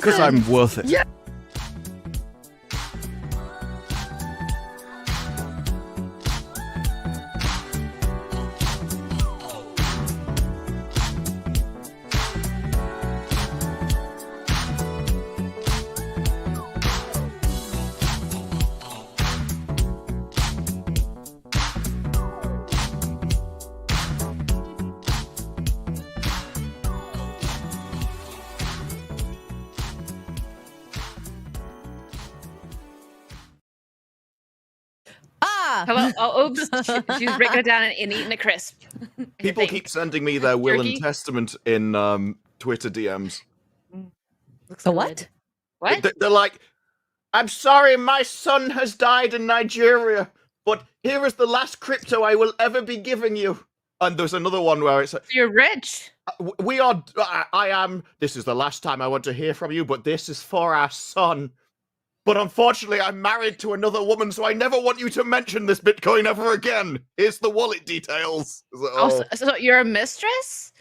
Because I'm worth it. Yeah. Hello. Oh, oops. She's breaking it down and eating a crisp. People keep sending me their will and testament in Twitter DMs. Looks The good. what? What? They're like, I'm sorry, my son has died in Nigeria, but here is the last crypto I will ever be giving you. And there's another one where it's like, You're rich. we are, I am, this is the last time I want to hear from you, but this is for our son. But unfortunately, I'm married to another woman, so I never want you to mention this Bitcoin ever again. Here's the wallet details. So you're a mistress?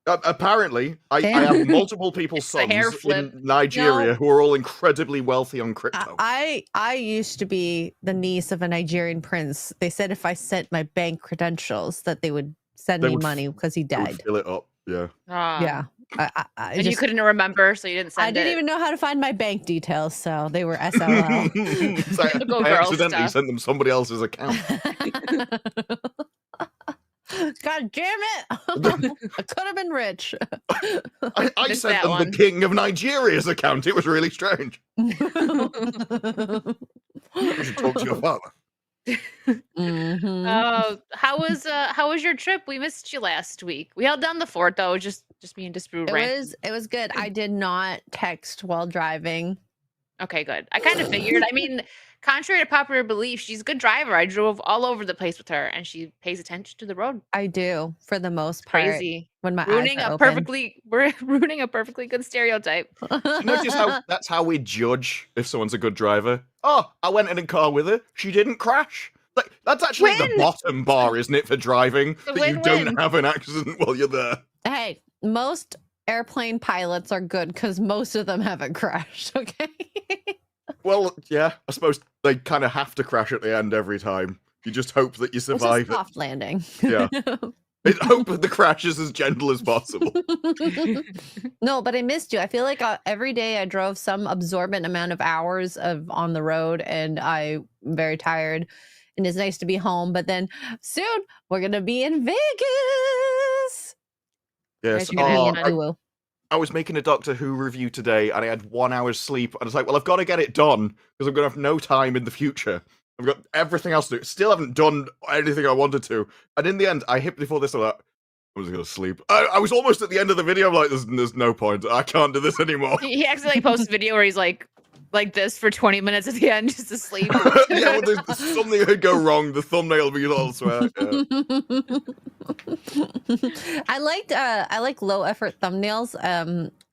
Apparently, I have multiple people's It's a hair sons flip. in Nigeria who are all incredibly wealthy on crypto. I used to be the niece of a Nigerian prince. They said if I sent my bank credentials that they would send me money because he They would died. fill it up, yeah. Yeah. And you couldn't remember, so you didn't send it. I didn't even know how to find my bank details, so they were SLL. So Typical I girl accidentally stuff. sent them somebody else's account. God damn it! I could have been rich. I Missed sent that them one. the King of Nigeria's account. It was really strange. I should talk to your father. How was your trip? We missed you last week. We held down the fort though, just me and Disprove ran. It was good. I did not text while driving. Okay, good. I kind of figured. I mean, contrary to popular belief, she's a good driver. I drove all over the place with her, and she pays attention to the road. I do, for the most part. Crazy. When my Ruining eyes are a open. we're ruining a perfectly good stereotype. Notice how that's how we judge if someone's a good driver. Oh, I went in a car with her. She didn't crash. Like that's actually the Win! bottom bar, isn't it, for driving? The That you win-win. don't have an accident while you're there. Hey, most airplane pilots are good because most of them haven't crashed. Okay. Well, yeah, I suppose they kind of have to crash at the end every time. You just hope that you It's a survive it. soft landing. Yeah. I hope that the crash is as gentle as possible. No, but I missed you. I feel like every day I drove some absorbent amount of hours on the road, and I'm very tired. And it's nice to be home. But then soon we're gonna be in Vegas. Yes. Guys, you're gonna have fun. I was making a Doctor Who review today, and I had 1 hour's sleep. And I was like, well, I've got to get it done because I'm going to have no time in the future. I've got everything else to do. Still haven't done anything I wanted to. And in the end, I hit before this. I'm like, I was going to sleep. I was almost at the end of the video. I'm like, there's no point. I can't do this anymore. He accidentally posts a video where he's like this for 20 minutes at the end just to sleep. Yeah, well, there's something could go wrong. The thumbnail will be elsewhere. Yeah. I like low effort thumbnails.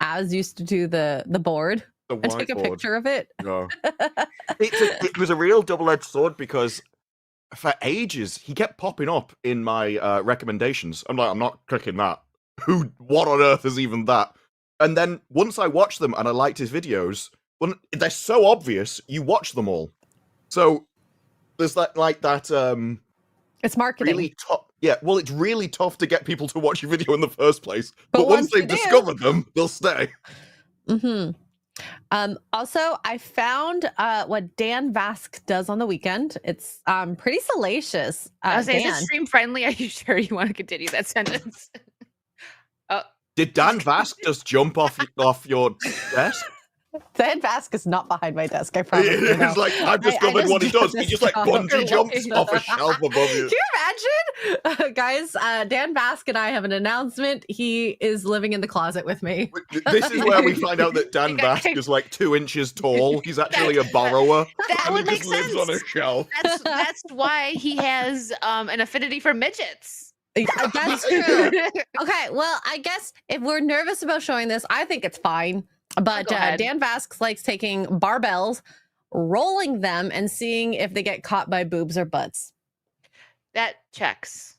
As used to do the board. The I took a whiteboard. picture of it. No. It was a real double-edged sword because for ages he kept popping up in my recommendations. I'm like, I'm not clicking that. What on earth is even that? And then once I watched them and I liked his videos, well, they're so obvious, you watch them all. So there's that It's marketing. really tough. Yeah, well, it's really tough to get people to watch your video in the first place. But once once they've you do- discovered them, they'll stay. Mm-hmm. Also, I found what Dan Vask does on the weekend. It's pretty salacious. I was saying, is Dan. it stream friendly? Are you sure you want to continue that sentence? Did Dan Vask just jump off your desk? Dan Vask is not behind my desk. I promise. you It's know. like, I've discovered just what he do does. He this just like job. bungee jumps off a shelf above you. Can you imagine? Guys, Dan Vask and I have an announcement. He is living in the closet with me. This is where we find out that Dan Vask is like 2 inches tall. He's actually a borrower. That and would he make just lives sense. on a shelf. That's why he has an affinity for midgets. Yeah, that's true. Okay, well, I guess if we're nervous about showing this, I think it's fine. But Go ahead. Dan Vask likes taking barbells, rolling them, and seeing if they get caught by boobs or butts. That checks.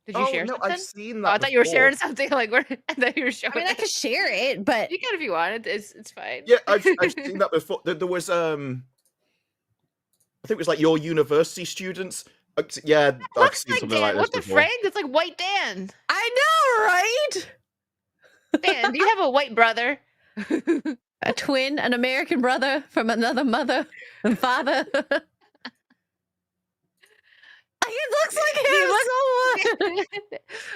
Did you share no, something? I've seen Oh, I that thought you were before. sharing something. Like, I thought you were showing. I mean, I could share it, but You can if you want. It's fine. Yeah, I've seen that before. There was I think it was like your university students. Yeah, I've Looks seen like something like Dan. this What the before. frig? It's like white Dan. I know, right? Dan, do you have a white brother? A twin, an American brother from another mother and father. It looks like him so much.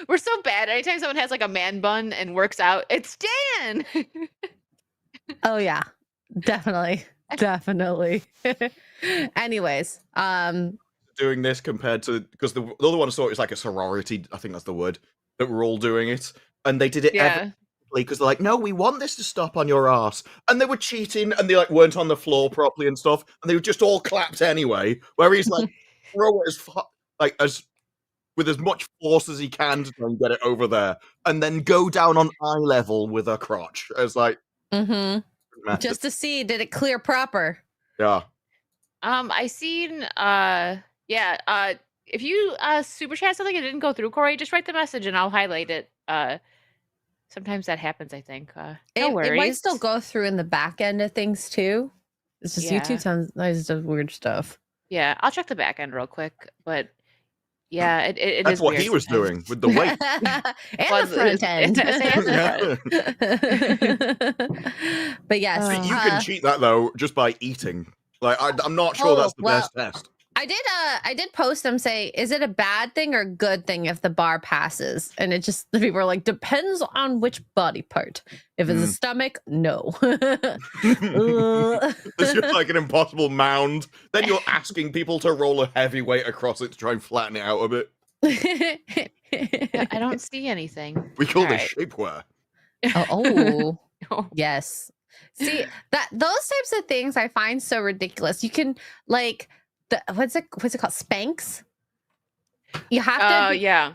We're so bad. Anytime someone has like a man bun and works out, it's Dan. Oh yeah, definitely. Anyways, Doing this compared to because the other one I saw it was like a sorority. I think that's the word that we're all doing it, and they did it Yeah. because they're like, no, we want this to stop on your ass, and they were cheating, and they like weren't on the floor properly and stuff, and they were just all clapped anyway. Where he's like, throw it as with as much force as he can to try and get it over there, and then go down on eye level with a crotch. It's like, just to see did it clear proper. yeah. I seen if you super chat something and it didn't go through, Corey, just write the message and I'll highlight it. Sometimes that happens, I think. No worries. It might still go through in the back end of things too. It's just YouTube sometimes does weird stuff. Yeah, I'll check the back end real quick, but yeah, it That's is what weird he was sometimes. doing with the weight. And the front end. But yes, So you can cheat that though just by eating. Like I'm not sure that's the best test. I did post them say, is it a bad thing or good thing if the bar passes? And it just the people are like, depends on which body part. If it's a stomach, no. It's just like an impossible mound. Then you're asking people to roll a heavy weight across it to try and flatten it out a bit. Yeah, I don't see anything. We call this shapewear. Oh, yes. See that those types of things I find so ridiculous. You can like what's it called? Spanx. You have to. Yeah.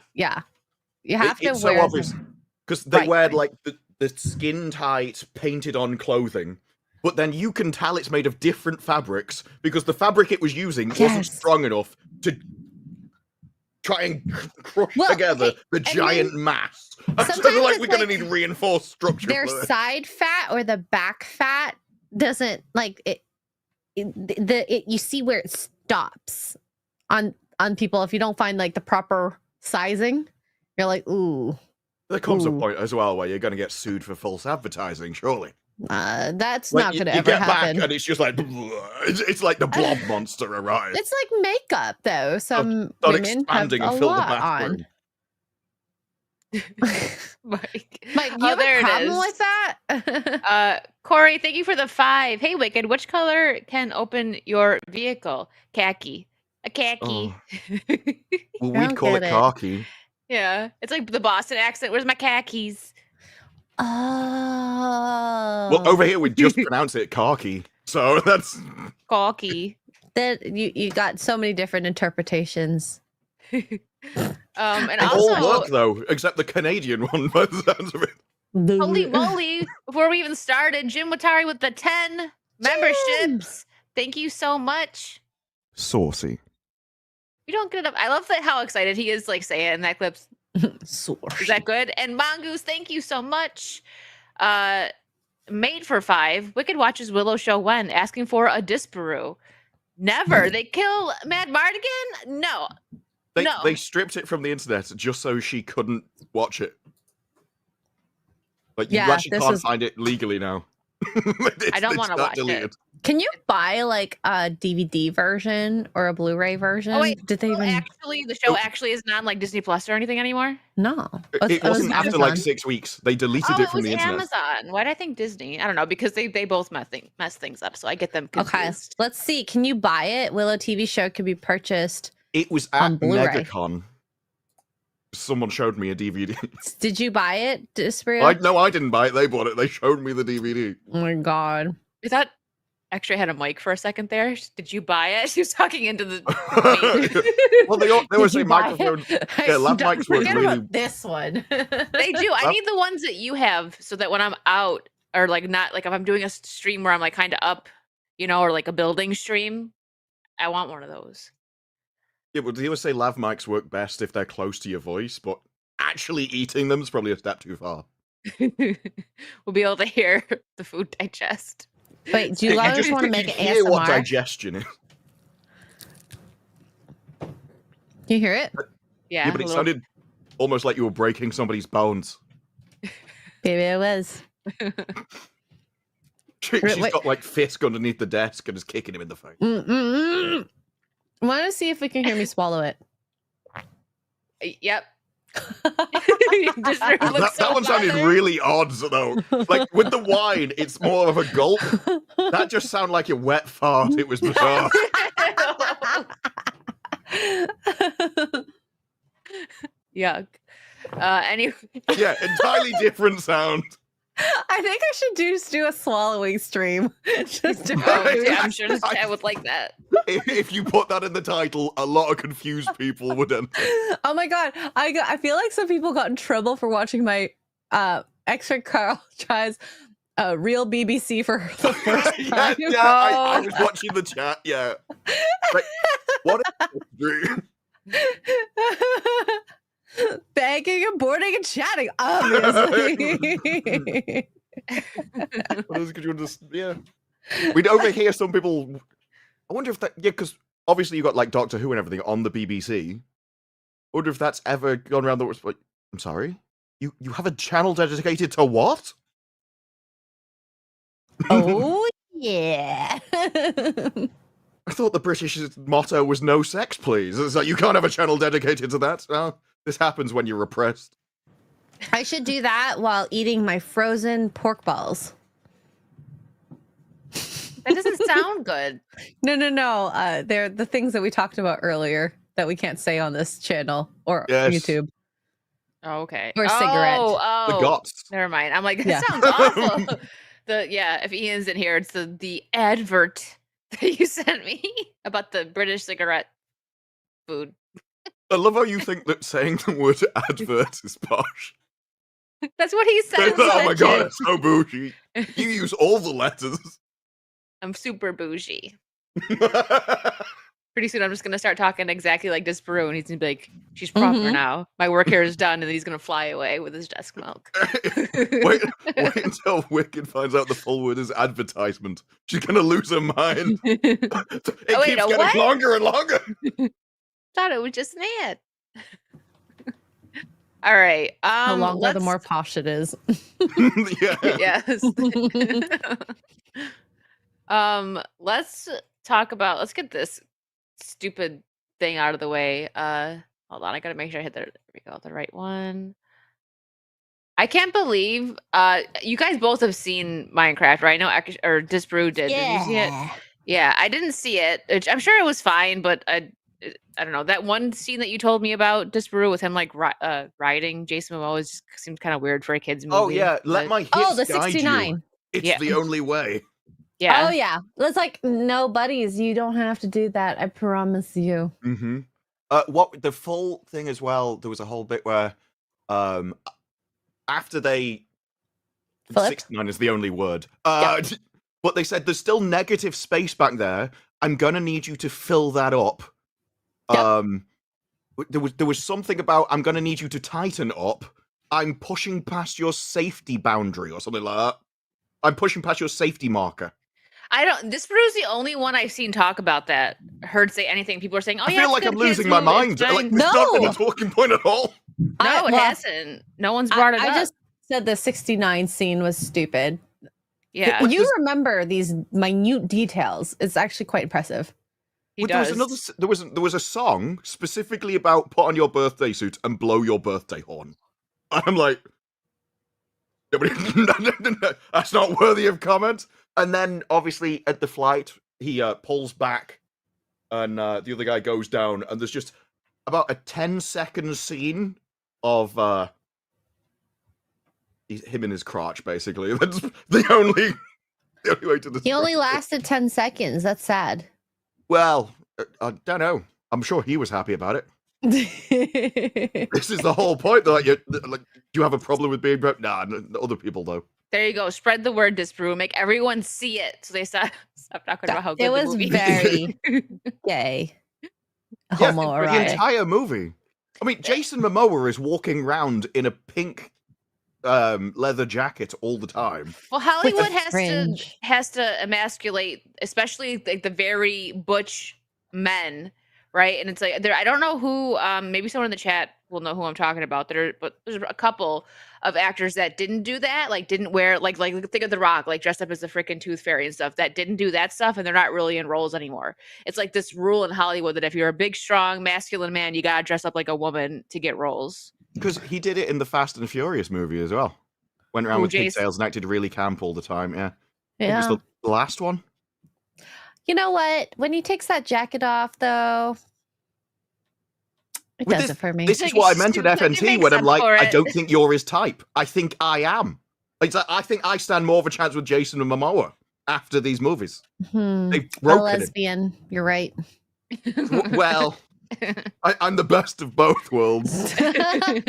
You have to it's wear. So obvious because they wear like the skin tight painted on clothing, but then you can tell it's made of different fabrics because the fabric it was using wasn't strong enough to try and crush together the giant mass. So like we're gonna need reinforced structure. Their side fat or the back fat doesn't like it. You see where it stops on people if you don't find like the proper sizing. You're like, ooh. There comes a point as well where you're gonna get sued for false advertising, surely. That's like, not gonna you ever get happen. Back and it's just like it's like the blob monster arrives. It's like makeup though. Some start women expanding have and a fill the lot bathroom. on. Mike, you have a problem with that? Corey, thank you for the 5. Hey, Wicked, which color can open your vehicle? Khaki. A khaki. Oh. Well, we'd call it khaki. Yeah, it's like the Boston accent. Where's my khakis? Oh. Well, over here we just pronounce it khaki, so that's khaki. That you got so many different interpretations. And they also all work though, except the Canadian one. By the sounds of it. Holy moly! Before we even started, Jim Watari with the 10 memberships. Thank you so much. Saucy. You don't get it up. I love how excited he is, like say it in that clip. Saucy. Is that good? And Mongoose, thank you so much. Made for 5. Wicked watches Willow show when asking for a Disparu. Never. They kill Mad Mardigan? No. They stripped it from the internet just so she couldn't watch it. Like you actually can't find it legally now. I don't want to watch it. Can you buy like a DVD version or a Blu-ray version? Oh wait, did they even actually the show actually isn't on like Disney Plus or anything anymore? No, it wasn't after like 6 weeks. They deleted it from the internet. Amazon. Why did I think Disney? I don't know because they both mess things up, so I get them confused. Okay, let's see. Can you buy it? Willow TV show could be purchased. It was at MegaCon. Someone showed me a DVD. Did you buy it, Disparu? No, I didn't buy it. They bought it. They showed me the DVD. Oh my god! I thought actually I had a mic for a second there. Did you buy it? She was talking into the. Well, they were saying microphones. Yeah, lab mics were really. This one. They do. I need the ones that you have so that when I'm out or like not like if I'm doing a stream where I'm like kind of up, or like a building stream, I want one of those. Yeah, but they always say lav mics work best if they're close to your voice, but actually eating them is probably a step too far. We'll be able to hear the food digest. Wait, do you guys want to make it hear what ASMR? digestion is. Can you hear it? Yeah, Yeah, but it sounded almost like you were breaking somebody's bones. Maybe it was. She's Wait. got like Fisk underneath the desk and is kicking him in the face. I want to see if we can hear me swallow it. Yep. That one sounded really odd, though. Like with the wine, it's more of a gulp. That just sounded like a wet fart. It was bizarre. Yuck. Anyway. Yeah, entirely different sound. I think I should just do a swallowing stream. Just to yeah, I'm sure this chat would like that. If you put that in the title, a lot of confused people would enter. Oh my god, I feel like some people got in trouble for watching my extra Carl tries real BBC for the first time. I was watching the chat. Yeah, like, what? Banking and boarding and chatting, obviously. Could you just, yeah. We'd overhear some people. I wonder if that, yeah, because obviously you got like Doctor Who and everything on the BBC. I wonder if that's ever gone around the like. I'm sorry, you have a channel dedicated to what? Oh yeah. I thought the British motto was "No sex, please." It's like you can't have a channel dedicated to that. Well, this happens when you're repressed. I should do that while eating my frozen pork balls. That doesn't sound good. No. They're the things that we talked about earlier that we can't say on this channel or YouTube. Oh, okay. Or a cigarette. Oh, The guts. Never mind. I'm like, that sounds awful. If Ian's in here, it's the advert that you sent me about the British cigarette food. I love how you think that saying the word advert is posh. That's what he said. Oh my god, it's so bougie. You use all the letters. I'm super bougie. Pretty soon I'm just going to start talking exactly like Disparu, and he's going to be like, she's proper now. My work here is done, and then he's going to fly away with his desk milk. wait until Wicked finds out the full word is advertisement. She's going to lose her mind. It keeps getting longer and longer. Thought it was just an ad. All right. The longer, the more posh it is. Yeah. Yes. Let's get this stupid thing out of the way. Hold on, I gotta make sure I hit there we go, the right one. I can't believe you guys both have seen Minecraft, right? No, or Disparu did. Yeah. Did you see it? Yeah, I didn't see it. I'm sure it was fine, but I don't know. That one scene that you told me about Disparu with him like riding Jason Momoa just seemed kind of weird for a kids movie. Oh yeah, let my hits the guide 69. you. It's the only way. Yeah. Oh yeah. It's like, no, buddies, you don't have to do that. I promise you. Mm-hmm. What the full thing as well? There was a whole bit where, after they, 69 is the only word. But they said there's still negative space back there. I'm gonna need you to fill that up. There was something about I'm gonna need you to tighten up. I'm pushing past your safety boundary or something like that. I'm pushing past your safety marker. Disparu's the only one I've seen talk about that. Heard say anything. People are saying, "Oh, I feel like I'm losing my mind. Like, it's not been a talking point at all. No, it hasn't. No one's brought it up. I just said the 69 scene was stupid. Yeah, You remember these minute details. It's actually quite impressive. There was a song specifically about put on your birthday suit and blow your birthday horn. I'm like, that's not worthy of comment. And then, obviously, at the flight, he pulls back, and the other guy goes down, and there's just about a 10-second scene of him in his crotch, basically. That's the only way to describe He only lasted 10 seconds. That's sad. Well, I don't know. I'm sure he was happy about it. This is the whole point. Like, do you have a problem with being broke? Nah, other people, though. There you go. Spread the word, Disparu. Make everyone see it, so they stop talking about how good it the was movie very gay. Yeah, the homoerotic. entire movie. I mean, Jason Momoa is walking around in a pink leather jacket all the time. Well, Hollywood fringe. has to emasculate, especially like the very butch men, right? And it's like there. I don't know who. Maybe someone in the chat will know who I'm talking about. But there's a couple of actors that didn't do that. Like didn't wear like think of The Rock, like dressed up as the freaking Tooth Fairy and stuff. That didn't do that stuff, and they're not really in roles anymore. It's like this rule in Hollywood that if you're a big, strong, masculine man, you gotta dress up like a woman to get roles. Because he did it in the Fast and Furious movie as well. Went around Ooh, with Jason. pigtails and acted really camp all the time. Yeah. I think Yeah. it was the last one. You know what? When he takes that jacket off, though, it With does it for me. This is what I meant at It FNT makes when I'm up like, for I it. don't think you're his type. I think I am. It's like, I think I stand more of a chance with Jason and Momoa after these movies. They've A broken it. lesbian. You're right. Well, I'm the best of both worlds. I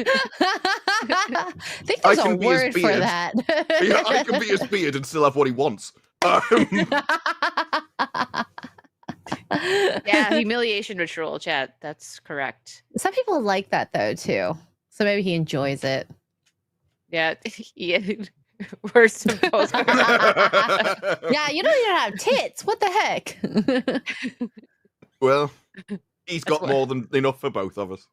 think I there's a can be his word for beard. that. Yeah, I can be his beard and still have what he wants. Yeah, humiliation ritual, chat. That's correct. Some people like that though too. So maybe he enjoys it. Yeah, yeah. Worst of both. Yeah, you don't even have tits. What the heck? Well, he's got what- more than enough for both of us.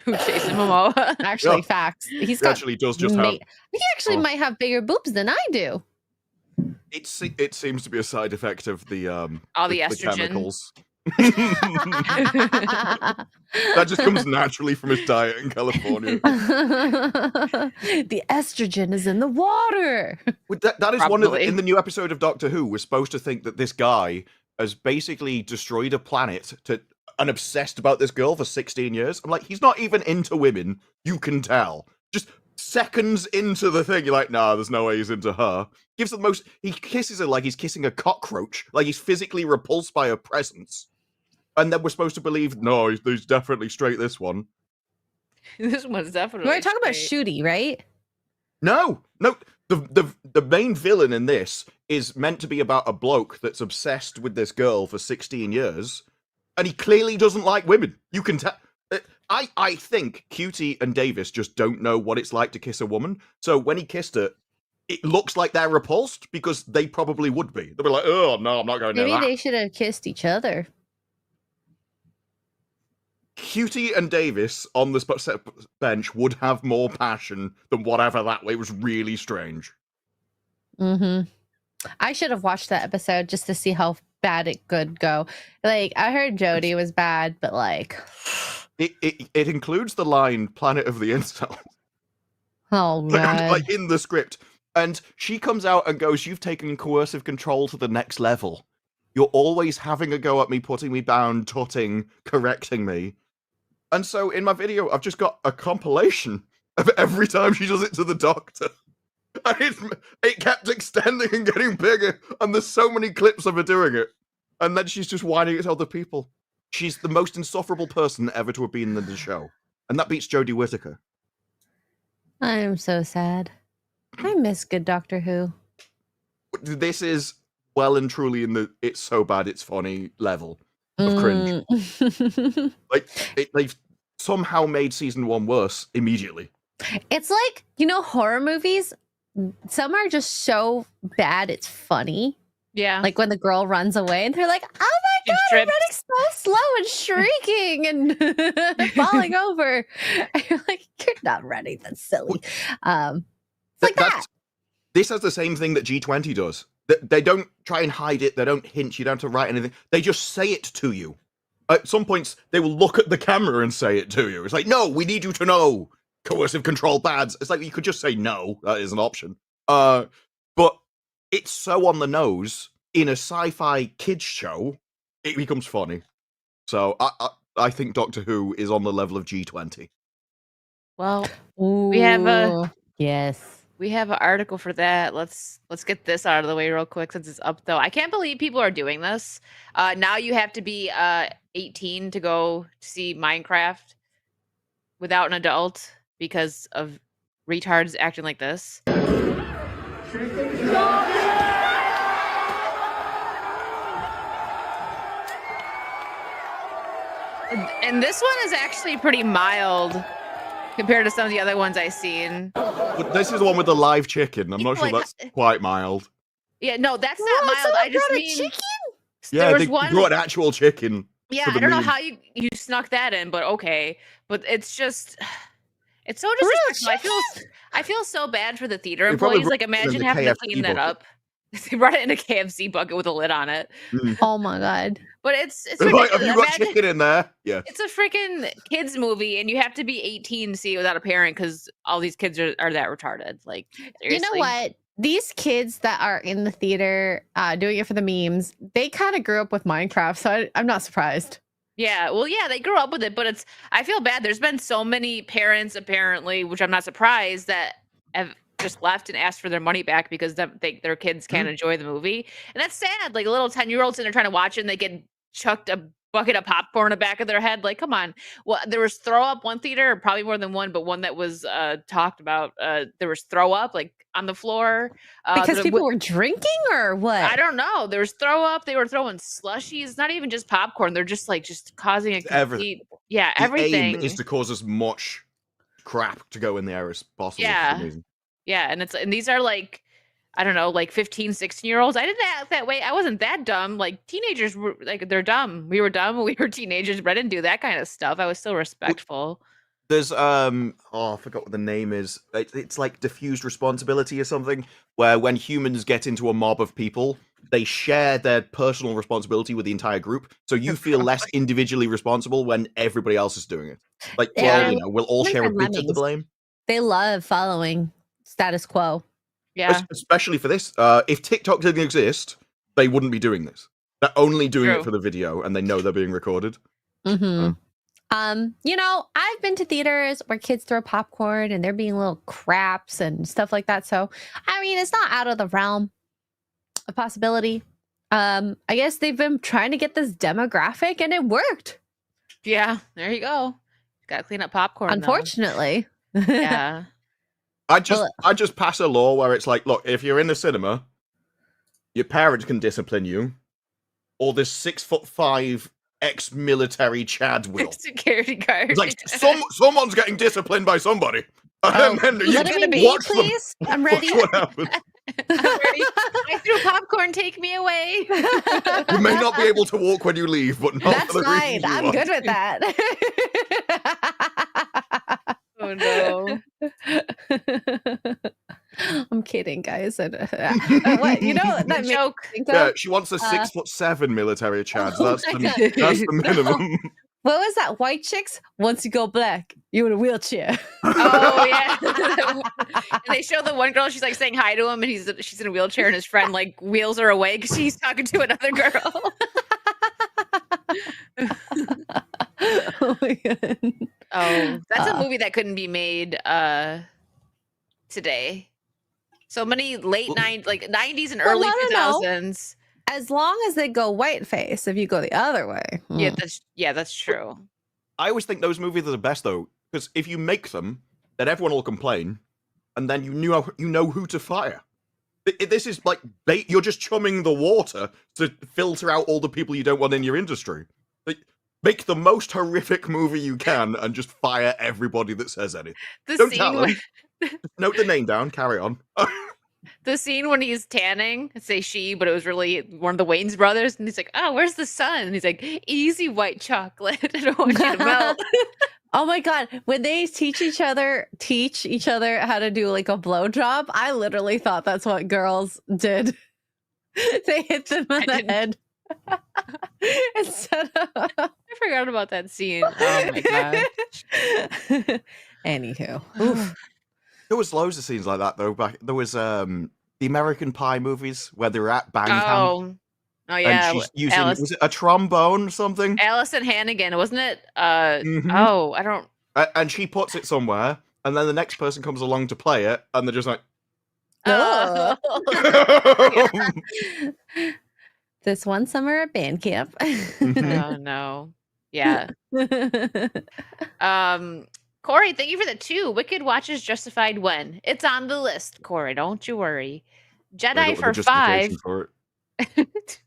Who, Jason Momoa? Actually, Yeah. facts. He's He got. actually does just ma- have. He actually Oh. might have bigger boobs than I do. It seems to be a side effect of the All the estrogen. chemicals. That just comes naturally from his diet in California. The estrogen is in the water. Well, that is one of the, Probably. in the new episode of Doctor Who. We're supposed to think that this guy has basically destroyed a planet and obsessed about this girl for 16 years. I'm like, he's not even into women. You can tell. Just seconds into the thing, you're like, nah, there's no way he's into her. Gives her the most. He kisses her like he's kissing a cockroach. Like he's physically repulsed by her presence. And then we're supposed to believe, no, he's definitely straight. This one. This one's definitely. We're talking about straight. Shooty, right? No. The main villain in this is meant to be about a bloke that's obsessed with this girl for 16 years, and he clearly doesn't like women. You can tell. I think Cutie and Davis just don't know what it's like to kiss a woman. So when he kissed her, it looks like they're repulsed because they probably would be. They'll be like, oh no, I'm not going near Maybe that. they should have kissed each other. Cutie and Davis on the bench would have more passion than whatever that way. It was really strange. Mm-hmm. I should have watched that episode just to see how bad it could go. Like, I heard Jodie was bad, but like, It includes the line "Planet of the Incels." oh god. like in the script. And she comes out and goes, "You've taken coercive control to the next level. You're always having a go at me, putting me down, tutting, correcting me." And so in my video, I've just got a compilation of every time she does it to the doctor. And it kept extending and getting bigger. And there's so many clips of her doing it. And then she's just whining at other people. She's the most insufferable person ever to have been in the show. And that beats Jodie Whittaker. I am so sad. I miss good Doctor Who. This is well and truly in the it's so bad it's funny level of cringe. Mm. Like they've somehow made season 1 worse immediately. It's like, you know, horror movies, some are just so bad it's funny. Yeah. Like when the girl runs away and they're like, oh my She god, I'm trips. running so slow and shrieking and falling over. And you're like, you're not running, that's silly. It's like that. This has the same thing that G20 does. They don't try and hide it. They don't hint. You don't have to write anything. They just say it to you. At some points, they will look at the camera and say it to you. It's like, no, we need you to know. Coercive control bads. It's like, you could just say no. That is an option. But it's so on the nose. In a sci-fi kids show, it becomes funny. So I think Doctor Who is on the level of G20. Well, We have a- Ooh, yes. we have an article for that. Let's get this out of the way real quick since it's up though. I can't believe people are doing this. Now you have to be 18 to go to see Minecraft without an adult because of retards acting like this. And this one is actually pretty mild compared to some of the other ones I've seen. But this is the one with the live chicken. I'm not sure that's quite mild. Yeah, no, that's not mild. I just mean chicken. Yeah, there was they one. brought an actual chicken. Yeah, for the I don't know meme. how you snuck that in, but okay. But it's just, it's so disrespectful. I feel so bad for the theater They probably employees. Like, brought it in imagine the having to KFC clean that bucket. up. They brought it in a KFC bucket with a lid on it. Oh my god. But it's They're like, ridiculous. have you got Imagine- chicken in there? Yeah. It's a freaking kids movie, and you have to be 18 to see it without a parent because all these kids are that retarded. Like, seriously. You know what? These kids that are in the theater doing it for the memes, they kind of grew up with Minecraft, so I'm not surprised. Yeah, well, yeah, they grew up with it, but I feel bad. There's been so many parents, apparently, which I'm not surprised, that have just left and asked for their money back because their kids can't enjoy the movie. And that's sad. Like, a little 10-year-olds, and they're trying to watch it, and they get chucked a bucket of popcorn in the back of their head. Like, come on. Well, there was throw up one theater, probably more than one, but one that was talked about. There was throw up, like, on the floor. Because people were drinking or what? I don't know. There was throw up. They were throwing slushies. Not even just popcorn. They're just causing a complete, The everything. aim is to cause as much crap to go in the air as possible. Yeah. For some reason. Yeah, and these are like, I don't know, like 15, 16-year-olds. I didn't act that way. I wasn't that dumb. Like, teenagers were like, they're dumb. We were dumb when we were teenagers, but I didn't do that kind of stuff. I was still respectful. There's I forgot what the name is. It's like diffused responsibility or something, where when humans get into a mob of people, they share their personal responsibility with the entire group. So you feel less individually responsible when everybody else is doing it. Like, Yeah. well, we'll all share a bit of the blame. They love following status quo. Yeah. Especially for this. If TikTok didn't exist, they wouldn't be doing this. They're only doing True. it for the video, and they know they're being recorded. Mm-hmm. I've been to theaters where kids throw popcorn and they're being little craps and stuff like that. So, I mean, it's not out of the realm of possibility. I guess they've been trying to get this demographic and it worked. Yeah, there you go. Got to clean up popcorn. Unfortunately. Though. Yeah. I just pass a law where it's like, look, if you're in the cinema, your parents can discipline you, or this 6'5" ex-military Chad will. Security guard. It's like someone's getting disciplined by somebody. And then you Let me be, watch them. please. I'm ready. Watch what happens. I'm ready. I threw popcorn. Take me away. You may not be able to walk when you leave, but not That's for the fine. reasons you I'm want. good with that. Oh no. I'm kidding, guys. What you know that makes Joke. me think of? Yeah, she wants a 6'7" military Chad. Oh That's my the, God. that's the minimum. What was that? White chicks? Once you go black, you're in a wheelchair. Oh yeah. And they show the one girl. She's like saying hi to him, and she's in a wheelchair, and his friend like wheels her away because she's talking to another girl. Oh my god. Oh, that's a movie that couldn't be made today. So many late 90s and Well, early I don't know. 2000s. As long as they go white face, if you go the other way. Yeah, that's true. I always think those movies are the best though, because if you make them, then everyone will complain, and then you know who to fire. This is like bait. You're just chumming the water to filter out all the people you don't want in your industry. Make the most horrific movie you can and just fire everybody that says anything. The Don't scene tell when, them. Note the name down. Carry on. the scene when he's tanning, I'd say she, but it was really one of the Wayne's brothers, and he's like, "Oh, where's the sun?" And he's like, "Easy white chocolate. I don't want you to melt." Oh my god, when they teach each other how to do like a blowjob, I literally thought that's what girls did. They hit them on the head. Instead of I forgot about that scene. Oh my god. Anywho. Oof. There was loads of scenes like that though. There was the American Pie movies where they were at band camp. Oh yeah. And she's using was it a trombone or something? Allison Hannigan, wasn't it? Mhm. Oh, I don't. And she puts it somewhere, and then the next person comes along to play it, and they're just like, Oh. "Oh." This one summer at band camp. Oh no. Yeah. Corey, thank you for the 2. Wicked watches Justified when? It's on the list, Corey. Don't you worry. I Jedi got for the 5. justification for it.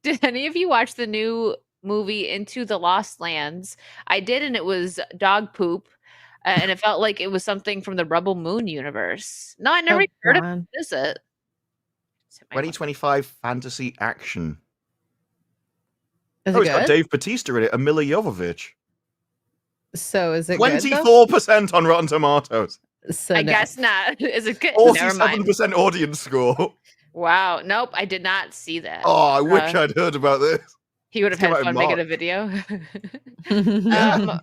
Did any of you watch the new movie Into the Lost Lands. I did, and it was dog poop, and it felt like it was something from the Rebel Moon universe. No, I never Oh, even heard of God. it. What is it? Just hit my mic. 2025 fantasy action. Is Oh, it it's got good? Dave Bautista in it and Mila Jovovich. So is it good? 24% on Rotten Tomatoes. So I no. guess not. Is it good? Never mind. 47% audience score. Wow. Nope, I did not see that. Oh, I wish I'd heard about this. He would have Let's had go out in fun making a March. video. Yeah.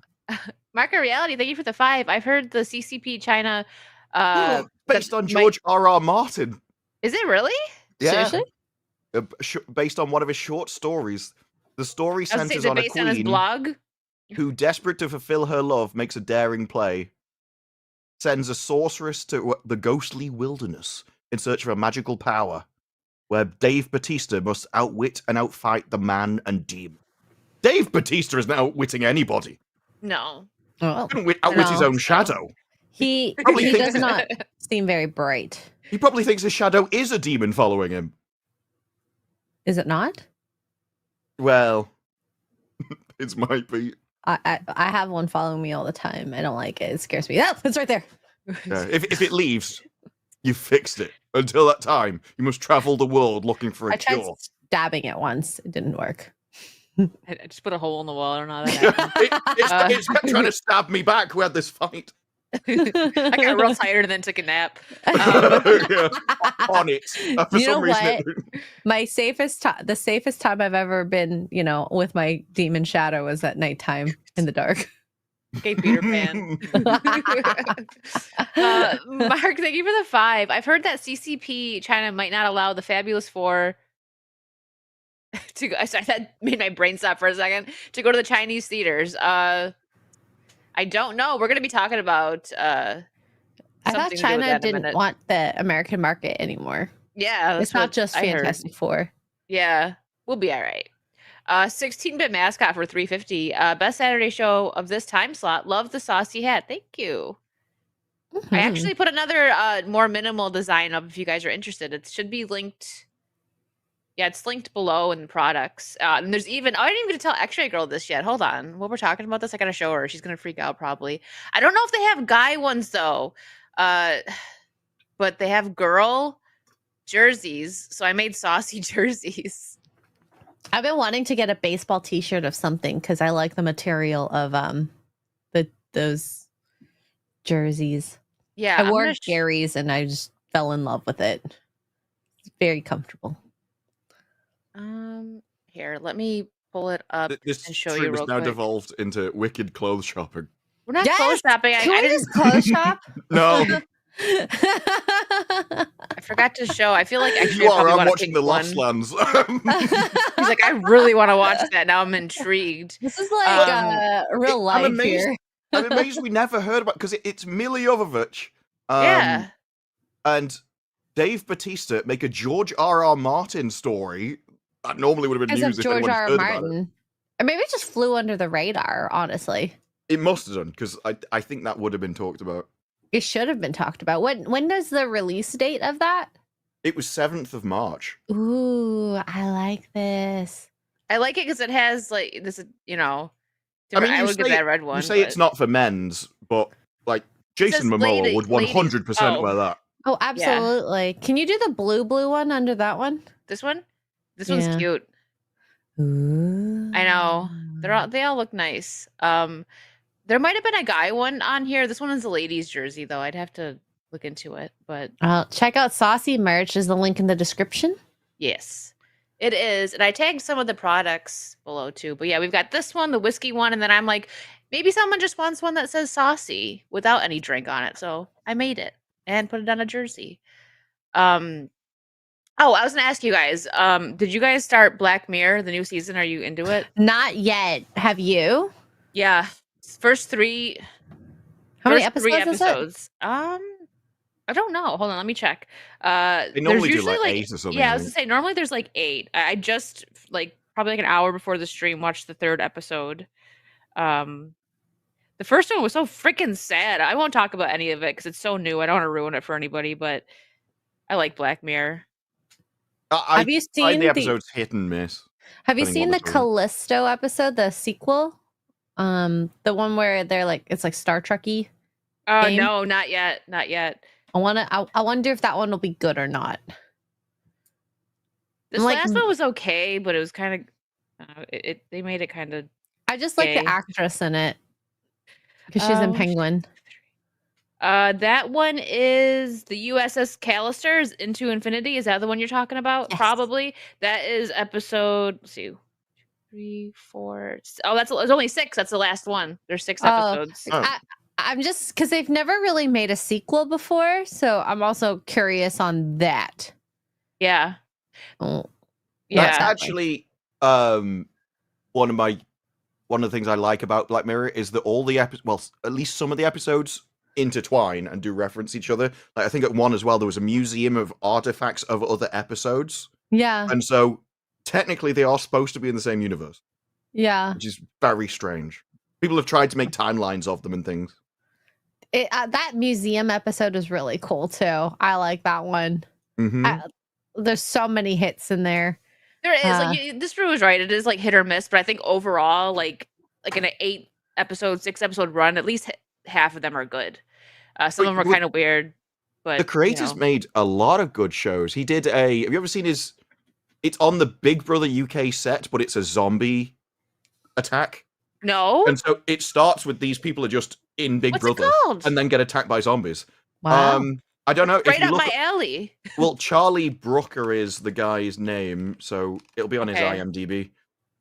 Market Reality, thank you for the 5. I've heard the CCP China. Based on George R.R. Martin. Is it really? Yeah. Seriously? Based on one of his short stories. The story I was gonna say, centers is it on a based on his queen blog? who, desperate to fulfill her love, makes a daring play, sends a sorceress to the ghostly wilderness in search of a magical power, where Dave Bautista must outwit and outfight the man and demon. Dave Bautista isn't outwitting anybody. No. Oh. He couldn't outwit his No. own shadow. He Probably does thinks- not seem very bright. He probably thinks his shadow is a demon following him. Is it not? Well, it might be. I have one following me all the time. I don't like it. It scares me. Oh, it's right there. Yeah, if it leaves, you fixed it. Until that time, you must travel the world looking for a I tried cure. stabbing it once. It didn't work. I just put a hole in the wall. I don't know how that happened. It's kept trying to stab me back. We had this fight. I got real tired and then took a nap. Yeah, on it. For You know some reason, what? My the safest time I've ever been, with my demon shadow was at nighttime in the dark. Okay, Peter Pan. Mark, thank you for the 5. I've heard that CCP China might not allow the Fabulous Four to go. Sorry, that made my brain stop for a second. To go to the Chinese theaters. I don't know. We're going to be talking about. I thought something to do with China that in a didn't minute. want the American market anymore. Yeah, that's It's not what just I heard. Fantastic Four. Yeah, we'll be all right. 16-bit mascot for 350. Best Saturday show of this time slot. Love the saucy hat. Thank you. Mhm. I actually put another more minimal design up if you guys are interested. It should be linked. Yeah, it's linked below in products. And there's even, I didn't even get to tell X-Ray Girl this yet. Hold on. While we're talking about this, I gotta show her. She's gonna freak out probably. I don't know if they have guy ones though. But they have girl jerseys. So I made saucy jerseys. I've been wanting to get a baseball T-shirt of something because I like the material of those jerseys. Yeah, I I'm wore gonna Gary's and I just fell in love with it. It's very comfortable. Here, let me pull it up This and show stream you has real now quick. devolved into wicked clothes shopping. We're not clothes shopping. Can I we didn't. just clothes shop? No, I forgot to show. I feel like actually you I probably are. I'm want to watching pick the one. Lost Lands. He's like, I really want to watch that. Now I'm intrigued. This is like real I'm life amazed. here. I'm amazed we never heard about because it's Mila Jovovich. Yeah. And Dave Bautista make a George R.R. Martin story. That normally would have been Because news of if George anyone R. R. heard about it. Martin. Or maybe it just flew under the radar, honestly. It must have done because I think that would have been talked about. It should have been talked about. When is the release date of that? It was 7th of March. Ooh, I like this. I like it because it has like this, I different- mean, I you would get say, that red one. you say it's but- not for men's, but like Jason says Momoa lady- would ladies. 100% Oh. wear that. Oh, absolutely. Can you do the blue one under that one? This one? This Yeah. one's cute. Ooh. I know. They all look nice. There might have been a guy one on here. This one is a ladies' jersey though. I'd have to look into it, but Check out Saucy merch. Is the link in the description? yes, it is. And I tagged some of the products below too. But yeah, we've got this one, the whiskey one, and then I'm like, maybe someone just wants one that says saucy without any drink on it. So I made it and put it on a jersey. Oh, I was gonna ask you guys, did you guys start Black Mirror, the new season? Are you into it? Not yet. Have you? Yeah. First three How many first three episodes is it? episodes. I don't know. Hold on, let me check. They There's normally do usually like 8 or something. yeah, I I was gonna say normally there's like 8. I just like probably like an hour before the stream watched the 3rd episode. The first one was so freaking sad. I won't talk about any of it because it's so new. I don't want to ruin it for anybody, but I like Black Mirror. I Have you find seen the episodes hit and miss. Have you depending seen what the the story is. Callisto episode, the sequel? The one where they're like, it's like Star Trek-y. Oh Game? no, not yet. Not yet. I wonder if that one will be good or not. This Like- last one was okay, but it was kind of they made it kind of I just like Gay. the actress in it because she's in Oh, Penguin. that one is the USS Callister's Into Infinity. Is that the one you're talking about? Yes. Probably. That is episode, let's see, 3, 4. Oh, there's only 6. That's the last one. There's 6 Oh. episodes. Oh. I'm just because they've never really made a sequel before, so I'm also curious on that. Yeah. Oh, That's Yeah. actually one of the things I like about Black Mirror is that all the at least some of the episodes intertwine and do reference each other. Like I think at one as well, there was a museum of artifacts of other episodes, yeah, and so technically they are supposed to be in the same universe, yeah. which is very strange. People have tried to make timelines of them and things. That museum episode is really cool too. I like that one. Mhm. There's so many hits in there. There is this brew is right. It is like hit or miss, but I think overall, like in an 6 episode run, at least half of them are good. Some of them are kind of weird, but The creators made a lot of good shows. He did have you ever seen his? It's on the Big Brother UK set, but it's a zombie attack. No. And so it starts with these people are just in Big What's Brother it called? and then get attacked by zombies. Wow. I don't know if Right you up look my alley. well, Charlie Brooker is the guy's name, so it'll be on his Okay. IMDb.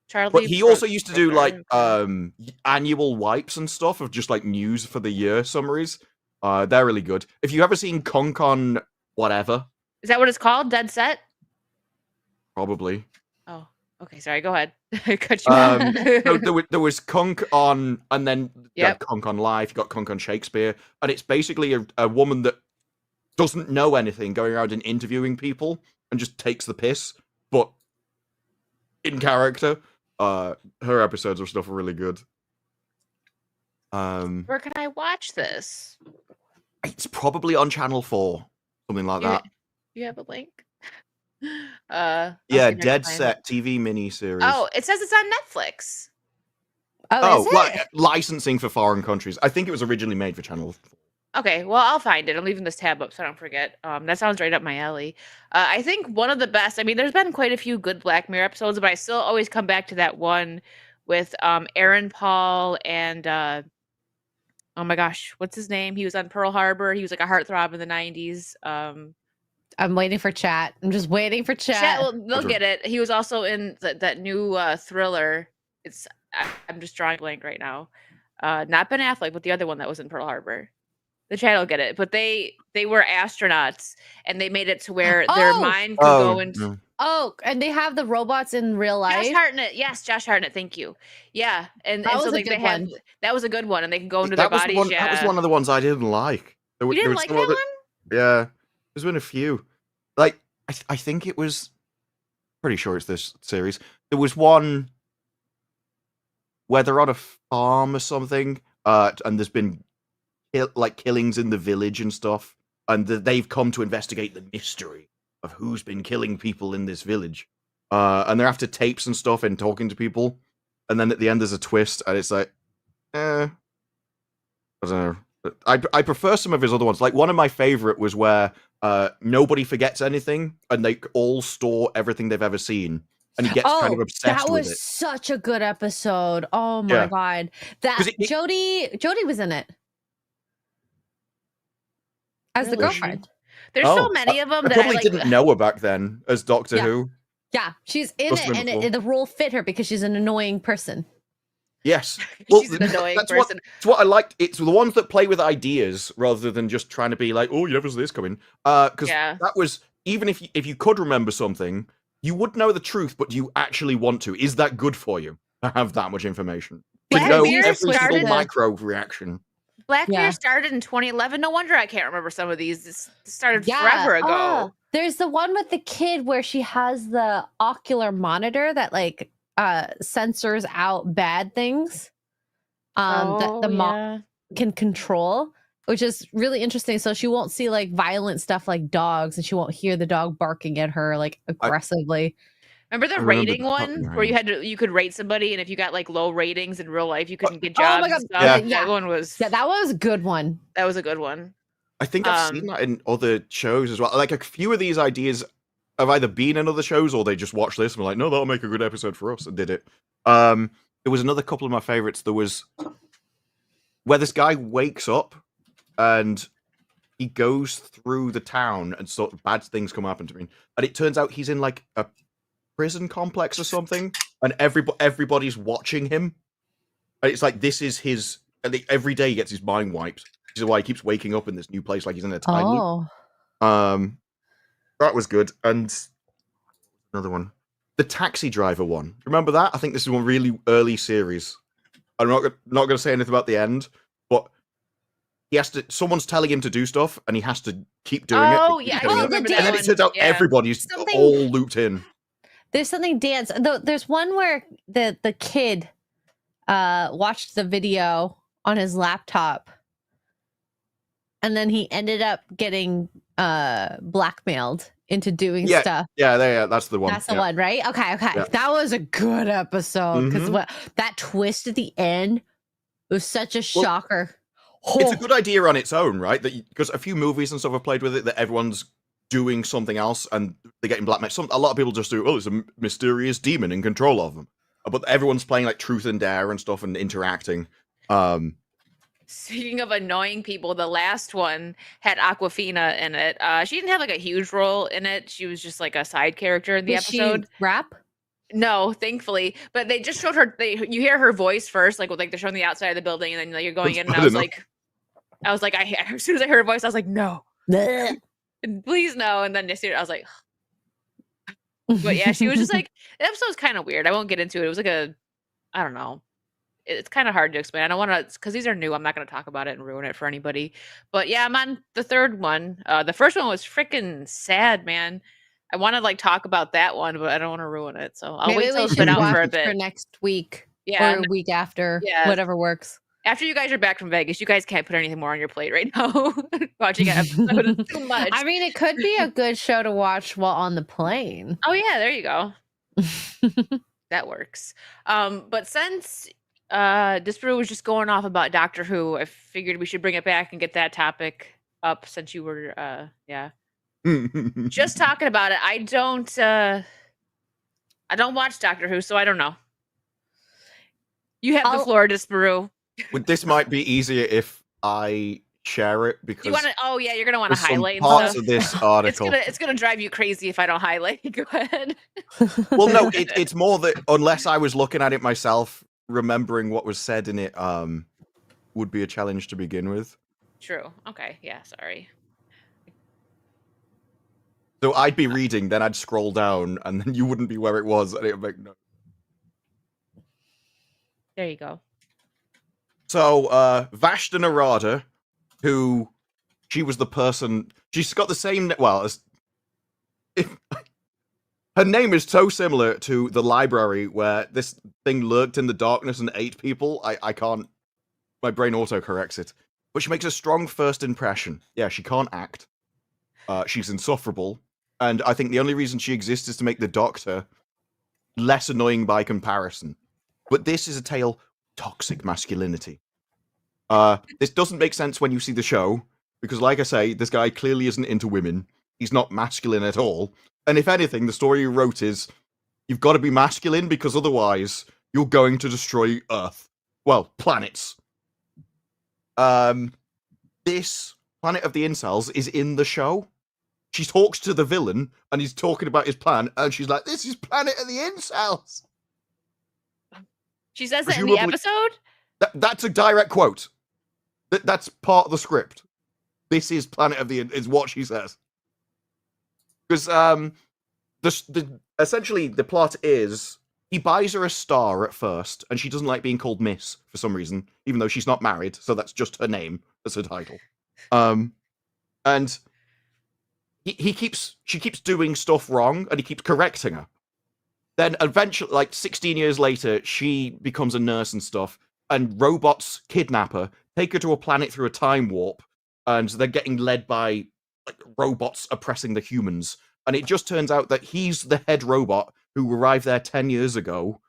Charlie. But he also used to do like Brooker. annual wipes and stuff of just like news for the year summaries. They're really good. If you ever seen Concon whatever, Is that what it's called? Dead Set? probably. Oh, okay. Sorry. Go ahead. Cut you off. So there was Conk on, and then you had Yep. Conk on Live, you got Conk on Shakespeare, and it's basically a woman that doesn't know anything going around and interviewing people and just takes the piss, but in character. Her episodes of stuff are really good. Where can I watch this? It's probably on Channel 4, something like that. You have a link? I'll see Yeah, if I can Dead find it. Set TV miniseries. Oh, it says it's on Netflix. Oh, is it? well, licensing for foreign countries. I think it was originally made for Channel 4. Okay, well, I'll find it. I'm leaving this tab up so I don't forget. That sounds right up my alley. I think one of the best. I mean, there's been quite a few good Black Mirror episodes, but I still always come back to that one with Aaron Paul and oh my gosh, what's his name? He was on Pearl Harbor. He was like a heartthrob in the 90s. I'm waiting for chat. I'm just waiting for chat. Chat, well, they'll Okay. get it. He was also in that new thriller. I'm just drawing a blank right now. Not Ben Affleck, but the other one that was in Pearl Harbor. The chat will get it, but they were astronauts, and they made it to where their Oh! mind could go into. Oh, and they have the robots in real life. Josh Hartnett, yes, Josh Hartnett. Thank you. Yeah, and That so was a like they good have one. that was a good one, and they can go into their That was, bodies. that was one of the ones I didn't like. You didn't like that one? Yeah, there's been a few. Like, I think it was... Pretty sure it's this series. There was one where they're on a farm or something, and there's been killings in the village and stuff, and they've come to investigate the mystery of who's been killing people in this village. And they're after tapes and stuff and talking to people, and then at the end there's a twist, and it's like, I don't know. I prefer some of his other ones. Like one of my favorite was where nobody forgets anything, and they all store everything they've ever seen, and he gets kind of obsessed that with was it. such a good episode. Oh my Yeah. god, that 'Cause Jodie was in it as the Really? girlfriend. There's so many of them I that I probably like. didn't know her back then as Doctor Yeah. Who. Yeah, she's in Must have it, been and before. the role fit her because she's an annoying person. Yes. She's an annoying that's person. It's what I liked. It's the ones that play with ideas rather than just trying to be like, oh, you never saw this coming. Because Yeah. that was, even if you could remember something, you would know the truth, but do you actually want to? Is that good for you to have that much information? To Black know Mirror every single started- micro reaction. Black Yeah. Mirror started in 2011. No wonder I can't remember some of these. This started Yeah. forever ago. Oh, there's the one with the kid where she has the ocular monitor that like censors out bad things that the mom can control, which is really interesting. So she won't see like violent stuff like dogs, and she won't hear the dog barking at her like aggressively. Remember the I remember rating the top one behind where it. you could rate somebody, and if you got like low ratings in real life, you couldn't get Oh jobs my and god. stuff. Yeah. Yeah. That one was Yeah, that was a good one. that was a good one. I think I've seen that in other shows as well. Like a few of these ideas have either been in other shows or they just watched this and were like, no, that'll make a good episode for us, and did it. There was another couple of my favorites. There was where this guy wakes up and he goes through the town and sort of bad things come happen to him. And it turns out he's in like a prison complex or something, and everybody's watching him. And it's like this is his, and every day he gets his mind wiped. Which is why he keeps waking up in this new place like he's in a time loop. That was good. And another one, the taxi driver one. Remember that? I think this is one really early series. I'm not going to say anything about the end, but he has to. Someone's telling him to do stuff, and he has to keep doing it. Oh yeah, I doing do it. remember And that And then one. it turns out Yeah. everybody's all looped in. There's something dance. There's one where the kid watched the video on his laptop, and then he ended up getting blackmailed into doing stuff. Yeah, that's the one. That's the one, right? Okay. Yeah. That was a good episode because that twist at the end was such a shocker. It's a good idea on its own, right? Because a few movies and stuff have played with it, that everyone's doing something else and they're getting blackmailed. A lot of people just do, it's a mysterious demon in control of them. But everyone's playing like Truth and Dare and stuff and interacting. Speaking of annoying people, the last one had Aquafina in it. She didn't have like a huge role in it. She was just like a side character in the episode. Rap? No, thankfully. But they just showed her. You hear her voice first, like they're showing the outside of the building, and then like, you're going in. And I was like, as soon as I heard her voice, I was like, no, please no. And then I was like, but yeah, she was just like, the episode was kind of weird. I won't get into it. It was like I don't know. It's kind of hard to explain. I don't want to, because these are new. I'm not going to talk about it and ruin it for anybody. But yeah, I'm on the third one. The first one was freaking sad, man. I want to like talk about that one, but I don't want to ruin it. So I'll wait till it's been out for a bit. For next week. Yeah, or a week after. Yeah. Whatever works. After you guys are back from Vegas, you guys can't put anything more on your plate right now. Watching an episode is too much. I mean, it could be a good show to watch while on the plane. Oh yeah, there you go. That works. But since Disparu was just going off about Doctor Who, I figured we should bring it back and get that topic up since you were just talking about it. I don't watch Doctor Who, so I don't know. You have the floor, Disparu. This might be easier if I share it, because you want to? Oh yeah, you're gonna want to highlight parts of this article. It's gonna drive you crazy if I don't highlight. Go ahead. Well, no, it's more that unless I was looking at it myself, remembering what was said in it would be a challenge to begin with. True. Okay. Yeah. Sorry. So I'd be reading, then I'd scroll down, and then you wouldn't be where it was, and it would make no. There you go. So Vashta Narada, who she was the person, she's got the same, her name is so similar to the library where this thing lurked in the darkness and ate people. I can't, my brain autocorrects it. But she makes a strong first impression. Yeah, she can't act. She's insufferable. And I think the only reason she exists is to make the Doctor less annoying by comparison. But this is a tale of toxic masculinity. This doesn't make sense when you see the show, because like I say, this guy clearly isn't into women. He's not masculine at all. And if anything, the story you wrote is, you've got to be masculine because otherwise you're going to destroy Earth. Well, planets. This Planet of the Incels is in the show. She talks to the villain, and he's talking about his plan, and she's like, this is Planet of the Incels. She says that in the episode? That's a direct quote. That's part of the script. This is Planet of the is what she says. Because essentially the plot is he buys her a star at first, and she doesn't like being called Miss for some reason, even though she's not married, so that's just her name as her title. And she keeps doing stuff wrong, and he keeps correcting her. Then eventually, like 16 years later, she becomes a nurse and stuff, and robots kidnap her, take her to a planet through a time warp, and they're getting led by like robots oppressing the humans. And it just turns out that he's the head robot who arrived there 10 years ago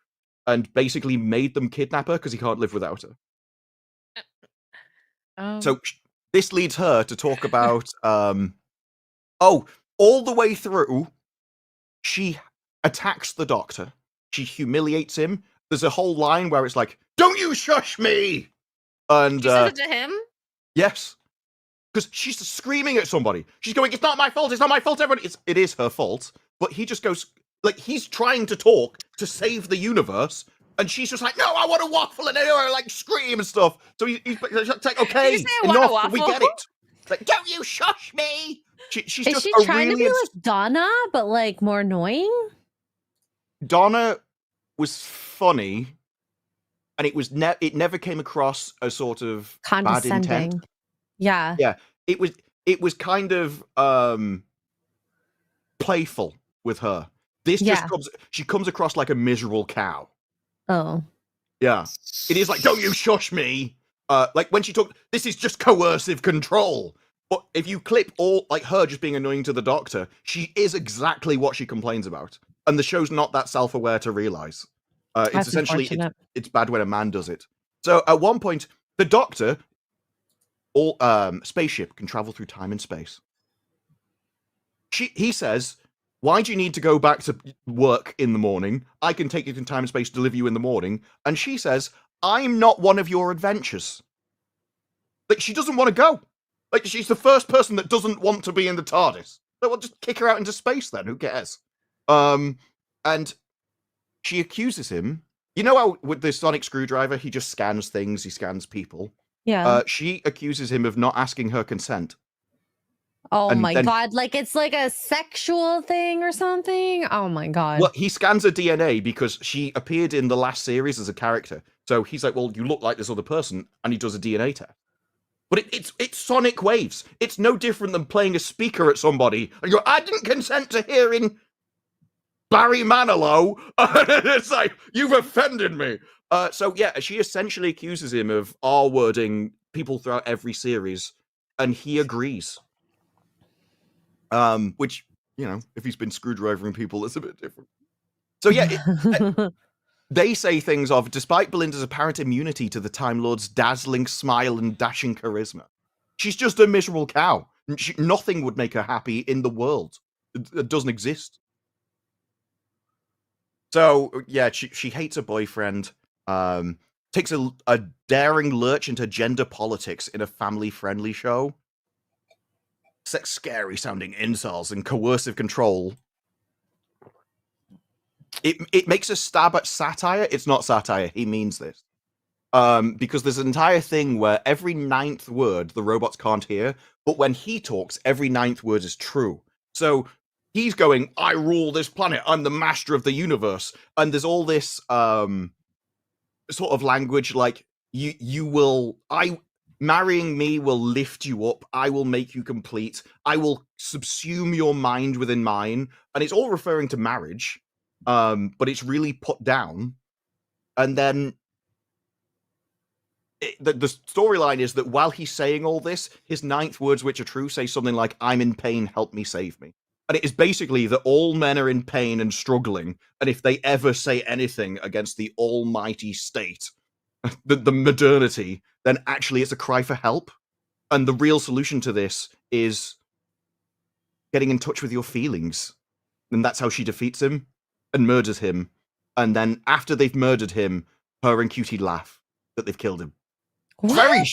and basically made them kidnap her because he can't live without her. So this leads her to talk about, all the way through, she attacks the Doctor. She humiliates him. There's a whole line where it's like, "Don't you shush me!" And she says it to him? yes. Because she's screaming at somebody. She's going, "It's not my fault, it's not my fault, everyone." It is her fault. But he just goes, like, he's trying to talk to save the universe. And she's just like, "No, I want to waffle," and like scream and stuff. So he's like, "Okay, Did you say I wanna enough, we waffle? get it." Like, "Don't you shush me!" She's Is just she a trying really to be like Donna, but like more annoying? Donna was funny, and it never came across as sort of bad intent. Condescending. Yeah. Yeah, it was kind of playful with her. This Yeah. she comes across like a miserable cow. Oh. Yeah, it is like, "Don't you shush me!" Like when she talked, this is just coercive control. But if you clip all like her just being annoying to the Doctor, she is exactly what she complains about, and the show's not that self-aware to realize. It's That's essentially unfortunate. it's bad when a man does it. So at one point, the Doctor, spaceship can travel through time and space. He says, "Why do you need to go back to work in the morning? I can take you in time and space, deliver you in the morning." And she says, "I'm not one of your adventures." Like, she doesn't want to go. Like, she's the first person that doesn't want to be in the TARDIS. So we'll just kick her out into space then. Who cares? And she accuses him. You know how with the sonic screwdriver, he just scans things, he scans people? Yeah. She accuses him of not asking her consent. Oh and my then- god, like it's like a sexual thing or something? Oh my god. Well, he scans her DNA because she appeared in the last series as a character. So he's like, "Well, you look like this other person," and he does a DNA test. But it's sonic waves. It's no different than playing a speaker at somebody and you go, "I didn't consent to hearing Barry Manilow." And it's like, "You've offended me." So yeah, she essentially accuses him of R-wording people throughout every series, and he agrees. Which, you know, if he's been screwdrivering people, it's a bit different. So yeah, they say things of, "Despite Belinda's apparent immunity to the Time Lord's dazzling smile and dashing charisma, she's just a miserable cow. Nothing would make her happy in the world. It doesn't exist." So yeah, she hates her boyfriend. Takes a daring lurch into gender politics in a family-friendly show. Scary sounding insults and coercive control. It makes a stab at satire. It's not satire. He means this. Because there's an entire thing where every 9th word the robots can't hear, but when he talks, every 9th word is true. So he's going, "I rule this planet. I'm the master of the universe." And there's all this sort of language like, marrying me will lift you up. I will make you complete. I will subsume your mind within mine. And it's all referring to marriage. But it's really put down. And then the storyline is that while he's saying all this, his 9th words, which are true, say something like, "I'm in pain, help me, save me." And it is basically that all men are in pain and struggling, and if they ever say anything against the almighty state, the modernity, then actually it's a cry for help. And the real solution to this is getting in touch with your feelings. And that's how she defeats him and murders him. And then after they've murdered him, her and Cutie laugh that they've killed him. What?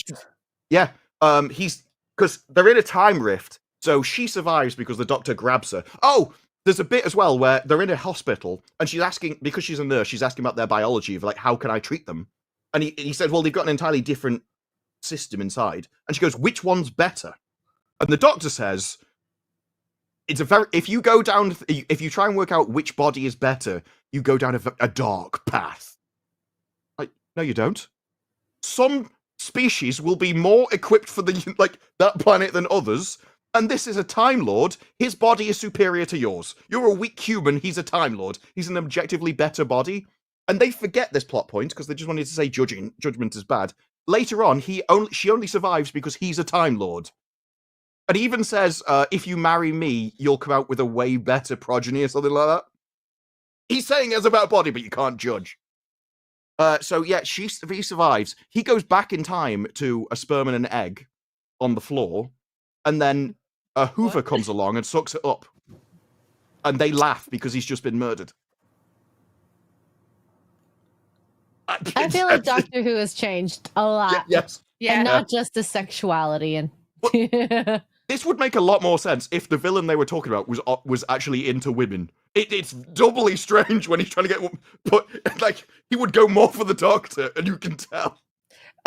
Yeah. Because they're in a time rift, so she survives because the Doctor grabs her. Oh, there's a bit as well where they're in a hospital and she's asking, because she's a nurse, she's asking about their biology of like, how can I treat them? And he said, "Well, they've got an entirely different system inside." And she goes, "Which one's better?" And the Doctor says, if you try and work out which body is better, you go down a dark path. Like, no, you don't. Some species will be more equipped for that planet than others. And this is a Time Lord. His body is superior to yours. You're a weak human. He's a Time Lord. He's an objectively better body. And they forget this plot point because they just wanted to say judgment is bad. Later on, she only survives because he's a Time Lord. And he even says, "If you marry me, you'll come out with a way better progeny," or something like that. He's saying it's about body, but you can't judge. So yeah, he survives. He goes back in time to a sperm and an egg on the floor, and then a Hoover comes along and sucks it up. And they laugh because he's just been murdered. I feel like Doctor Who has changed a lot. Yes. Yeah. And not just the sexuality. And this would make a lot more sense if the villain they were talking about was actually into women. It's doubly strange when he's trying to get, but like he would go more for the Doctor, and you can tell.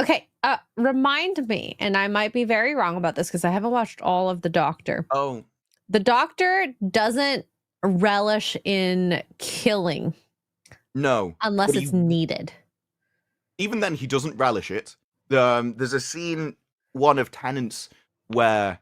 Okay, remind me, and I might be very wrong about this because I haven't watched all of the Doctor. Oh, the Doctor doesn't relish in killing. No, unless it's needed. Even then, he doesn't relish it. There's a scene, one of Tennant's, where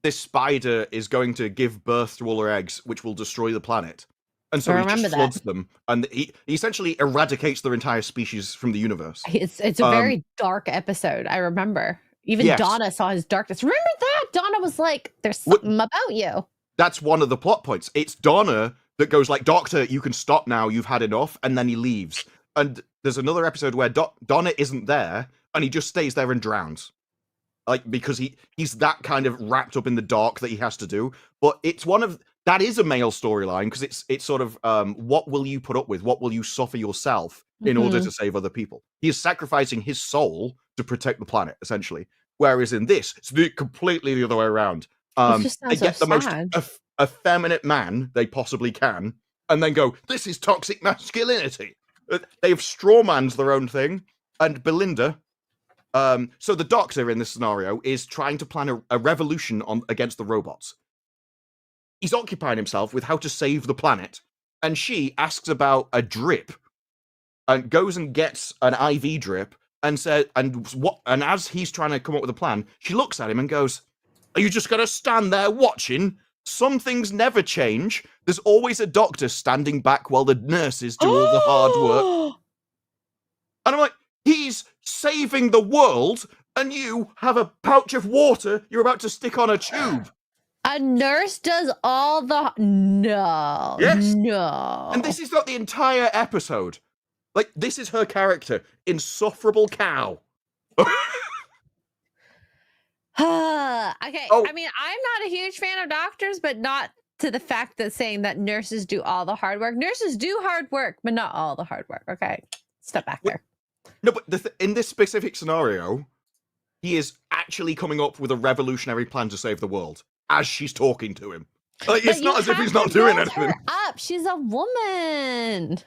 this spider is going to give birth to all her eggs, which will destroy the planet. And so he just floods them, and he essentially eradicates their entire species from the universe. It's a very dark episode, I remember. Even Donna saw his darkness. Remember that? Donna was like, there's something about you. That's one of the plot points. It's Donna that goes like, Doctor, you can stop now, you've had enough, and then he leaves. And there's another episode where Donna isn't there, and he just stays there and drowns. Like, because he's that kind of wrapped up in the dark that he has to do. But it's that is a male storyline, because it's sort of, what will you put up with? What will you suffer yourself in order to save other people? He is sacrificing his soul to protect the planet, essentially. Whereas in this, it's completely the other way around. They get the most effeminate man they possibly can, and then go, this is toxic masculinity. They've strawmanned their own thing, and Belinda... so the Doctor in this scenario is trying to plan a revolution against the robots. He's occupying himself with how to save the planet, and she asks about a drip, and goes and gets an IV drip, and as he's trying to come up with a plan, she looks at him and goes, "Are you just going to stand there watching? Some things never change. There's always a doctor standing back while the nurses do all the hard work." And I'm like, he's saving the world, and you have a pouch of water you're about to stick on a tube. A nurse does all the... No. Yes. No. And this is not the entire episode. Like, this is her character. Insufferable cow. Okay. I mean, I'm not a huge fan of doctors, but not to the fact that saying that nurses do all the hard work. Nurses do hard work, but not all the hard work. Okay. Step back there. No, but in this specific scenario, he is actually coming up with a revolutionary plan to save the world as she's talking to him. Like, it's not as if he's not doing anything. Up. She's a woman.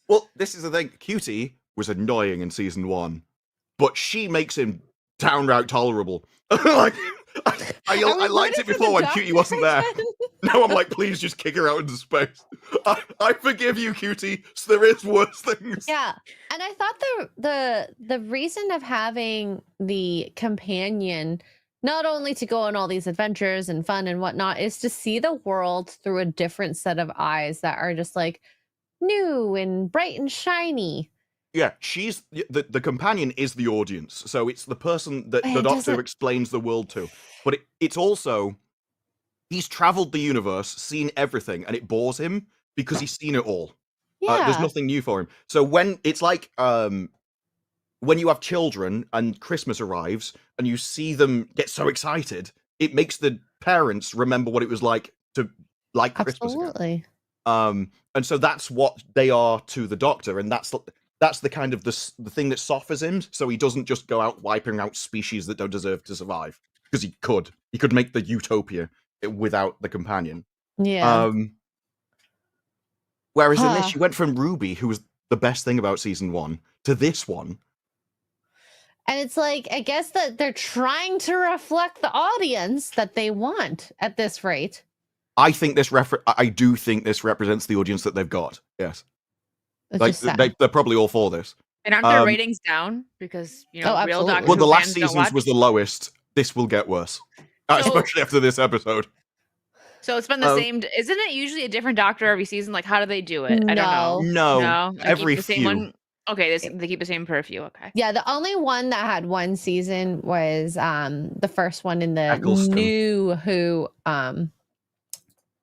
Well, this is the thing. Cutie was annoying in season 1, but she makes him downright tolerable. Like, I liked it before when Cutie wasn't there. Now I'm like, please just kick her out into space. I forgive you, Cutie. So there is worse things. Yeah, and I thought the reason of having the companion, not only to go on all these adventures and fun and whatnot, is to see the world through a different set of eyes that are just like new and bright and shiny. Yeah, she's the companion is the audience, so it's the person that the Doctor explains the world to. But it's also, he's traveled the universe, seen everything, and it bores him because he's seen it all. Yeah. There's nothing new for him. So when it's like when you have children and Christmas arrives and you see them get so excited, it makes the parents remember what it was like to like Christmas again. And so that's what they are to the Doctor, and that's the kind of the thing that softens him, so he doesn't just go out wiping out species that don't deserve to survive, because he could make the utopia without the companion. Yeah. Whereas in this, you went from Ruby, who was the best thing about season 1, to this one. And it's like, I guess that they're trying to reflect the audience that they want at this rate. I do think this represents the audience that they've got. Yes. Like, they're probably all for this. And aren't their ratings down? Because, real Doctor Well, Who the last fans don't season's was the lowest. This will get worse. Especially after this episode. So it's been the same. Isn't it usually a different Doctor every season? Like, how do they do it? I don't know. No. Every the same one. Okay, they keep the same per few. Okay. Yeah, the only one that had one season was the first one in the Eccleston. new Who. And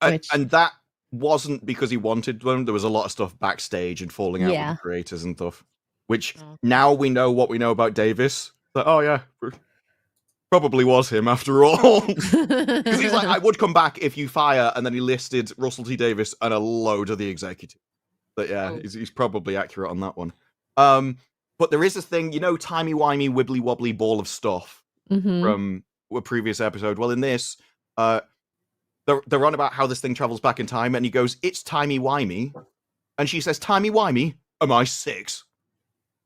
that wasn't because he wanted them. There was a lot of stuff backstage and falling out with Yeah. the creators and stuff. Which Oh. now we know what we know about Davis. Like, oh yeah, probably was him after all. Because he's like, I would come back if you fire, and then he listed Russell T Davis and a load of the executives. But yeah, Oh. he's probably accurate on that one. But there is a thing, timey-wimey, wibbly-wobbly ball of stuff Mhm. from a previous episode. Well, in this, they're on about how this thing travels back in time, and he goes, it's timey-wimey. And she says, timey-wimey? Am I 6?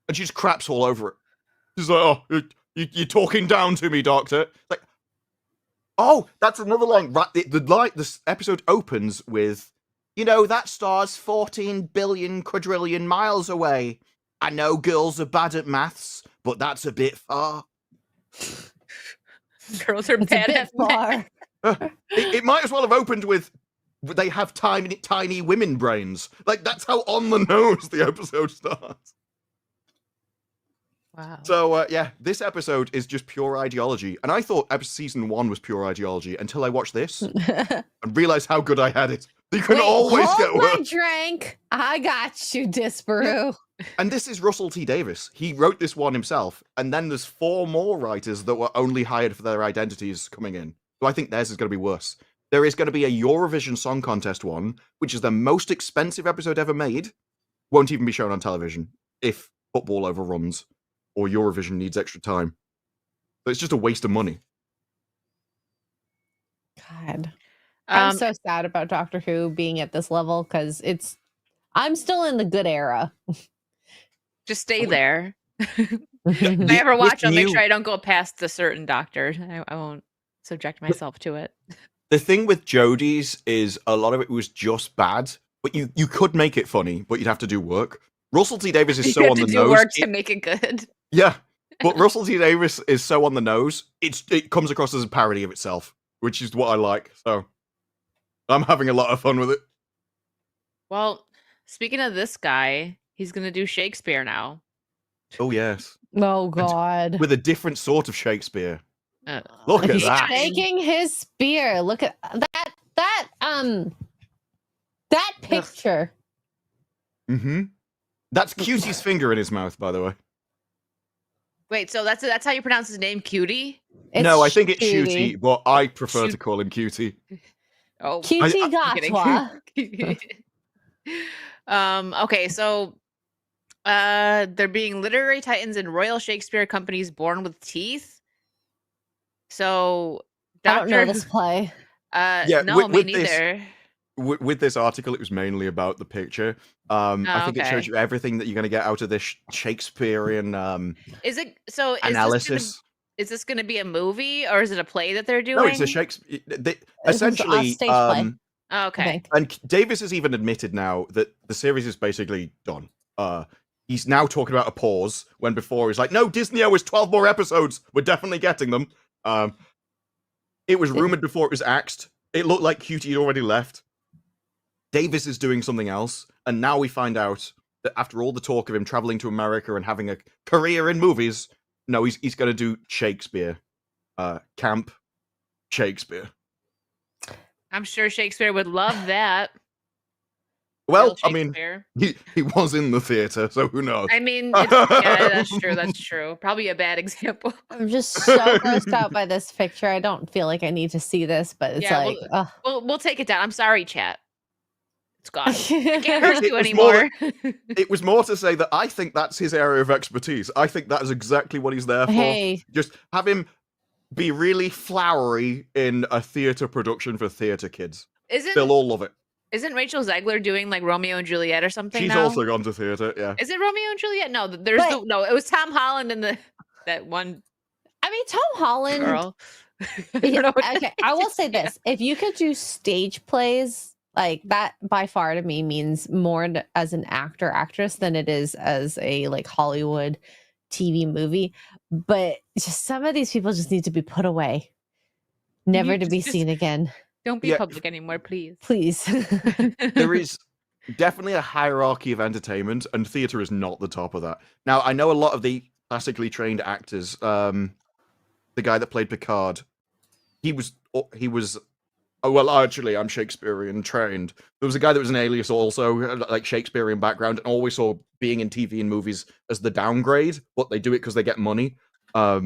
And she just craps all over it. She's like, oh, you're talking down to me, Doctor. It's like, oh, that's another line. Right, this episode opens with, that star's 14 billion quadrillion miles away. I know girls are bad at maths, but that's a bit far. Girls are It's a bad bit at math. far. It might as well have opened with, they have tiny women brains. Like, that's how on the nose the episode starts. Wow. So, yeah, this episode is just pure ideology. And I thought season 1 was pure ideology until I watched this and realized how good I had it. You can always hold get my worse. drink. I got you, Disparu. And this is Russell T Davis. He wrote this one himself. And then there's 4 more writers that were only hired for their identities coming in. So I think theirs is going to be worse. There is going to be a Eurovision Song Contest one, which is the most expensive episode ever made. Won't even be shown on television if football overruns or Eurovision needs extra time. So it's just a waste of money. God. I'm Um, so sad about Doctor Who being at this level because I'm still in the good era. just stay there. If Yeah. I ever watch, With I'll make new- sure I don't go past a certain doctor. I won't subject myself to it. The thing with Jodie's is a lot of it was just bad, but you could make it funny, but you'd have to do work. Russell T Davis is You so have on to the do nose. work to make it good. Yeah, but Russell T Davis is so on the nose. It comes across as a parody of itself, which is what I like. So I'm having a lot of fun with it. Well, speaking of this guy, he's gonna do Shakespeare now. Oh yes, Oh God. with a different sort of Shakespeare. Uh, Look at He's that. shaking his spear. Look at that picture. Mm-hmm. That's Cutie's finger in his mouth, by the way. Wait, so that's how you pronounce his name, Cutie? No, I think it's Cutie. Cutie, but I prefer to Shoot. call him Cutie. Oh, Cutie I'm kidding. Gatwa. Okay, so they're being literary titans in Royal Shakespeare Company's Born with Teeth. So I don't know Doctor this play. Yeah, no, me with this- neither. With this article, it was mainly about the picture. I think it shows okay. you everything that you're going to get out of this Shakespearean Is it so? analysis. Is this going to be a movie or is it a play that they're doing? No, it's a Shakespeare. This is a Essentially, stage play. Oh, I okay. think. and Davis has even admitted now that the series is basically done. He's now talking about a pause when before he's like, "No, Disney owes 12 more episodes. We're definitely getting them." It was rumored before it was axed. It looked like Cutie had already left. Davis is doing something else, and now we find out that after all the talk of him traveling to America and having a career in movies, no, he's going to do Shakespeare, camp Shakespeare. I'm sure Shakespeare would love that. Well, Real I mean, Shakespeare. he was in the theater, so who knows? I mean, yeah, that's true. That's true. Probably a bad example. I'm just so grossed out by this picture. I don't feel like I need to see this, but it's Yeah, like, ugh. We'll take it down. I'm sorry, chat. It's gone. I can't It hurt you was more anymore. It was more to say that I think that's his area of expertise. I think that is exactly what he's there for. Hey, Just have him be really flowery in a theater production for theater kids. They'll all love it. Isn't Rachel Zegler doing like Romeo and Juliet or something She's now? also gone to theater, yeah. Is it Romeo and Juliet? No, there's But- no. It was Tom Holland and that one I mean, Tom Holland. girl. I Yeah, don't know what okay, I will say this: if you could do stage plays like that, by far to me means more as an actor actress than it is as a like Hollywood TV movie. But just some of these people just need to be put away, never You to be just- seen again. Don't be Yeah. public anymore, please. Please. There is definitely a hierarchy of entertainment, and theater is not the top of that. Now, I know a lot of the classically trained actors. The guy that played Picard, he was well, actually, I'm Shakespearean trained. There was a guy that was an alias also, like Shakespearean background, and always saw being in TV and movies as the downgrade, but they do it because they get money. But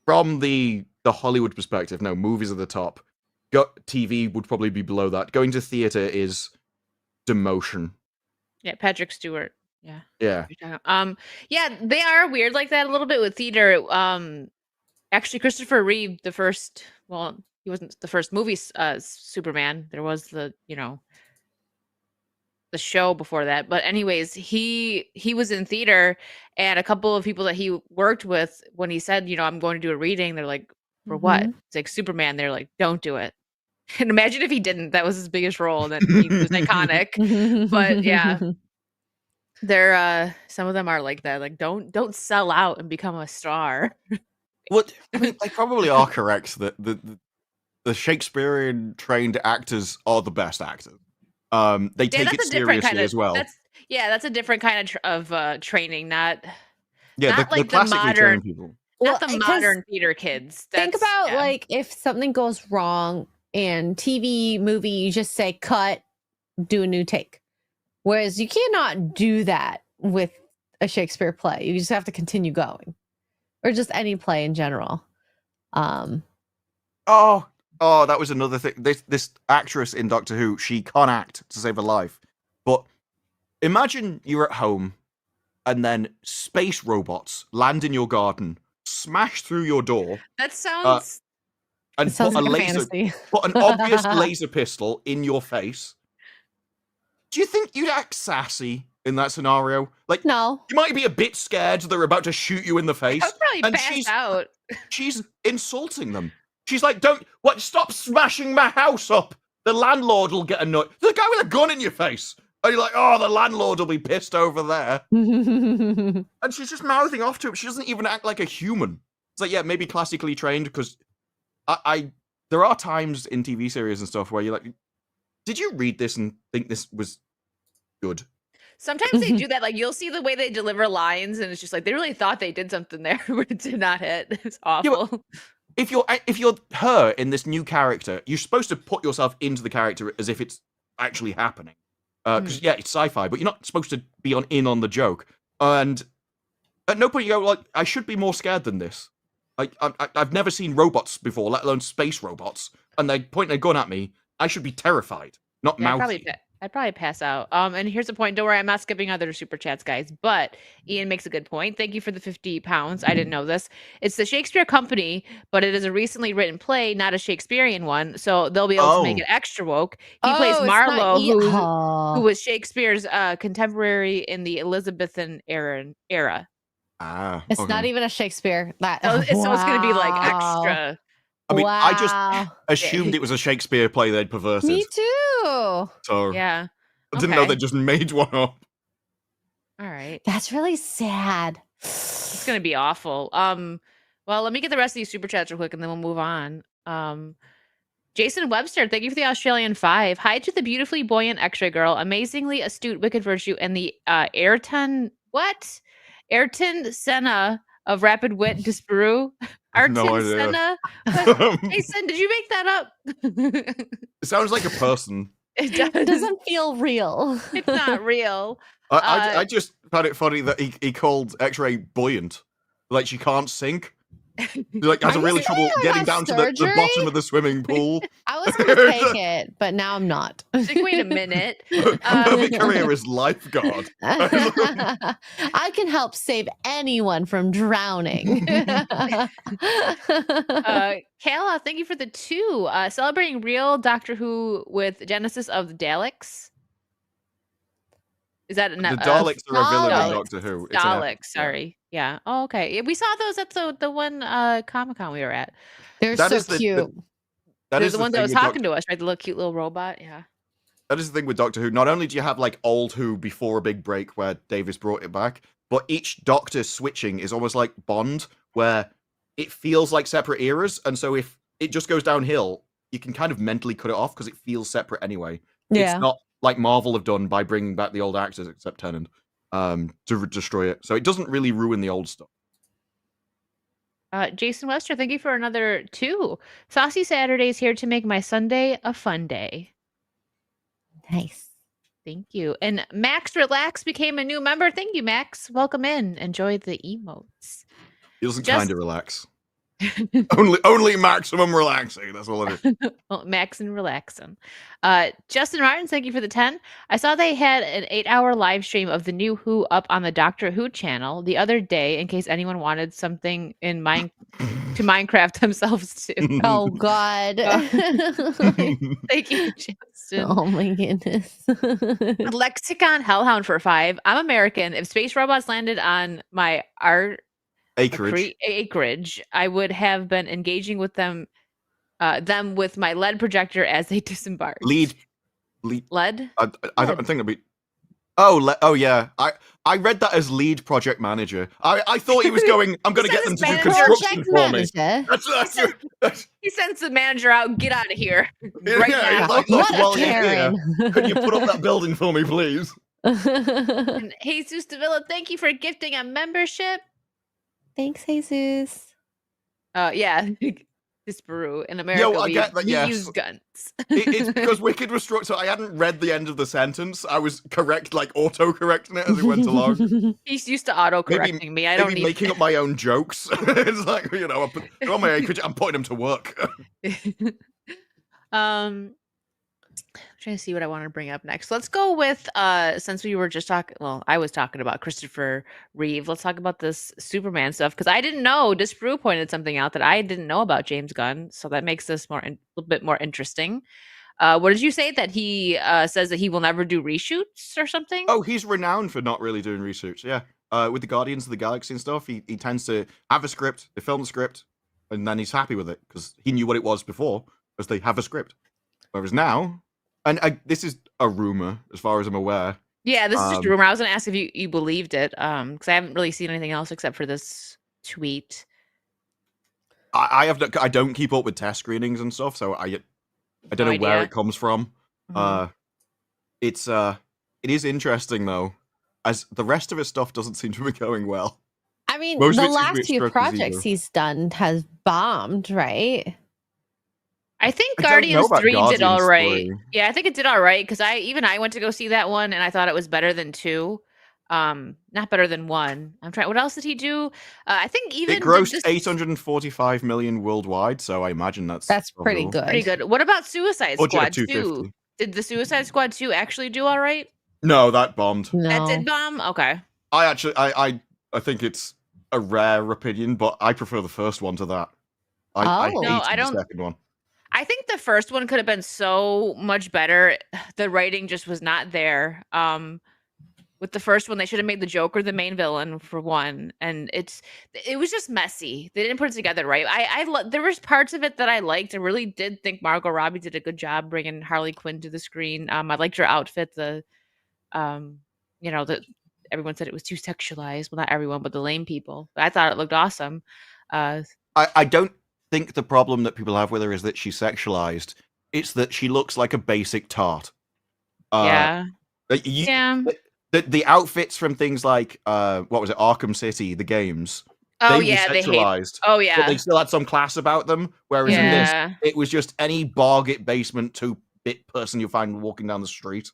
from the Hollywood perspective, no, movies are the top. TV would probably be below that. Going to theater is demotion. Yeah, Patrick Stewart. Yeah. Yeah. Yeah, they are weird like that a little bit with theater. Actually, Christopher Reeve, he wasn't the first movie Superman. There was the show before that. But anyways, he was in theater, and a couple of people that he worked with, when he said, I'm going to do a reading, they're like, for what? It's like Superman. They're like, don't do it. And imagine if he didn't. That was his biggest role, and then he was iconic. But yeah. They're some of them are like that. Like, don't sell out and become a star. Well, I mean, they probably are correct that the Shakespearean trained actors are the best actors. They take it seriously as well. That's a different kind of training, not the like the modern people. Not the modern theater kids. Think about like if something goes wrong in TV, movie, you just say cut, do a new take. Whereas you cannot do that with a Shakespeare play. You just have to continue going, or just any play in general. That was another thing. This actress in Doctor Who, she can't act to save her life. But imagine you're at home, and then space robots land in your garden, smash through your door. That sounds. And put an obvious laser pistol in your face. Do you think you'd act sassy in that scenario? Like, no. You might be a bit scared they're about to shoot you in the face. I would probably pass out. She's insulting them. She's like, stop smashing my house up. The landlord will get annoyed. There's a guy with a gun in your face. And you're like, oh, the landlord will be pissed over there. And she's just mouthing off to him. She doesn't even act like a human. It's like, yeah, maybe classically trained, because there are times in TV series and stuff where you're like, did you read this and think this was good? Sometimes they do that. Like, you'll see the way they deliver lines, and it's just like they really thought they did something there, but it did not hit. It's awful. Yeah, if you're her in this new character, you're supposed to put yourself into the character as if it's actually happening. Because it's sci-fi, but you're not supposed to be in on the joke. And at no point you go, like, I should be more scared than this. I've never seen robots before, let alone space robots, and they point a gun at me. I should be terrified, not mouthy. I'd probably pass out. And here's the point. Don't worry, I'm not skipping other super chats, guys. But Ian makes a good point. Thank you for the 50 pounds. I didn't know this. It's the Shakespeare Company, but it is a recently written play, not a Shakespearean one. So they'll be able to make it extra woke. He plays Marlowe, who was Shakespeare's contemporary in the Elizabethan era. It's not even a Shakespeare. So it's going to be like extra. I mean, I just assumed it was a Shakespeare play they'd perverted. Me too. So yeah, I didn't know they just made one up. All right, that's really sad. It's gonna be awful. Well, let me get the rest of these super chats real quick, and then we'll move on. Jason Webster, thank you for the Australian 5. Hi to the beautifully buoyant X-ray girl, amazingly astute wicked virtue, and the Ayrton Senna of rapid wit disparu. No idea. Senna. Jason, did you make that up? It sounds like a person. It does. It doesn't feel real. It's not real. I just found it funny that he called X-ray buoyant, like she can't sink. She has a really trouble getting down to the bottom of the swimming pool. I was going to take it, but now I'm not. Like, wait a minute. Her career is lifeguard. I can help save anyone from drowning. Kayla, thank you for the 2. Celebrating real Doctor Who with Genesis of the Daleks. Is that the Daleks are a villain in Doctor Who? Daleks, sorry. Yeah. Oh, okay. We saw those at the one Comic-Con we were at. They're so cute. They're the ones that was talking to us, right? The little cute little robot. Yeah. That is the thing with Doctor Who. Not only do you have like old Who before a big break where Davis brought it back, but each Doctor switching is almost like Bond, where it feels like separate eras. And so if it just goes downhill, you can kind of mentally cut it off because it feels separate anyway. Yeah. It's not like Marvel have done by bringing back the old actors, except Tennant, to destroy it. So it doesn't really ruin the old stuff. Jason Wester, thank you for another 2. Saucy Saturdays here to make my Sunday a fun day. Nice. Thank you. And Max Relax became a new member. Thank you, Max. Welcome in. Enjoy the emotes. He doesn't kind of relax. only maximum relaxing. That's all it is. Well, Max and relaxing. Justin Martin, thank you for the 10. I saw they had an 8-hour live stream of the new Who up on the Doctor Who channel the other day, in case anyone wanted something in to Minecraft themselves too. Oh God. Thank you, Justin. Oh my goodness. Lexicon Hellhound for 5. I'm American. If space robots landed on my acreage, I would have been engaging with them with my LED projector as they disembarked. LED. I don't think it'd be. Oh yeah. I read that as lead project manager. I thought he was going. I'm going to get them to do construction for me. That's he sends the manager out. Get out of here right now. While you're here, could you put up that building for me, please? And Jesus Davila, thank you for gifting a membership. Thanks, Jesus. Yeah. This Peru in America, I get that, yes. use guns. It's because Wicked was struck, so I hadn't read the end of the sentence. I was auto-correcting it as it went along. He's used to auto-correcting me. I don't need making up my own jokes. It's like, I'm putting them to work. I'm trying to see what I want to bring up next. Let's go with since we were just talking. Well, I was talking about Christopher Reeve. Let's talk about this Superman stuff because I didn't know. Disprue pointed something out that I didn't know about James Gunn, so that makes this a little bit more interesting. What did you say that he says that he will never do reshoots or something? Oh, he's renowned for not really doing reshoots. Yeah, with the Guardians of the Galaxy and stuff, he tends to have a script, they film the script, and then he's happy with it because he knew what it was before, because they have a script. Whereas now. And this is a rumor, as far as I'm aware. Yeah, this is just a rumor. I was going to ask if you believed it, because I haven't really seen anything else except for this tweet. I don't keep up with test screenings and stuff, so I don't know where it comes from. Mm-hmm. It is interesting though, as the rest of his stuff doesn't seem to be going well. I mean, the last few projects he's done has bombed, right? I think Guardians 3 did all right. Yeah, I think it did all right because I went to go see that one and I thought it was better than 2. Not better than 1. I'm trying. What else did he do? I think even it grossed 845 million worldwide, so I imagine that's pretty good. Pretty good. What about Suicide Squad 2? Did the Suicide Squad 2 actually do all right? No, that bombed. No. That did bomb? Okay. I think it's a rare opinion, but I prefer the first one to that. I hate the second one. I think the first one could have been so much better. The writing just was not there. With the first one, they should have made the Joker the main villain for one, and it was just messy. They didn't put it together right. There was parts of it that I liked. I really did think Margot Robbie did a good job bringing Harley Quinn to the screen. I liked her outfit. Everyone said it was too sexualized. Well, not everyone, but the lame people. But I thought it looked awesome. I don't think the problem that people have with her is that she's sexualized. It's that she looks like a basic tart. Yeah. The outfits from things like what was it, Arkham City, the games. Oh they yeah, were sexualized. Oh yeah, but they still had some class about them. Whereas in this, it was just any bargain basement 2-bit person you find walking down the street.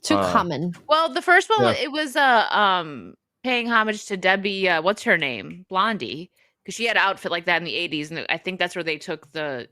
Too common. Well, the first one it was paying homage to Debbie. What's her name? Blondie. Because she had an outfit like that in the 80s, and I think that's where they took the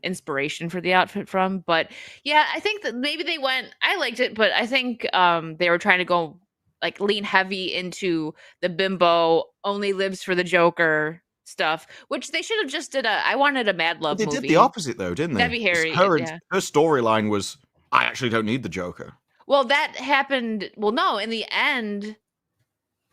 inspiration for the outfit from. But yeah, I think that maybe they went. I liked it, but I think they were trying to go like lean heavy into the bimbo only lives for the Joker stuff, which they should have just did. I wanted a Mad Love movie. They did the opposite though, didn't they? Debbie Harry. Her storyline was, I actually don't need the Joker. Well, that happened. Well, no, in the end.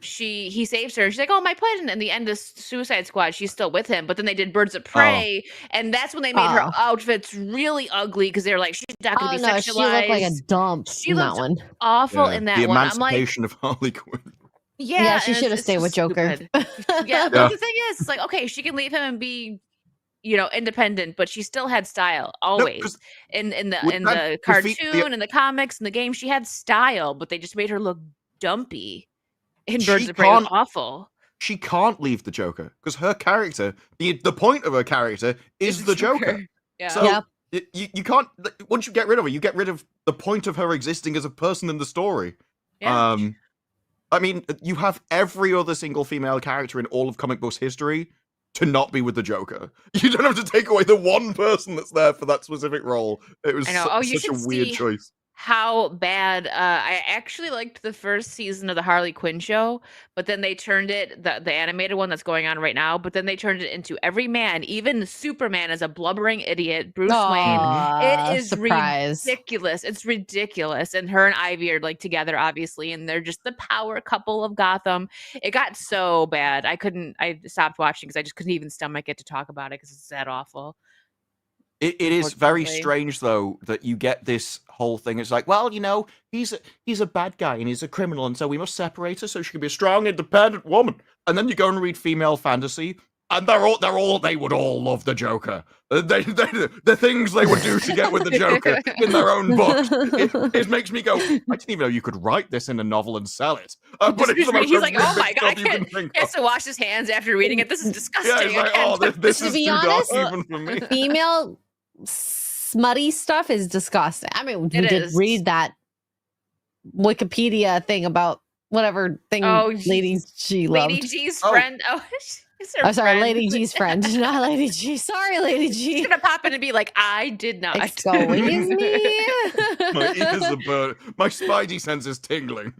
He saves her. She's like, "Oh, my pleasure." And in the end of Suicide Squad, she's still with him. But then they did Birds of Prey, and that's when they made her outfits really ugly because they were like, "She's not going to be sexualized." She looked like a dump. She looked that one awful in that the one. Emancipation of Harley Quinn. Yeah, she should have stayed with Joker. But the thing is, it's like, okay, she can leave him and be, independent, but she still had style always. In the cartoon, in the comics, in the game, she had style, but they just made her look dumpy. In Birds of Prey was awful. she can't leave the Joker because her character, the point of her character is the Joker. Yeah. So you can't, once you get rid of her, you get rid of the point of her existing as a person in the story. Yeah. I mean, you have every other single female character in all of comic books history to not be with the Joker. You don't have to take away the one person that's there for that specific role. It was I know. You such a should weird see choice. how bad I actually liked the first season of the Harley Quinn show, but then they turned it the animated one that's going on right now, but then they turned it into every man, even Superman is a blubbering idiot, Bruce Wayne. It is ridiculous. It's ridiculous. And her and Ivy are like together, obviously, and they're just the power couple of Gotham. It got so bad. I stopped watching because I just couldn't even stomach it to talk about it because it's that awful. It is very strange, though, that you get this whole thing. It's like, well, you know, he's a bad guy and he's a criminal, and so we must separate her so she can be a strong, independent woman. And then you go and read female fantasy, and they would all love the Joker. The things they would do to get with the Joker in their own books. It makes me go, I didn't even know you could write this in a novel and sell it. He's like, oh my god, he has to wash his hands after reading it. This is disgusting. Yeah, he's like, oh, this is too dark even for me. Female smutty stuff is disgusting. I mean, we did read that Wikipedia thing about whatever thing Lady G loved. Lady G's friend. Sorry, Lady G's friend, not Lady G. Sorry, Lady G. She's gonna pop in and be like, I did not. Excuse me. My ears are burning. My spidey sense is tingling.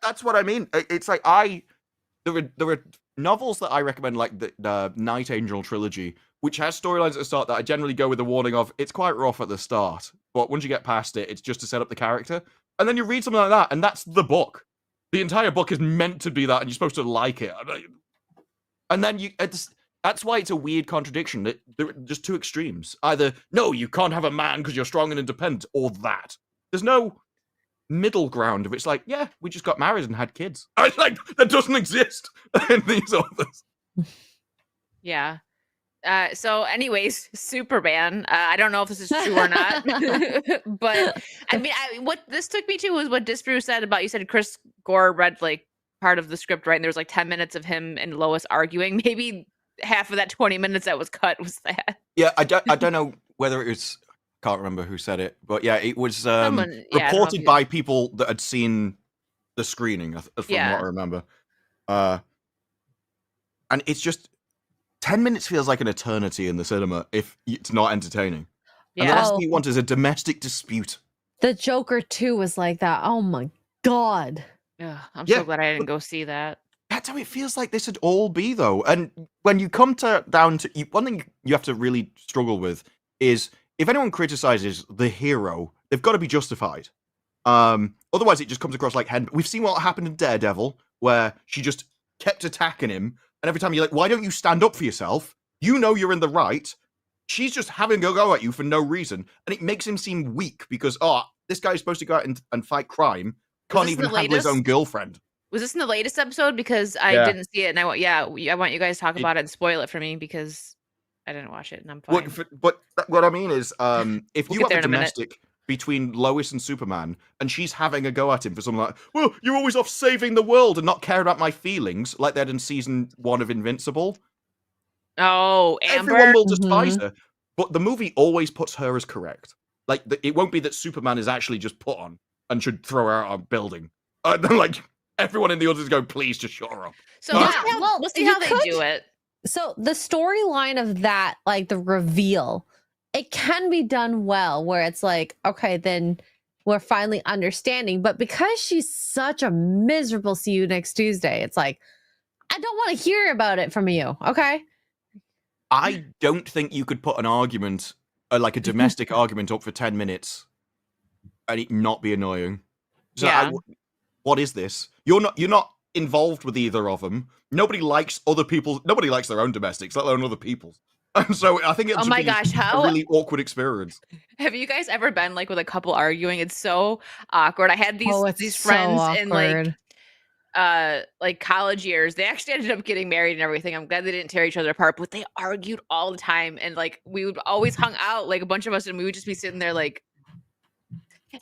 That's what I mean. It's like there are novels that I recommend, like the Night Angel trilogy, which has storylines at the start that I generally go with the warning of it's quite rough at the start, but once you get past it, it's just to set up the character. And then you read something like that, and that's the book. The entire book is meant to be that, and you're supposed to like it. And then that's why it's a weird contradiction. There are just two extremes. Either, no, you can't have a man because you're strong and independent, or that. There's no middle ground of it's like, yeah, we just got married and had kids. I like that doesn't exist in these authors. Yeah. So anyways, Superman, I don't know if this is true or not, but I mean, what this took me to was what Disbrew said about, you said Chris Gore read like part of the script, right? And there was like 10 minutes of him and Lois arguing. Maybe half of that 20 minutes that was cut was that. Yeah, I don't know whether it was, can't remember who said it, but yeah, it was reported by people that had seen the screening, from what I remember. And it's just 10 minutes feels like an eternity in the cinema if it's not entertaining. And the last thing you want is a domestic dispute. The Joker 2 was like that. Oh my god. I'm so glad I didn't go see that. That's how it feels like this would all be, though. And when you come down to one thing you have to really struggle with is if anyone criticizes the hero, they've got to be justified. Otherwise, it just comes across like we've seen what happened in Daredevil, where she just kept attacking him. And every time you're like, why don't you stand up for yourself? You know you're in the right. She's just having a go at you for no reason. And it makes him seem weak because, this guy's supposed to go out and fight crime. Can't even handle his own girlfriend. Was this in the latest episode? Because I didn't see it. And I want you guys to talk about it and spoil it for me because I didn't watch it and I'm fine. But what I mean is, if you have a domestic between Lois and Superman, and she's having a go at him for something like, well, you're always off saving the world and not caring about my feelings, like they had in season 1 of Invincible. Oh, Amber. Everyone will despise her, but the movie always puts her as correct. Like, it won't be that Superman is actually just put on and should throw her out of a building. Like, everyone in the audience go, please just shut her up. So we'll see how they do it. So the storyline of that, like the reveal, it can be done well where it's like, okay, then we're finally understanding. But because she's such a miserable see you next Tuesday, it's like, I don't want to hear about it from you. Okay. I don't think you could put an argument, like a domestic argument up for 10 minutes and it not be annoying. So what is this? You're not involved with either of them. Nobody likes their own domestics, let alone other people's. And so I think it's a really awkward experience. Have you guys ever been like with a couple arguing? It's so awkward. I had these friends in like college years. They actually ended up getting married and everything. I'm glad they didn't tear each other apart, but they argued all the time. And like we would always hung out, like a bunch of us, and we would just be sitting there like,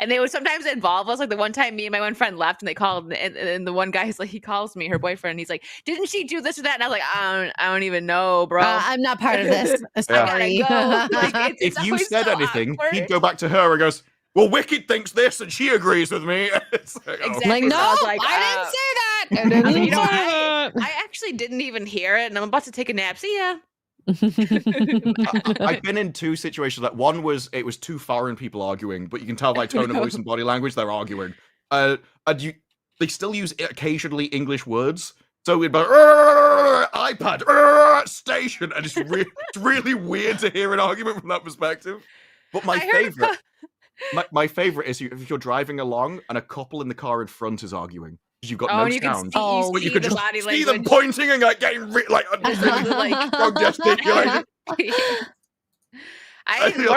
And they would sometimes involve us. Like the one time me and my one friend left and they called and the one guy's like, he calls me, her boyfriend, and he's like, didn't she do this or that? And I was like, I don't even know, bro. I'm not part of this. I gotta go. Like, If you always said so anything, awkward. he'd go back to her and goes, well, Wicked thinks this and she agrees with me. It's like, oh. Exactly. Like, So no, I was like, I didn't say that. I I was didn't like, you know, say that. I actually didn't even hear it, and I'm about to take a nap. See ya. I've been in two situations. Like one was it was two foreign people arguing, but you can tell by tone of voice and body language they're arguing. And they still use occasionally English words. So we'd be like, iPad station, and it's really weird to hear an argument from that perspective. But my favorite is if you're driving along and a couple in the car in front is arguing. You've got no and you sound, can but see you can the just body see them language. pointing and like getting like strong gesticulating. One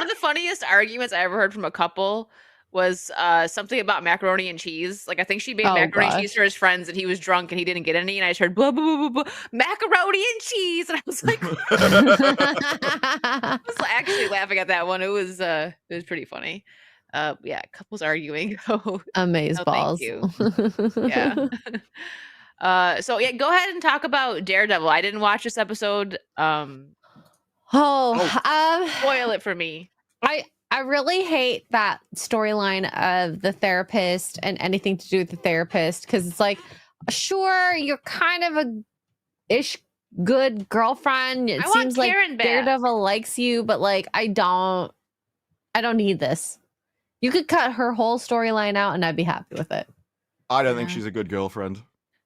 of the funniest arguments I ever heard from a couple was something about macaroni and cheese. Like I think she made macaroni and cheese for his friends and he was drunk and he didn't get any. And I just heard blah blah blah blah blah macaroni and cheese, and I was like, I was actually laughing at that one. It was pretty funny. Yeah, couples arguing. Amaze balls. Thank you. Yeah. So yeah, go ahead and talk about Daredevil. I didn't watch this episode. Spoil it for me. I really hate that storyline of the therapist and anything to do with the therapist, because it's like, sure, you're kind of a ish good girlfriend. It seems like Daredevil likes you, but like I don't need this. You could cut her whole storyline out and I'd be happy with it. I don't think she's a good girlfriend.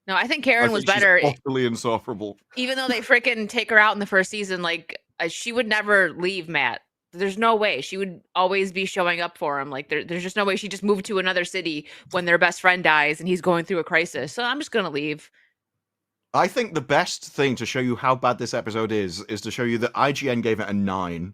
No, I think Karen was better. She's utterly insufferable. Even though they freaking take her out in the first season, like she would never leave Matt. There's no way. She would always be showing up for him. Like there's just no way she just moved to another city when their best friend dies and he's going through a crisis. So I'm just gonna leave. I think the best thing to show you how bad this episode is to show you that IGN gave it a 9.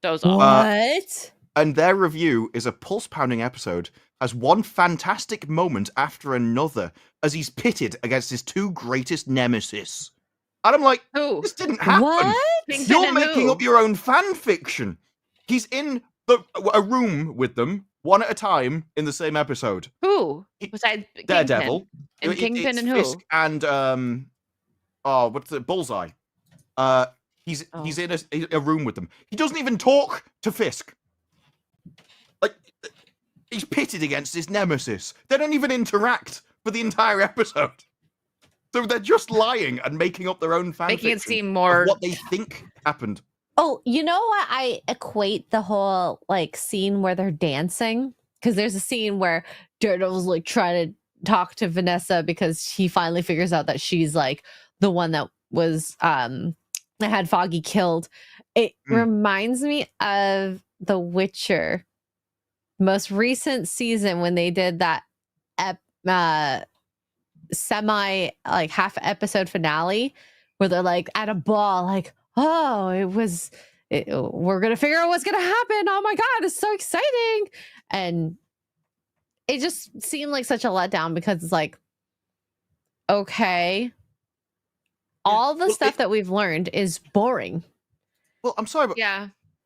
That was awful. What? And their review is a pulse-pounding episode, has one fantastic moment after another as he's pitted against his two greatest nemesis. And I'm like, this didn't happen. What? You're making up your own fan fiction. He's in a room with them, one at a time, in the same episode. Who? Besides Daredevil. And Kingpin and who? Fisk and, what's the Bullseye. He's in a room with them. He doesn't even talk to Fisk. Like, he's pitted against his nemesis. They don't even interact for the entire episode. So they're just lying and making up their own fan making fiction it seem more of what they think happened. Oh, you know what? I equate the whole like scene where they're dancing, because there's a scene where Daredevil's like trying to talk to Vanessa because he finally figures out that she's like the one that was that had Foggy killed. It reminds me of The Witcher, most recent season, when they did that semi like half episode finale where they're like at a ball, like, oh, we're gonna figure out what's gonna happen. Oh my god, it's so exciting. And it just seemed like such a letdown because it's like, okay, all the stuff that we've learned is boring. Well, I'm sorry, but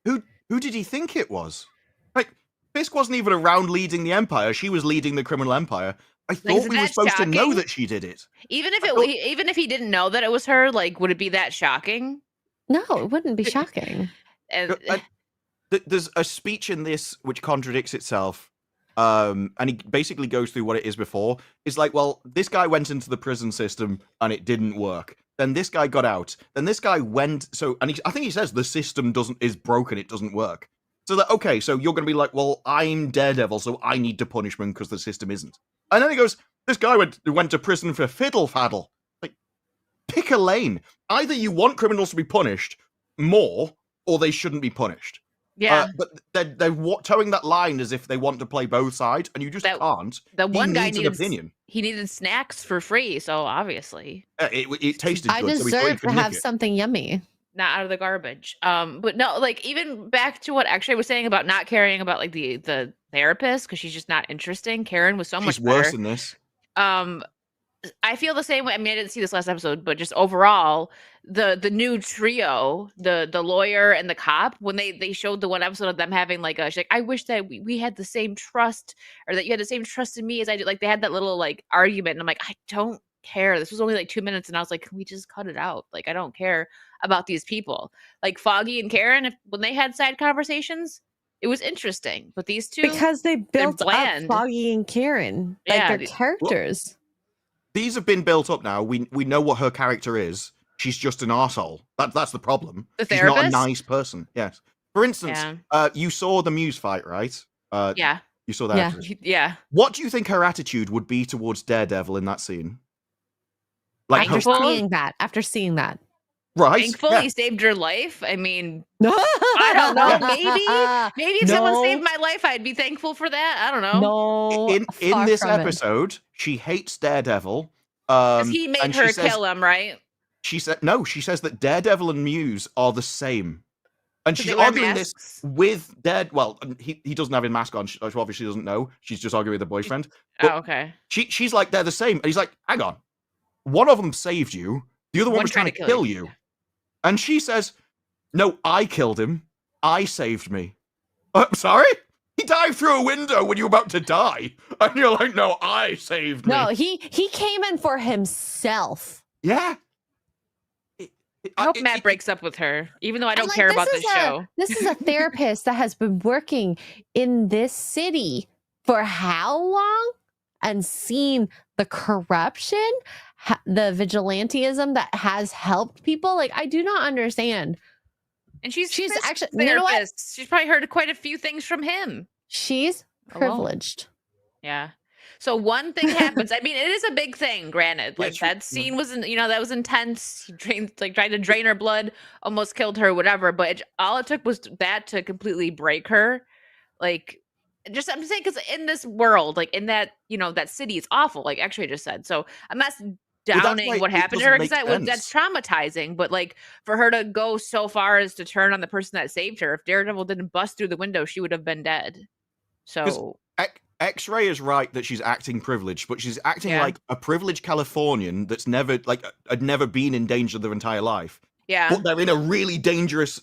who did he think it was? Like, Fisk wasn't even around leading the Empire. She was leading the criminal empire. I thought we were supposed to know that she did it. Even if he didn't know that it was her, like, would it be that shocking? No, it wouldn't be shocking. There's a speech in this which contradicts itself. And he basically goes through what it is before. It's like, well, this guy went into the prison system and it didn't work. Then this guy got out. Then this guy went. I think he says the system is broken. It doesn't work. So that, okay, so you're going to be like, well, I'm Daredevil, so I need to punish him because the system isn't. And then he goes, this guy went to prison for fiddle faddle. Like, pick a lane. Either you want criminals to be punished more, or they shouldn't be punished. Yeah. But they're towing that line as if they want to play both sides, and you just can't. The one guy needed an opinion. He needed snacks for free, so obviously. It tasted I good. deserve to have something yummy. Not out of the garbage. But no, like, even back to what actually I was saying about not caring about like the therapist because she's just not interesting. Karen was so much better. Worse than this. I feel the same way. I mean, I didn't see this last episode, but just overall, the new trio, the lawyer and the cop, when they showed the one episode of them having like a she's like, I wish that we had the same trust, or that you had the same trust in me as I do. Like they had that little like argument, and I'm like, I don't care. This was only like 2 minutes, and I was like, can we just cut it out? Like I don't care about these people. Like Foggy and Karen, when they had side conversations, it was interesting. But these two, Because they built up bland. Foggy and Karen. Like Yeah, they're characters. These have been built up now. We know what her character is. She's just an arsehole. That's the problem. The She's not a therapist? nice person. Yes. For instance, you saw the Muse fight, right? Yeah. You saw that. Yeah. Yeah. What do you think her attitude would be towards Daredevil in that scene? Like, After Thankful? seeing that. right? Thankful Yeah. he saved your life. I mean, I don't know, maybe if someone saved No. my life, I'd be thankful for that. I don't know. No. In far this from it. episode, she hates Daredevil. 'Cause he made and her she says, kill him, right? She said no. She says that Daredevil and Muse are the same, and 'Cause she's they wear arguing this masks? with Well, he doesn't have his mask on. She obviously doesn't know. She's just arguing with her boyfriend. But Oh, okay. she's like, they're the same, and he's like, hang on, one of them saved you, the other one was trying to kill you, and she says, no, I killed him. I saved me. Sorry. He dived through a window when you were about to die, and you're like, "No, I saved me." No, he came in for himself. Yeah. I hope Matt breaks up with her, even though I don't And, like, care this about is this show. This is a therapist that has been working in this city for how long and seen the corruption, the vigilantism that has helped people. Like, I do not understand. And she's actually, therapist. you know what? She's probably heard quite a few things from him. She's Alone. privileged. Yeah. So one thing happens. I mean, it is a big thing, granted. Like Which- that scene was, that was intense. He tried to drain her blood, almost killed her, whatever. But all it took was that to completely break her. Like, I'm saying, because in this world, like in that, that city, it's awful. Like X-Ray just said. So I'm not downing why what it happened to doesn't her, make because that's traumatizing. But like for her to go so far as to turn on the person that saved her, if Daredevil didn't bust through the window, she would have been dead. So X-Ray is right that she's acting privileged, but she's acting Yeah. like a privileged Californian that's never, like, had never been in danger their entire life. yeah, But they're in a really dangerous,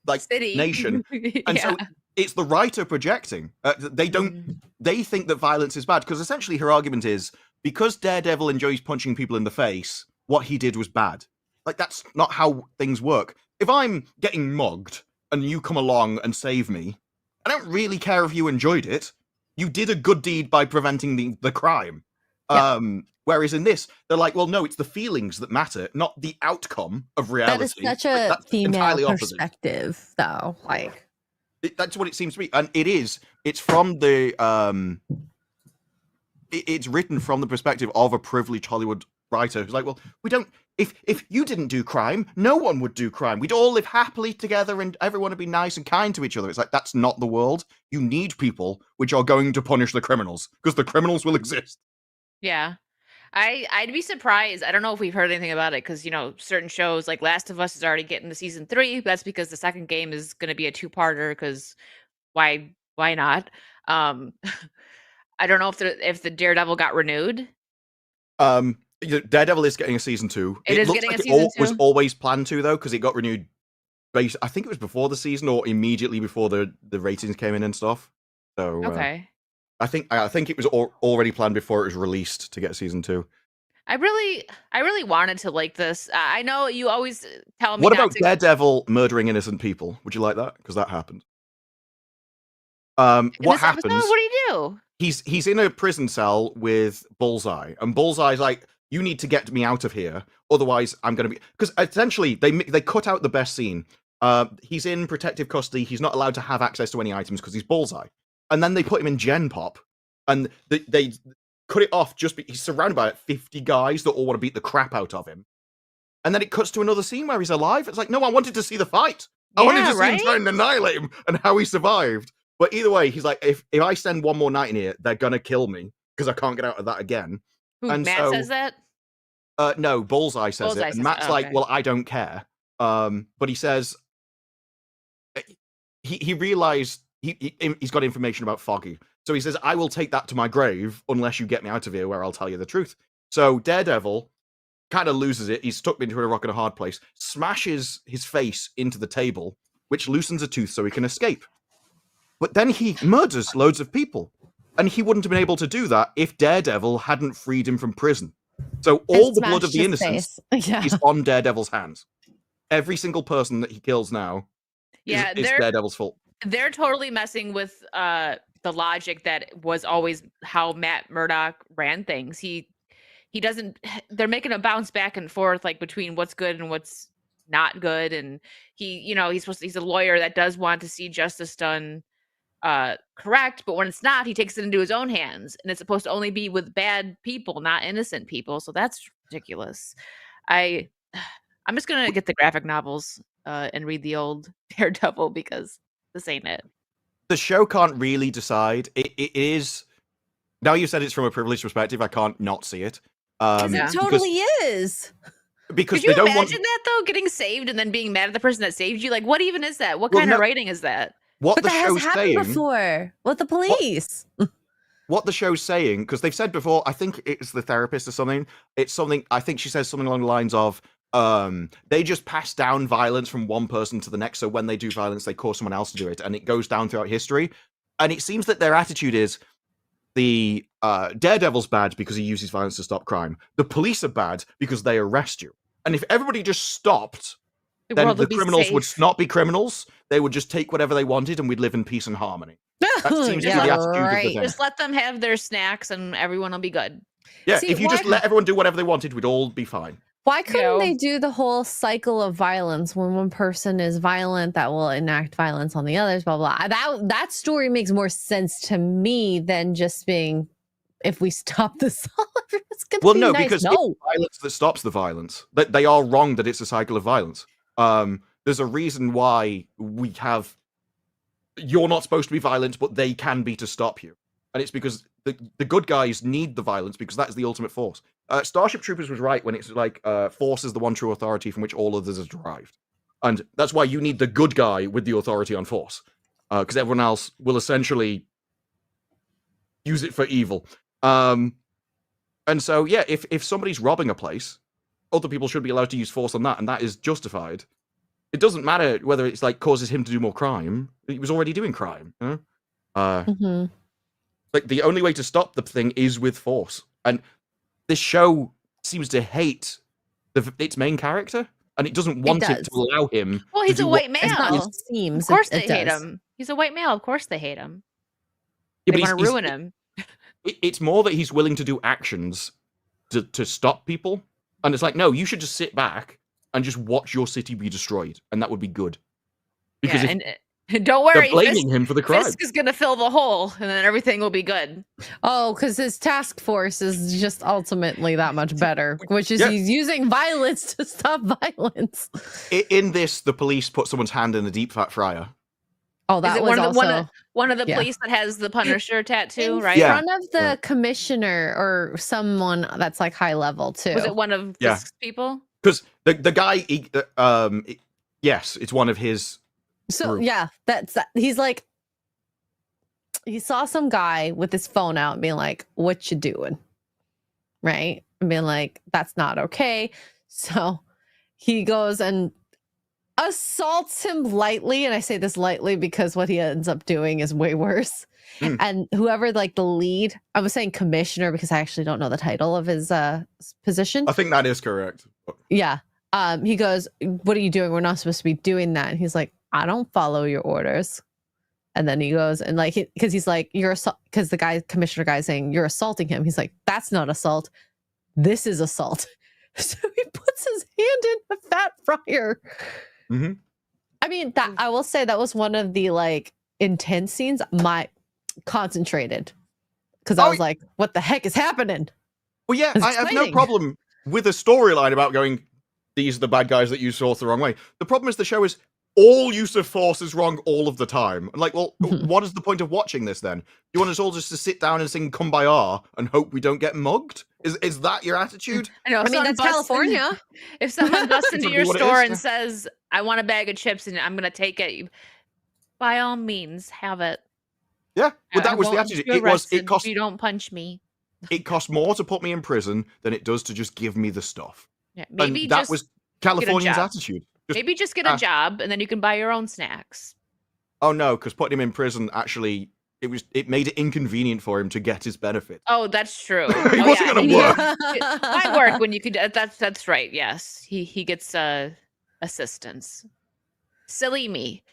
like, city nation. And so it's the writer projecting. They think that violence is bad, because essentially her argument is, because Daredevil enjoys punching people in the face, what he did was bad. Like, that's not how things work. If I'm getting mugged and you come along and save me, I don't really care if you enjoyed it. You did a good deed by preventing the crime. Yeah. Whereas in this, they're like, well, no, it's the feelings that matter, not the outcome of reality. That is such Like, a that's female entirely opposite. perspective, though. Like, That's what it seems to be, and it is. It's from the it's written from the perspective of a privileged Hollywood writer who's like, well, we don't. If you didn't do crime, no one would do crime. We'd all live happily together, and everyone would be nice and kind to each other. It's like, that's not the world. You need people which are going to punish the criminals, because the criminals will exist. Yeah. I'd be surprised. I don't know if we've heard anything about it, because certain shows like Last of Us is already getting to season 3. That's because the second game is going to be a 2-parter. Because why not? I don't know if the Daredevil got renewed. Daredevil is getting a season 2. It is looks getting like a season was 2? always planned to, though, because it got renewed. I think it was before the season or immediately before the ratings came in and stuff. So Okay. I think it was already planned before it was released to get season 2. I really wanted to like this. I know you always tell me. What not about to... Daredevil murdering innocent people? Would you like that? Because that happened. In What this happens? episode, what do you do? He's in a prison cell with Bullseye, and Bullseye's like, you need to get me out of here, otherwise I'm going to be... Because essentially, they cut out the best scene. He's in protective custody, he's not allowed to have access to any items because he's Bullseye. And then they put him in Gen Pop, and they cut it off he's surrounded by 50 guys that all want to beat the crap out of him. And then it cuts to another scene where he's alive. It's like, no, I wanted to see the fight. I wanted to see him try and annihilate him and how he survived. But either way, he's like, if I spend one more night in here, they're going to kill me because I can't get out of that again. Who, And Matt so- says that? No, Bullseye says Bullseye it. says And Matt's it, like, okay. well, I don't care. But he says he realized he's got information about Foggy. So he says, I will take that to my grave unless you get me out of here, where I'll tell you the truth. So Daredevil kind of loses it. He's stuck between a rock and a hard place, smashes his face into the table, which loosens a tooth so he can escape. But then he murders loads of people. And he wouldn't have been able to do that if Daredevil hadn't freed him from prison. So all the blood of the innocents is on Daredevil's hands. Every single person that he kills now is Daredevil's fault. They're totally messing with the logic that was always how Matt Murdock ran things. He doesn't. They're making a bounce back and forth like between what's good and what's not good. And he's a lawyer that does want to see justice done correct, but when it's not, he takes it into his own hands, and it's supposed to only be with bad people, not innocent people. So that's ridiculous. I'm just gonna get the graphic novels and read the old Daredevil because this ain't it. The show can't really decide. It is now you said it's from a privileged perspective. I can't not see it. It totally is. Because could you they don't imagine that though, getting saved and then being mad at the person that saved you? Like, what even is that? What kind of writing is that? But that has happened before with the police. What the show's saying, because they've said before, I think it's the therapist or something. It's something, I think she says something along the lines of, they just pass down violence from one person to the next. So when they do violence, they cause someone else to do it. And it goes down throughout history. And it seems that their attitude is the Daredevil's bad because he uses violence to stop crime. The police are bad because they arrest you. And if everybody just stopped, then the criminals would not be criminals. They would just take whatever they wanted, and we'd live in peace and harmony. That seems to be the attitude of the thing. Just let them have their snacks, and everyone will be good. Yeah, if you just let everyone do whatever they wanted, we'd all be fine. Why couldn't they do the whole cycle of violence when one person is violent that will enact violence on the others? Blah blah. That story makes more sense to me than just being. If we stop this, it's gonna be nice. Because it's violence that stops the violence. They are wrong that it's a cycle of violence. There's a reason why we have you're not supposed to be violent, but they can be to stop you. And it's because the good guys need the violence because that is the ultimate force. Starship Troopers was right when it's like force is the one true authority from which all others are derived. And that's why you need the good guy with the authority on force. Because everyone else will essentially use it for evil. And so, yeah, if somebody's robbing a place, other people should be allowed to use force on that, and that is justified. It doesn't matter whether it's like causes him to do more crime. He was already doing crime. You know? Like the only way to stop the thing is with force. And this show seems to hate its main character, and it doesn't want it to allow him. Well, he's a white male. Of course they hate him. He's a white male. Of course they hate him. They want to ruin him. It's more that he's willing to do actions to stop people. And it's like, no, you should just sit back and just watch your city be destroyed, and that would be good. Because don't worry, they're blaming him for the crime. Fisk is going to fill the hole, and then everything will be good. Oh, because his task force is just ultimately that much better, which is he's using violence to stop violence. In this, the police put someone's hand in a deep fat fryer. Oh, that was one of the police that has the Punisher tattoo, right? In front of the commissioner or someone that's like high level too. Was it one of Fisk's people? Because the guy, yes, it's one of his. So group. He's like, he saw some guy with his phone out and being like, "What you doing?" Right, and being like, "That's not okay." So he goes and assaults him lightly, and I say this lightly because what he ends up doing is way worse. And whoever like the lead, I was saying commissioner because I actually don't know the title of his position. I think that is correct. Yeah. He goes, "What are you doing? We're not supposed to be doing that." And he's like, "I don't follow your orders." And then he goes and like, because he's like, because the commissioner guy saying you're assaulting him. He's like, "That's not assault. This is assault." So he puts his hand in a fat fryer. Mm-hmm. I mean, that I will say that was one of the like intense scenes. My concentrated because I was like, "What the heck is happening?" Well, yeah, I have no problem with a storyline about going, these are the bad guys that use force the wrong way. The problem is the show is all use of force is wrong all of the time. And like, well, what is the point of watching this then? You want us all just to sit down and sing Kumbaya and hope we don't get mugged? Is that your attitude? I know. I mean, that's California. If someone busts into your store and says, "I want a bag of chips and I'm going to take it," by all means, have it. Yeah, well, that was the attitude. It cost. You don't punch me. it costs more to put me in prison than it does to just give me the stuff. Yeah, maybe And that just was California's job. attitude. maybe just get a job and then you can buy your own snacks. Oh no, because putting him in prison actually it made it inconvenient for him to get his benefit. Oh, that's true. It Oh, wasn't gonna work. Might work when you could. That's right. Yes, he gets assistance. Silly me.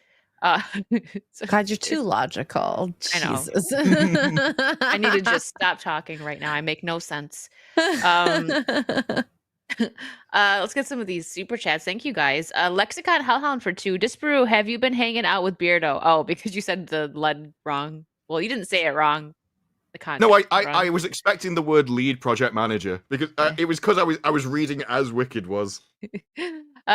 God, you're too logical. I know. Jesus. I need to just stop talking right now. I make no sense. Let's get some of these super chats. Thank you guys. Lexicon Hellhound for 2. Disparu, have you been hanging out with Beardo? Oh, because you said the lead wrong. Well, you didn't say it wrong. The context No, was I wrong. was expecting the word lead project manager because it was because I was reading it as Wicked was.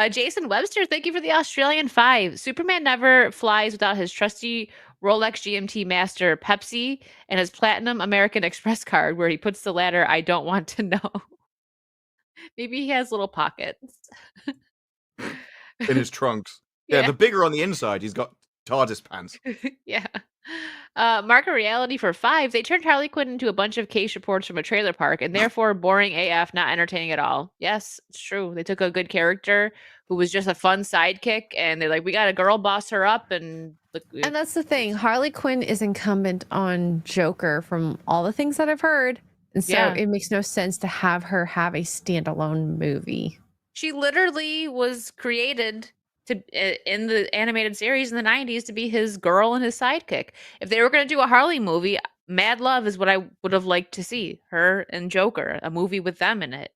Jason Webster, thank you for the Australian 5. Superman never flies without his trusty Rolex GMT Master Pepsi and his Platinum American Express card where he puts the letter I don't want to know. Maybe he has little pockets. In his trunks. Yeah, the bigger on the inside, he's got TARDIS pants. Yeah. Market Reality for 5. They turned Harley Quinn into a bunch of case reports from a trailer park and therefore boring AF, not entertaining at all. Yes, it's true. They took a good character who was just a fun sidekick and they're like, we got a girl boss her up and look. And that's the thing. Harley Quinn is incumbent on Joker from all the things that I've heard. And so it makes no sense to have her have a standalone movie. She literally was created in the animated series in the 90s to be his girl and his sidekick. If they were going to do a Harley movie, Mad Love is what I would have liked to see. Her and Joker, a movie with them in it.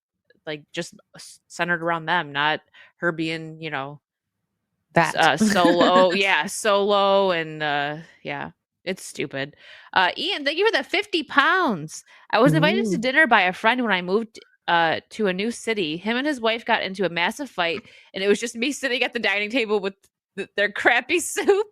Like just centered around them, not her being, that solo. Yeah, solo and it's stupid. Ian, thank you for the 50 pounds. I was invited to dinner by a friend when I moved to a new city. Him and his wife got into a massive fight, and it was just me sitting at the dining table with their crappy soup.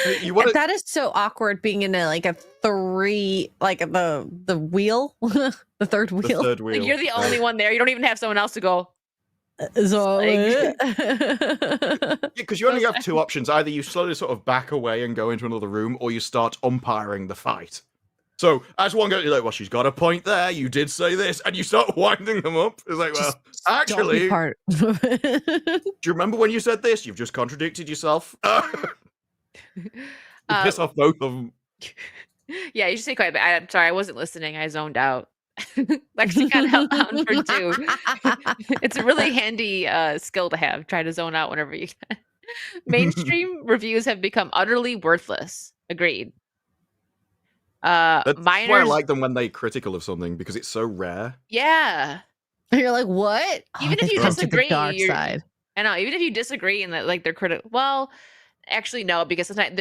That is so awkward being in a 3, like the wheel, the third wheel. The third wheel. Like you're the only one there. You don't even have someone else to go. So because you only have 2 options. Either you slowly sort of back away and go into another room, or you start umpiring the fight. So as one goes, you're like, well, she's got a point there. You did say this, and you start winding them up. It's like, well, actually, do you remember when you said this? You've just contradicted yourself. You piss off both of them. Yeah, you should say quiet. But I'm sorry, I wasn't listening. I zoned out. Lexicon Hellhound for 2. It's a really handy skill to have. Try to zone out whenever you can. Mainstream reviews have become utterly worthless. Agreed. That's why I like them when they're critical of something because it's so rare. Yeah. And you're like, what? Even if you disagree, dark side. I know. Even if you disagree and that like they're critical. Well, actually, no, because sometimes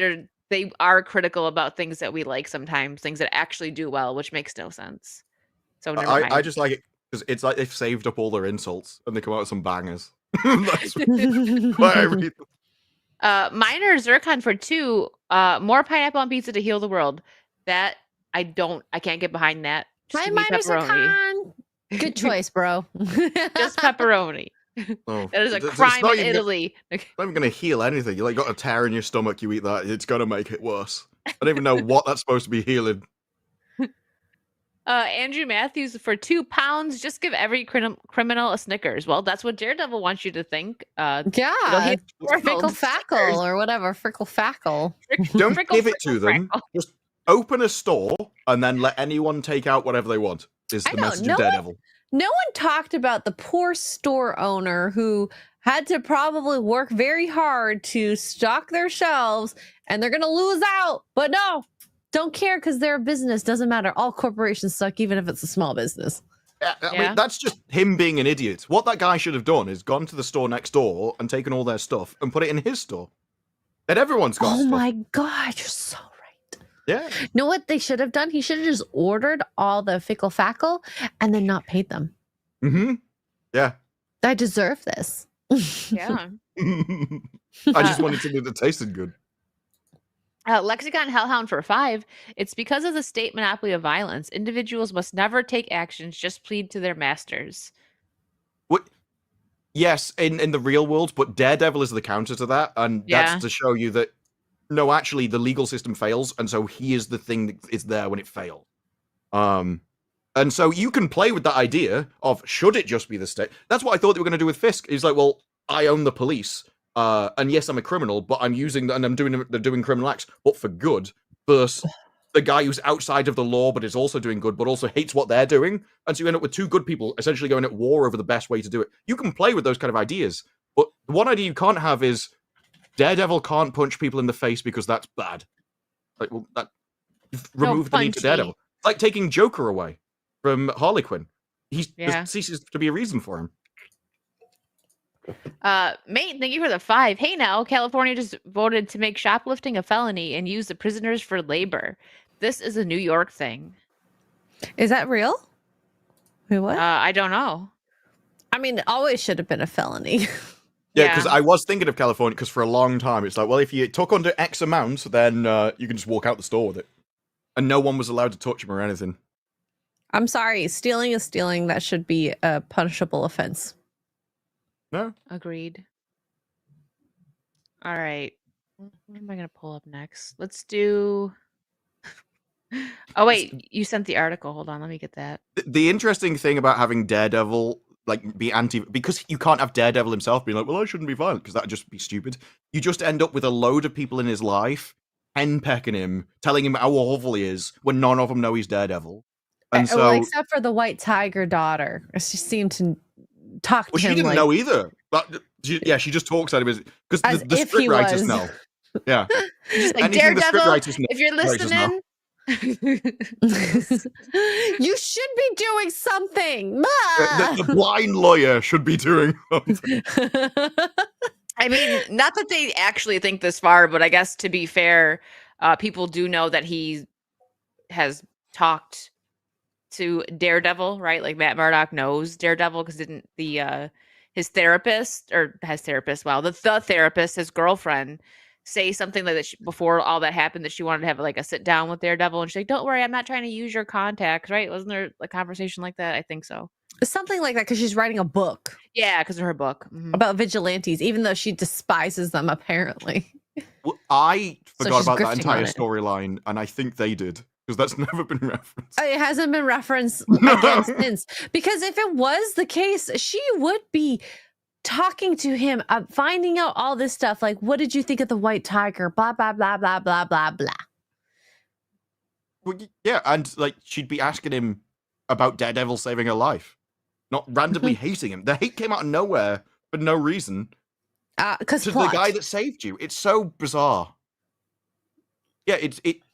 they are critical about things that we like. Sometimes things that actually do well, which makes no sense. So never mind. I just like it because it's like they've saved up all their insults and they come out with some bangers. That's why I read them. Minor Zircon for 2. More pineapple on pizza to heal the world. That I can't get behind that. Hi, Minor Zircon. Good choice, bro. Just pepperoni. Oh, That is a crime in Italy. It's not even going to heal anything. You like got a tear in your stomach. You eat that, it's going to make it worse. I don't even know what that's supposed to be healing. Andrew Matthews for 2 pounds. Just give every criminal a Snickers. Well, that's what Daredevil wants you to think. Yeah, frickle fackle or whatever. Frickle fackle. Don't give it to them. Just open a store and then let anyone take out whatever they want. Is the message of Daredevil. No one talked about the poor store owner who had to probably work very hard to stock their shelves and they're going to lose out. But no, don't care because they're a business. Doesn't matter. All corporations suck, even if it's a small business. I mean, that's just him being an idiot. What that guy should have done is gone to the store next door and taken all their stuff and put it in his store. And everyone's got stuff. My God, you're so right. Yeah. You know what they should have done? He should have just ordered all the fickle fackle and then not paid them. Mm-hmm. Yeah. I deserve this. Yeah. I just wanted something that tasted good. Lexicon Hellhound for 5. It's because of the state monopoly of violence. Individuals must never take actions, just plead to their masters. What? Yes, in the real world, but Daredevil is the counter to that, and that's to show you that no, actually, the legal system fails, and so he is the thing that is there when it fails. And so you can play with that idea of should it just be the state? That's what I thought they were going to do with Fisk. He's like, well, I own the police, and yes, I'm a criminal, but I'm using and they're doing criminal acts, but for good. Versus the guy who's outside of the law but is also doing good, but also hates what they're doing, and so you end up with two good people essentially going at war over the best way to do it. You can play with those kind of ideas, but the one idea you can't have is Daredevil can't punch people in the face because that's bad. Like, well, that remove the need to Daredevil. It's like taking Joker away from Harley Quinn. There ceases to be a reason for him. Mate, thank you for the 5. Hey now, California just voted to make shoplifting a felony and use the prisoners for labor. This is a New York thing. Is that real? Wait, what? I don't know. I mean, it always should have been a felony. Yeah, because I was thinking of California, because for a long time, it's like, well, if you took under X amount, then you can just walk out the store with it. And no one was allowed to touch him or anything. I'm sorry. Stealing is stealing. That should be a punishable offense. No? Agreed. All right. What am I going to pull up next? Let's do... Oh, wait. You sent the article. Hold on. Let me get that. The interesting thing about having Daredevil like be because you can't have Daredevil himself being like, well, I shouldn't be violent, because that'd just be stupid. You just end up with a load of people in his life henpecking him, telling him how awful he is, when none of them know he's Daredevil. And so, well, except for the White Tiger daughter, she seemed to talk to him. She didn't like, know either. But she just talks at him because the if script he writers was. know. Yeah, Just like, anything the script Daredevil, writers know, if you're writers know. listening, You should be doing something. The blind lawyer should be doing something. I mean, not that they actually think this far, but I guess to be fair, people do know that he has talked to Daredevil, right? Like Matt Murdock knows Daredevil because didn't his therapist the therapist, his girlfriend, say something like that before all that happened, that she wanted to have like a sit down with Daredevil, and she's like, "Don't worry, I'm not trying to use your contacts," right? Wasn't there a conversation like that? I think so. Something like that, because she's writing a book. Yeah, because of her book about vigilantes, even though she despises them, apparently. Well, I forgot about that entire on it. storyline, and I think they did, because that's never been referenced. It hasn't been referenced again since. Because if it was the case, she would be talking to him, finding out all this stuff. Like, what did you think of the White Tiger? Blah, blah, blah, blah, blah, blah, blah. Well, yeah, and like she'd be asking him about Daredevil saving her life, not randomly hating him. The hate came out of nowhere for no reason. Because to the guy that saved you. It's so bizarre. Yeah,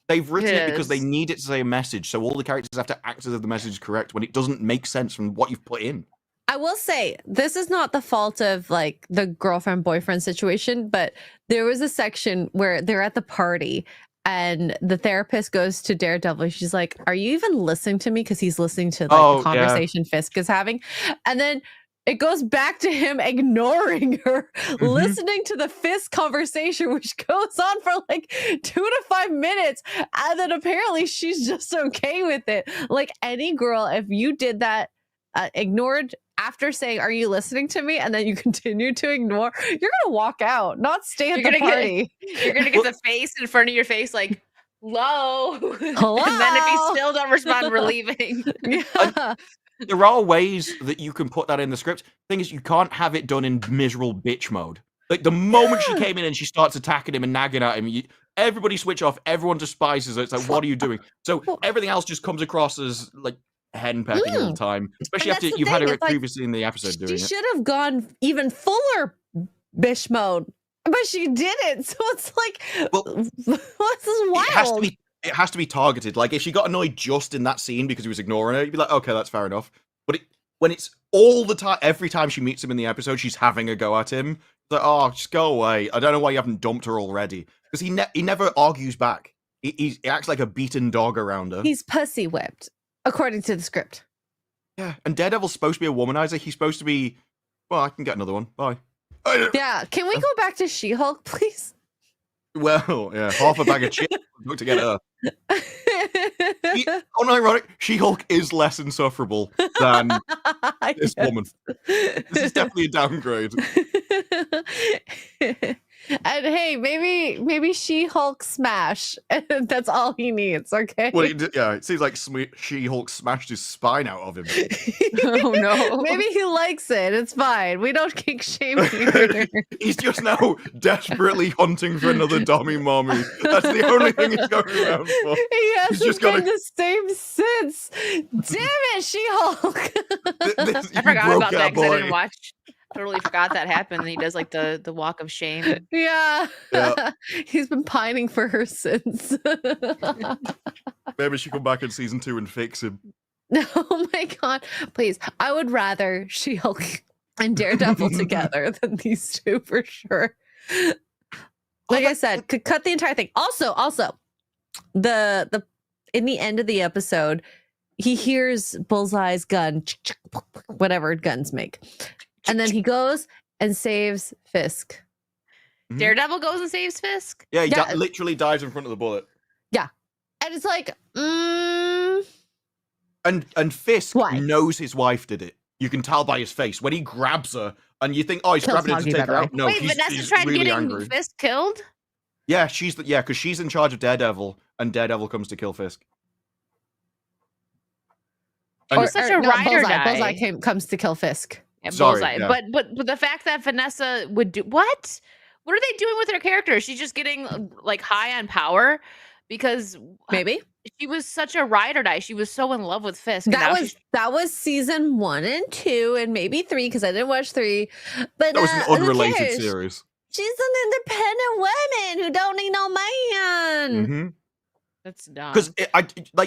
they've written it because they need it to say a message, so all the characters have to act as if the message is correct when it doesn't make sense from what you've put in. I will say, this is not the fault of like the girlfriend-boyfriend situation, but there was a section where they're at the party and the therapist goes to Daredevil. She's like, "Are you even listening to me?" Because he's listening to like the conversation Fisk is having. And then it goes back to him ignoring her, listening to the Fisk conversation, which goes on for like 2 to 5 minutes. And then apparently she's just okay with it. Like any girl, if you did that, ignored after saying, "Are you listening to me?" and then you continue to ignore, you're gonna walk out, not stay at the party. You're gonna get the face in front of your face like, hello. Hello. And then if you still don't respond, we're leaving. Yeah. There are ways that you can put that in the script. Thing is, you can't have it done in miserable bitch mode. Like, the moment she came in and she starts attacking him and nagging at him, everybody switch off, everyone despises her. It's like, what are you doing? So everything else just comes across as, like, henpecking all the time. Especially after you've had her previously in the episode doing it. She should have gone even fuller bitch mode, but she didn't. So it's like, well, this is wild. It has to be targeted. Like, if she got annoyed just in that scene because he was ignoring her, you'd be like, okay, that's fair enough. But when it's all the time, every time she meets him in the episode, she's having a go at him. It's like, oh, just go away. I don't know why you haven't dumped her already. Because he never argues back. He acts like a beaten dog around her. He's pussy whipped, according to the script. Yeah, and Daredevil's supposed to be a womanizer. He's supposed to be, well, I can get another one. Bye. Yeah, can we go back to She-Hulk, please? Well, yeah, half a bag of chips to get her. Unironic, She-Hulk is less insufferable than this woman. This is definitely a downgrade. And hey, maybe She-Hulk smash. That's all he needs, okay? Well, it seems like She-Hulk smashed his spine out of him. Oh no. Maybe he likes it. It's fine. We don't kink shame here. He's just now desperately hunting for another dummy mommy. That's the only thing he's going around for. He He's hasn't just been gotta- the same since. Damn it, She-Hulk. I forgot about that because I didn't watch. Totally forgot that happened. And he does like the walk of shame. Yeah. Yeah. He's been pining for her since. Maybe she come back in season 2 and fix him. Oh my god. Please. I would rather She-Hulk and Daredevil together than these two for sure. Like I said, could cut the entire thing. Also, the in the end of the episode, he hears Bullseye's gun, whatever guns make. And then he goes and saves Fisk. Daredevil goes and saves Fisk. Yeah, he Yeah. literally dives in front of the bullet. And it's like, And Fisk Why? knows his wife did it. You can tell by his face when he grabs her, and you think, oh, he's Kills grabbing her to Foggy, take by the her way. out. No, Wait, he's Vanessa tried really getting angry. Fisk killed? Yeah, because she's in charge of Daredevil, and Daredevil comes to kill Fisk. And Such a ride or die. Bullseye comes to kill Fisk. Yeah, Sorry, Bullseye. yeah. But the fact that Vanessa would do what? What are they doing with her character? She's just getting like high on power because Maybe. she was such a ride or die. She was so in love with Fisk. and now That was season 1 and 2 and maybe 3 because I didn't watch 3. But that was an who unrelated cares? series. She's an independent woman who don't need no man. that's dumb. Because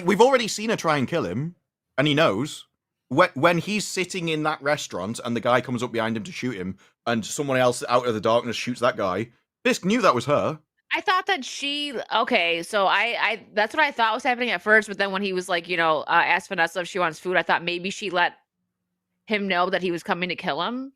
we've already seen her try and kill him, and he knows. When he's sitting in that restaurant and the guy comes up behind him to shoot him, and someone else out of the darkness shoots that guy, Fisk knew that was her. I thought that so I that's what I thought was happening at first, but then when he was like, asked Vanessa if she wants food, I thought maybe she let him know that he was coming to kill him.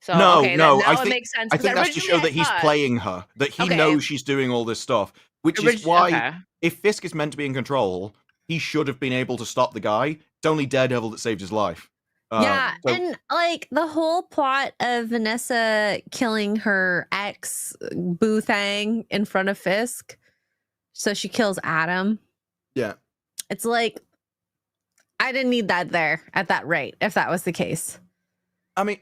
So No, okay, no, now I it think- makes sense. I 'cause think that's to originally show that he's thought- playing her, that he Okay. knows she's doing all this stuff, which is why okay. if Fisk is meant to be in control, he should have been able to stop the guy. It's only Daredevil that saved his life. Yeah, So- and like the whole plot of Vanessa killing her ex Boo Thang in front of Fisk, so she kills Adam. Yeah. It's like I didn't need that there at that rate if that was the case. I mean,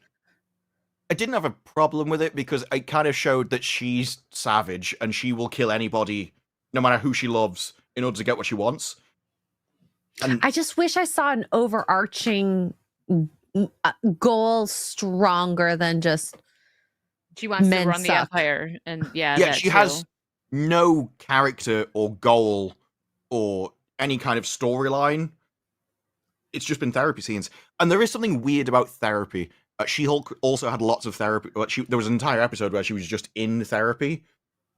I didn't have a problem with it because it kind of showed that she's savage and she will kill anybody, no matter who she loves, in order to get what she wants. And I just wish I saw an overarching goal stronger than just She wants Men to run the suck. empire, and yeah, yeah, that she too. has no character or goal or any kind of storyline. It's just been therapy scenes. And there is something weird about therapy. She-Hulk also had lots of therapy. There was an entire episode where she was just in therapy.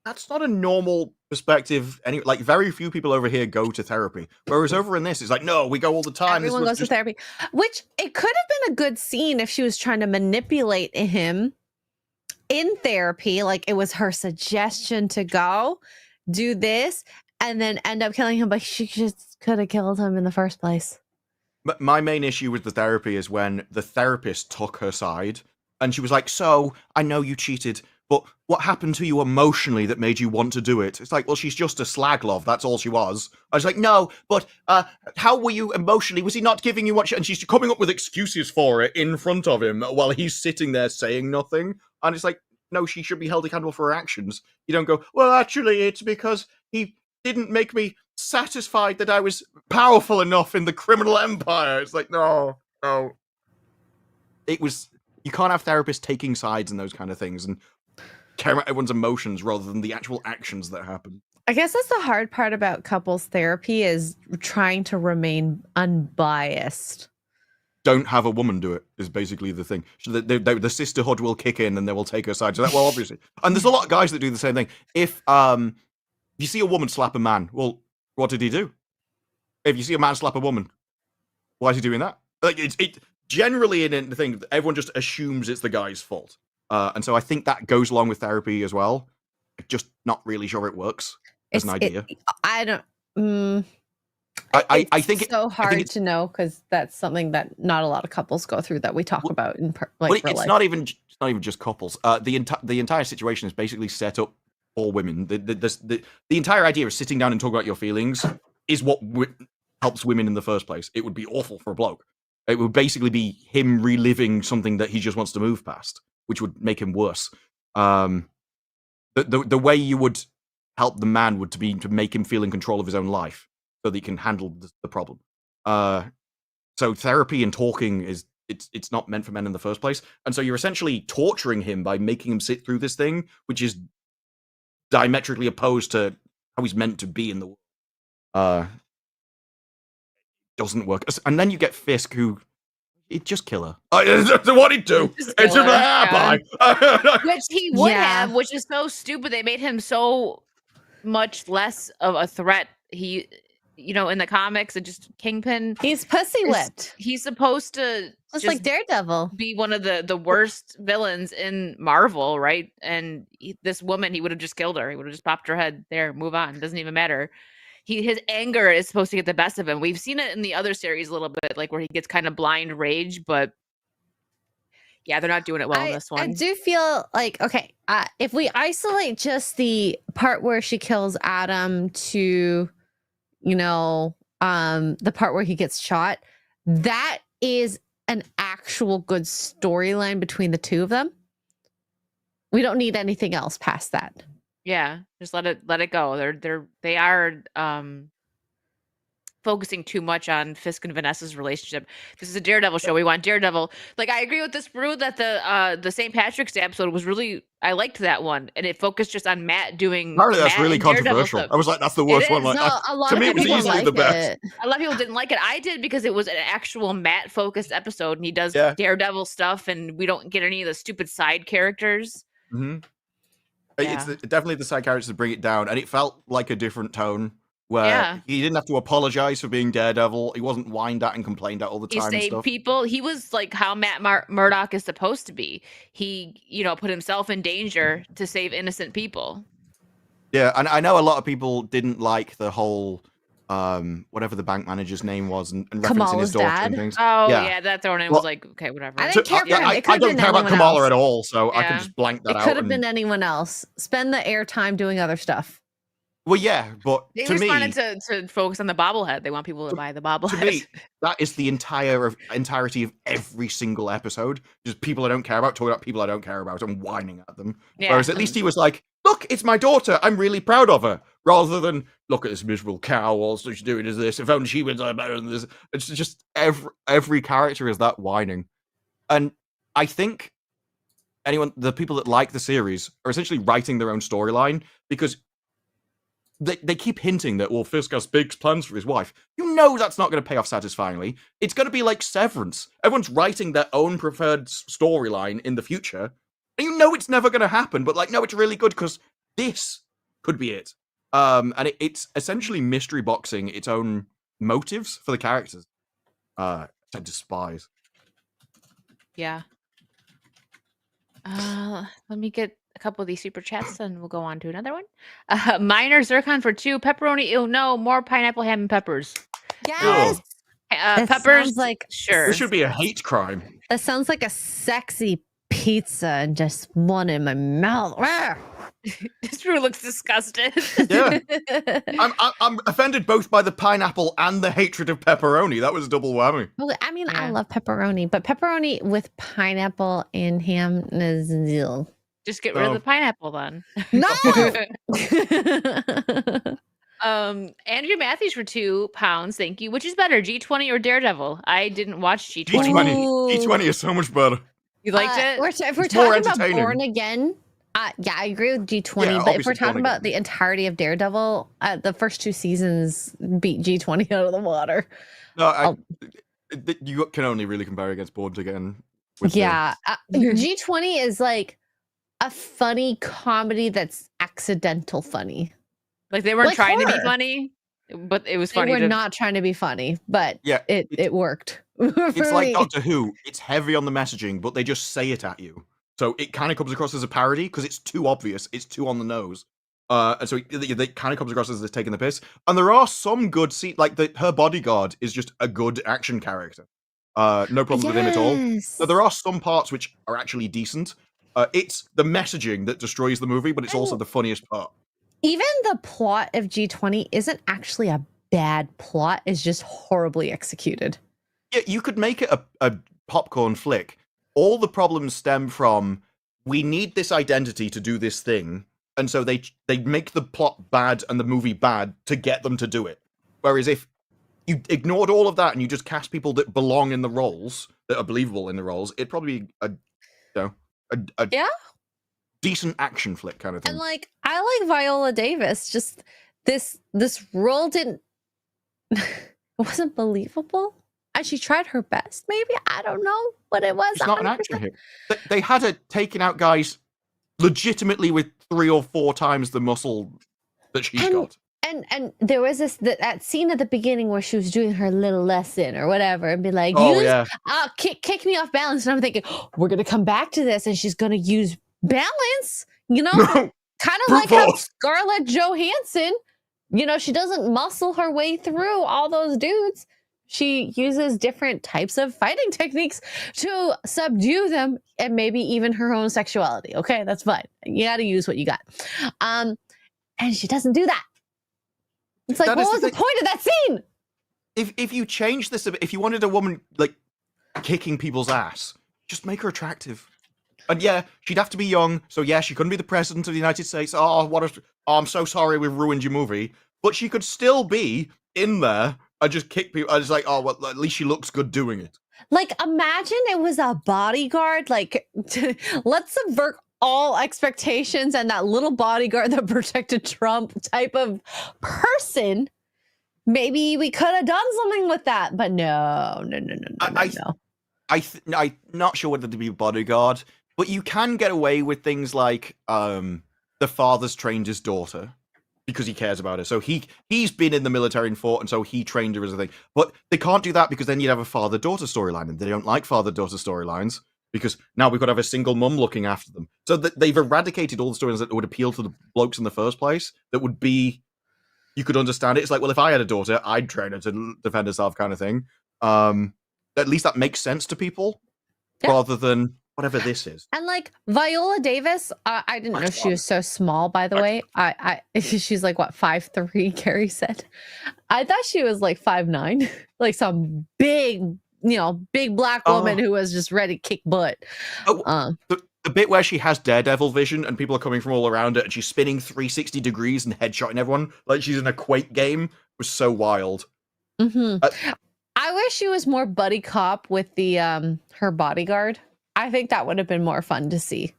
That's not a normal perspective. Very few people over here go to therapy. Whereas over in this, it's like, no, we go all the time. everyone goes to therapy. Which it could have been a good scene if she was trying to manipulate him in therapy. Like it was her suggestion to go do this and then end up killing him. But she just could have killed him in the first place. But my main issue with the therapy is when the therapist took her side and she was like, so, I know you cheated, but what happened to you emotionally that made you want to do it? It's like, well, she's just a slag love. That's all she was. I was like, no, but how were you emotionally? Was he not giving you what she... And she's coming up with excuses for it in front of him while he's sitting there saying nothing. And it's like, no, she should be held accountable for her actions. You don't go, well, actually, it's because he didn't make me satisfied that I was powerful enough in the criminal empire. It's like, no. It was... You can't have therapists taking sides in those kind of things and care about everyone's emotions rather than the actual actions that happen. I guess that's the hard part about couples therapy is trying to remain unbiased. Don't have a woman do it is basically the thing. So the sisterhood will kick in and they will take her side. So that, well, obviously. And there's a lot of guys that do the same thing. If you see a woman slap a man, well, what did he do? If you see a man slap a woman, why is he doing that? Like it generally in the thing, everyone just assumes it's the guy's fault. And so I think that goes along with therapy as well. I'm just not really sure it works as an idea. I think so hard it's to know because that's something that not a lot of couples go through that we talk about in well, real it's life. not even just couples. The entire situation is basically set up for women. The entire idea of sitting down and talking about your feelings is what helps women in the first place. It would be awful for a bloke. It would basically be him reliving something that he just wants to move past, which would make him worse. The way you would help the man would be to make him feel in control of his own life, so that he can handle the problem. So therapy and talking it's not meant for men in the first place, and so you're essentially torturing him by making him sit through this thing, which is diametrically opposed to how he's meant to be in the world. Doesn't work. And then you get Fisk, who he'd just kill her. What he'd do? Just It's kill just her, bye. which he would Yeah. have, which is so stupid. They made him so much less of a threat. He, in the comics, and just Kingpin. He's pussy whipped. He's supposed to Just just like Daredevil. be one of the worst villains in Marvel, right? And this woman, he would have just killed her. He would have just popped her head there, move on. Doesn't even matter. His anger is supposed to get the best of him. We've seen it in the other series a little bit, like where he gets kind of blind rage, but yeah, they're not doing it well in this one. I do feel like, okay, if we isolate just the part where she kills Adam to, the part where he gets shot, that is an actual good storyline between the two of them. We don't need anything else past that. Yeah, just let it go. They are focusing too much on Fisk and Vanessa's relationship. This is a Daredevil show. We want Daredevil. Like, I agree with this brew that the St. Patrick's Day episode was really, I liked that one, and it focused just on Matt doing. Apparently, that's Matt really and Daredevil controversial. stuff. I was like, that's the worst It one. is. Like, No, a lot to of me, it was people easily like the best. it. A lot of people didn't like it. I did because it was an actual Matt focused episode, and he does Yeah. Daredevil stuff, and we don't get any of the stupid side characters. Mm-hmm. Yeah. It's definitely the side characters to bring it down, and it felt like a different tone where Yeah. he didn't have to apologize for being Daredevil. He wasn't whined at and complained at all the He time and saved stuff. people. He was like how Matt Murdock is supposed to be. He, put himself in danger to save innocent people. Yeah, and I know a lot of people didn't like the whole whatever the bank manager's name was and referencing Kamala's his daughter dad? and things. Oh Yeah. yeah, that thrown in Well, was like, okay, whatever. I didn't care for him. It I could've don't been care about anyone Kamala else. at all, so I can Yeah. just blank that It out. could have been anyone else. Spend the airtime doing other stuff. Well, yeah, but They to just me, wanted to focus on the bobblehead. They want people to buy the bobblehead. to me, that is the entirety of every single episode. Just people I don't care about, talking about people I don't care about, and whining at them. Yeah. Whereas at least he was like, "Look, it's my daughter. I'm really proud of her." Rather than, "Look at this miserable cow. All she's doing is this. If only she wins, I'm better than this." It's just every character is that whining, and I think the people that like the series are essentially writing their own storyline because they keep hinting that, well, Fisk has big plans for his wife. You know that's not going to pay off satisfyingly. It's going to be like Severance. Everyone's writing their own preferred storyline in the future. And you know it's never going to happen, but like, no, it's really good because this could be it. And it's essentially mystery boxing its own motives for the characters. I despise. Yeah. Let me get a couple of these super chats and we'll go on to another one. Minor Zircon for 2. Pepperoni. Ew, no. More pineapple, ham, and peppers. Yes. That Peppers. sounds like Sure. This should be a hate crime. that sounds like a sexy pizza and just one in my mouth. This Drew looks disgusted. Yeah. I'm offended both by the pineapple and the hatred of pepperoni. That was a double whammy. Well, I mean, I Yeah. love pepperoni, but pepperoni with pineapple and ham is Just get rid of No. the pineapple then. no. Andrew Matthews for £2. Thank you. Which is better, G20 or Daredevil? I didn't watch G20. G20. Ooh. G20 is so much better. You liked it? If we're It's more talking about entertaining. Born Again, yeah, I agree with G20. Yeah, but if obviously we're talking Born about the entirety of Daredevil, the first 2 seasons beat G20 out of the water. No, you can only really compare against Born Again. with the- Yeah, G20 is like a funny comedy that's accidental funny. Like they weren't Like trying to be horror. funny, but it was They funny. were not trying to be funny, but Yeah, it worked. it's like Doctor Who. It's heavy on the messaging, but they just say it at you. So it kind of comes across as a parody because it's too obvious. It's too on the nose. And so they kind of comes across as taking the piss. And there are some good scenes, like her bodyguard is just a good action character. No problem with him at all. So there are some parts which are actually decent. It's the messaging that destroys the movie, but it's also the funniest part. Even the plot of G20 isn't actually a bad plot. It's just horribly executed. Yeah, you could make it a popcorn flick. All the problems stem from, we need this identity to do this thing, and so they make the plot bad and the movie bad to get them to do it. Whereas if you ignored all of that and you just cast people that belong in the roles, that are believable in the roles, it'd probably be a decent action flick kind of thing. And like, I like Viola Davis. Just this role didn't it wasn't believable. And she tried her best, maybe. I don't know what it was. It's not an action hit. They had her taking out guys legitimately with 3 or 4 times the muscle that she's got. And there was that scene at the beginning where she was doing her little lesson or whatever, and be like, kick me off balance. And I'm thinking, we're gonna come back to this, and she's gonna use balance, kind of like how Scarlett Johansson, she doesn't muscle her way through all those dudes. She uses different types of fighting techniques to subdue them, and maybe even her own sexuality. Okay, that's fine. You got to use what you got. And she doesn't do that. It's like, what was the point of that scene? If you change this a bit, if you wanted a woman like kicking people's ass, just make her attractive. And yeah, she'd have to be young. So yeah, she couldn't be the president of the United States. I'm so sorry we've ruined your movie. But she could still be in there and just kick people. I was like, at least she looks good doing it. Like, imagine it was a bodyguard. Like, let's subvert all expectations, and that little bodyguard that protected Trump type of person. Maybe we could have done something with that, but no. I'm not sure whether to be a bodyguard, but you can get away with things like the father's trained his daughter because he cares about her. So he's been in the military and fought, and so he trained her as a thing. But they can't do that because then you'd have a father-daughter storyline, and they don't like father-daughter storylines because now we've got to have a single mum looking after them. So they've eradicated all the stories that would appeal to the blokes in the first place. That would be, you could understand it. It's like, well, if I had a daughter, I'd train her to defend herself, kind of thing. At least that makes sense to people, rather than whatever this is. And like Viola Davis, I didn't know she was so small, by the way. She's like, what, 5'3", Carrie said. I thought she was like 5'9", like some big black woman who was just ready to kick butt. The bit where she has Daredevil vision and people are coming from all around her and she's spinning 360 degrees and headshotting everyone like she's in a Quake game was so wild. Mm-hmm. I wish she was more buddy cop with the her bodyguard. I think that would have been more fun to see.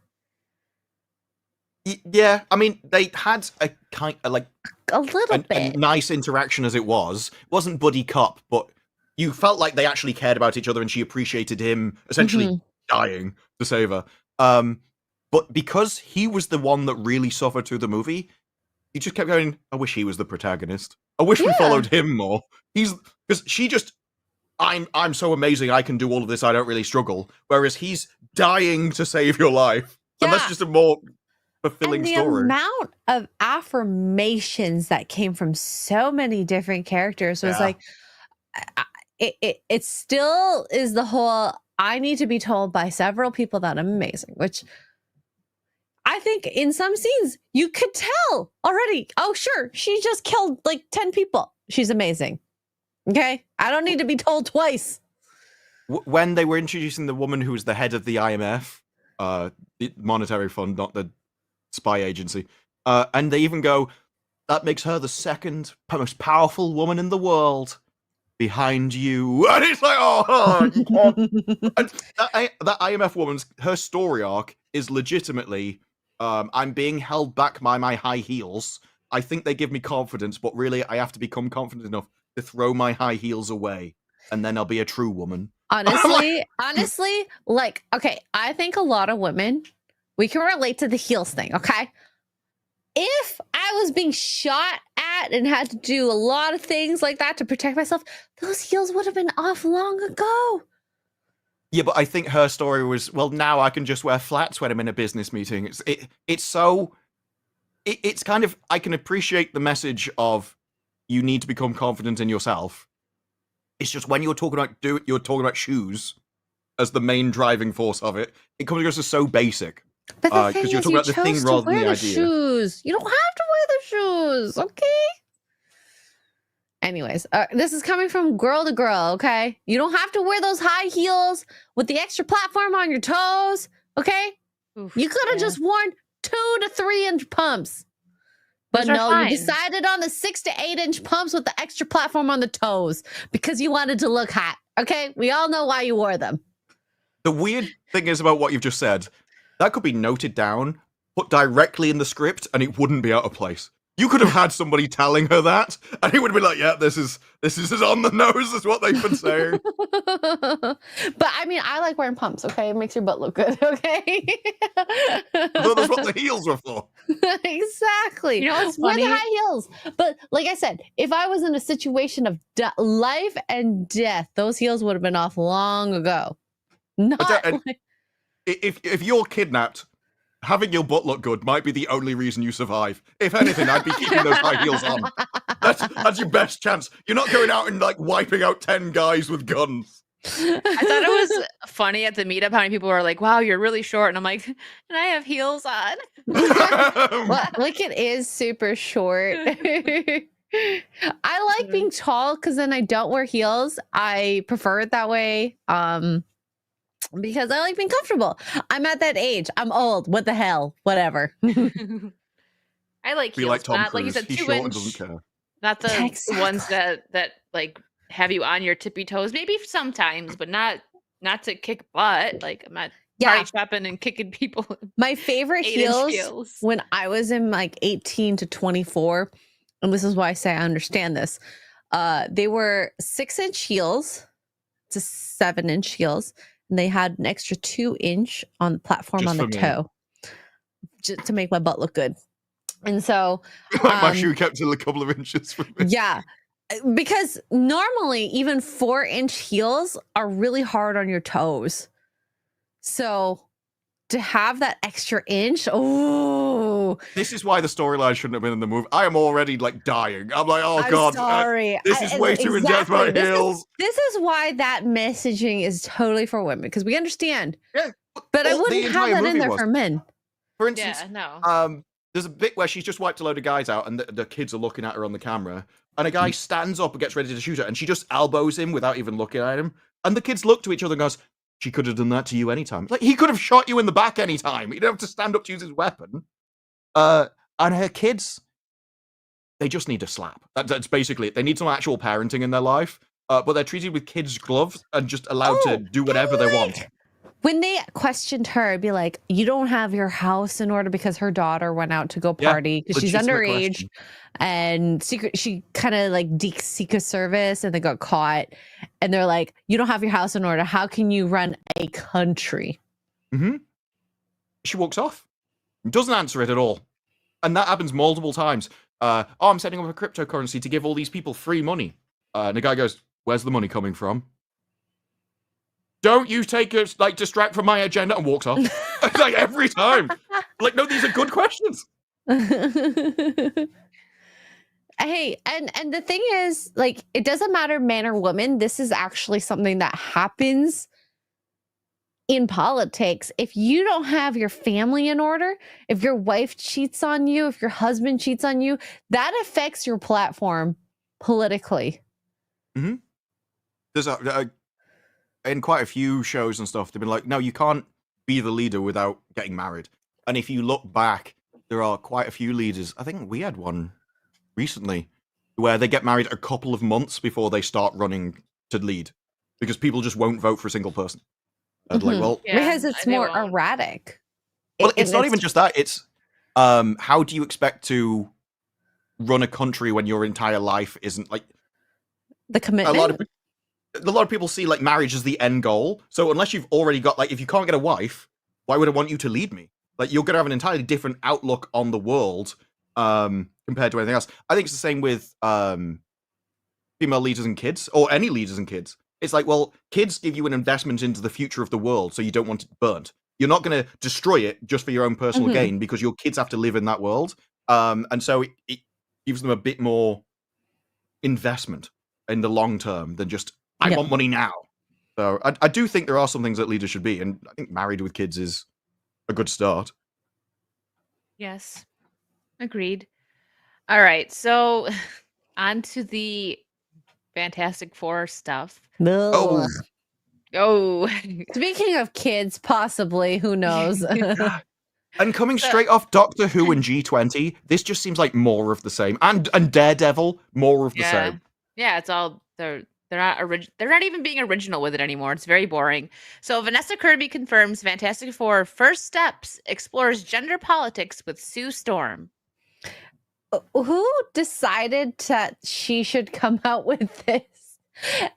Yeah, I mean, they had a kind of like a little bit a nice interaction as it was. It wasn't buddy cop, but you felt like they actually cared about each other and she appreciated him essentially dying to save her. But because he was the one that really suffered through the movie, you just kept going, I wish he was the protagonist. I wish we followed him more. Because she just, I'm so amazing, I can do all of this, I don't really struggle. Whereas he's dying to save your life. And that's just a more fulfilling story. The amount of affirmations that came from so many different characters was like, it still is the whole, I need to be told by several people that I'm amazing, which I think in some scenes you could tell already. Oh, sure. She just killed like 10 people. She's amazing. Okay. I don't need to be told twice. When they were introducing the woman who was the head of the IMF, the monetary fund, not the spy agency, and they even go, that makes her the second most powerful woman in the world. Behind you, and it's like, you can't. And that IMF woman's, her story arc is legitimately, I'm being held back by my high heels. I think they give me confidence, but really, I have to become confident enough to throw my high heels away, and then I'll be a true woman. Honestly, like, okay, I think a lot of women, we can relate to the heels thing, okay? If I was being shot at and had to do a lot of things like that to protect myself, those heels would have been off long ago. Yeah, but I think her story was, well, now I can just wear flats when I'm in a business meeting. It's so it's kind of, I can appreciate the message of you need to become confident in yourself. It's just when you're talking about shoes as the main driving force of it, it comes across as so basic. But the thing Because you're is, talking you about the thing chose to rather than wear the the idea. shoes. You don't have to wear the shoes, okay? Anyways, this is coming from girl to girl, okay? You don't have to wear those high heels with the extra platform on your toes, okay? Oof, You could have yeah. just worn 2 to 3 inch pumps. But Those are no, fine. you decided on the 6 to 8 inch pumps with the extra platform on the toes because you wanted to look hot, okay? We all know why you wore them. The weird thing is about what you've just said, that could be noted down, put directly in the script, and it wouldn't be out of place. You could have had somebody telling her that, and it would have been like, yeah, this is as on the nose as what they've been saying. But I mean, I like wearing pumps, okay? It makes your butt look good, okay? I thought that's what the heels were for. Exactly. You know what's Wear the funny? high heels. But like I said, if I was in a situation of life and death, those heels would have been off long ago. Not and- like- If you're kidnapped, having your butt look good might be the only reason you survive. If anything, I'd be keeping those high heels on. That's your best chance. You're not going out and like wiping out 10 guys with guns. I thought it was funny at the meetup how many people were like, wow, you're really short. And I'm like, and I have heels on. well, Wicked is super short. I like being tall because then I don't wear heels. I prefer it that way. Because I like being comfortable. I'm at that age. I'm old. What the hell? Whatever. I like Be heels, like Tom not Cruise. like you said, He's 2 short and inch, doesn't care. not the Exactly. ones that like have you on your tippy toes. Maybe sometimes, but not to kick butt. Like I'm not Yeah. party shopping and kicking people. My favorite 8-inch heels heels. when I was in like 18 to 24, and this is why I say I understand this. They were 6-inch heels to 7-inch heels, and they had an extra 2-inch on the platform Just on the for me. toe, just to make my butt look good. And so, My shoe kept a couple of inches from me. yeah, because normally even 4-inch heels are really hard on your toes. So to have that extra inch, oh, This is why the storyline shouldn't have been in the movie. I am already like dying. I'm like, oh I'm god, sorry. this is way too in depth about heels. This is why that messaging is totally for women because we understand. Yeah, But I all the wouldn't have entire that in movie there was. for men. For instance, Yeah, no. there's a bit where she's just wiped a load of guys out, and the kids are looking at her on the camera, and a guy stands up and gets ready to shoot her, and she just elbows him without even looking at him, and the kids look to each other and goes, "She could have done that to you anytime." Like he could have shot you in the back anytime. He didn't have to stand up to use his weapon. And her kids, they just need a slap. That's basically it. They need some actual parenting in their life, but they're treated with kids' gloves and just allowed to do whatever they want. When they questioned her, it'd be like, you don't have your house in order because her daughter went out to go Yeah, party because she's legitimate underage question. and she kind of like Secret Service and they got caught. And they're like, you don't have your house in order. How can you run a country? Mm-hmm. She walks off. Doesn't answer it at all. And that happens multiple times. I'm setting up a cryptocurrency to give all these people free money. And the guy goes, "Where's the money coming from? Don't you take us, like, distract from my agenda," and walks off. Like, every time. Like, no, these are good questions. Hey, and the thing is, like, it doesn't matter man or woman. This is actually something that happens in politics. If you don't have your family in order, if your wife cheats on you, if your husband cheats on you, that affects your platform politically. There's in quite a few shows and stuff, they've been like, no, you can't be the leader without getting married. And if you look back, there are quite a few leaders. I think we had one recently where they get married a couple of months before they start running to lead because people just won't vote for a single person. And like, Mhm. well, Yeah, Because it's they more won't. erratic. it's not even just that. It's how do you expect to run a country when your entire life isn't like the a commitment. lot of people see like marriage as the end goal. So unless you've already got like, if you can't get a wife, why would I want you to lead me? Like you're going to have an entirely different outlook on the world compared to anything else. I think it's the same with female leaders and kids, or any leaders and kids. It's like, well, kids give you an investment into the future of the world, so you don't want it burnt. You're not going to destroy it just for your own personal Mhm. gain because your kids have to live in that world. And so it gives them a bit more investment in the long term than just I Yeah. want money now. So I do think there are some things that leaders should be, and I think married with kids is a good start. Yes. Agreed. All right. So on to the Fantastic Four stuff. Oh, Ugh. Oh. Speaking of kids, possibly, who knows? and coming So- straight off Doctor Who and G20, this just seems like more of the same. And Daredevil, more of the yeah. same. Yeah, it's all they're not they're not even being original with it anymore. It's very boring. So Vanessa Kirby confirms Fantastic Four First Steps explores gender politics with Sue Storm. Who decided that she should come out with this?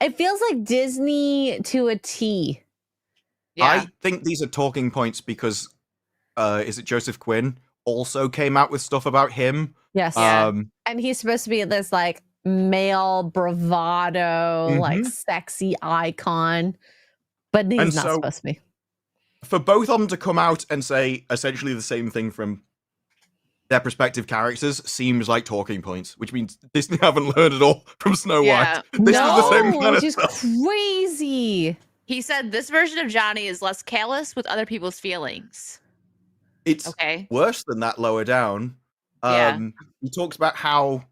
It feels like Disney to a T. Yeah. I think these are talking points because is it Joseph Quinn also came out with stuff about him? Yes. Yeah. And he's supposed to be this like male bravado, like Mhm. sexy icon, but he's And not so- supposed to be. For both of them to come out and say essentially the same thing from their respective characters seems like talking points, which means Disney haven't learned at all from Snow Yeah. White. This is the same No, kind which of is stuff. crazy. He said this version of Johnny is less callous with other people's feelings. It's Okay. worse than that lower down. Yeah. He talks about how.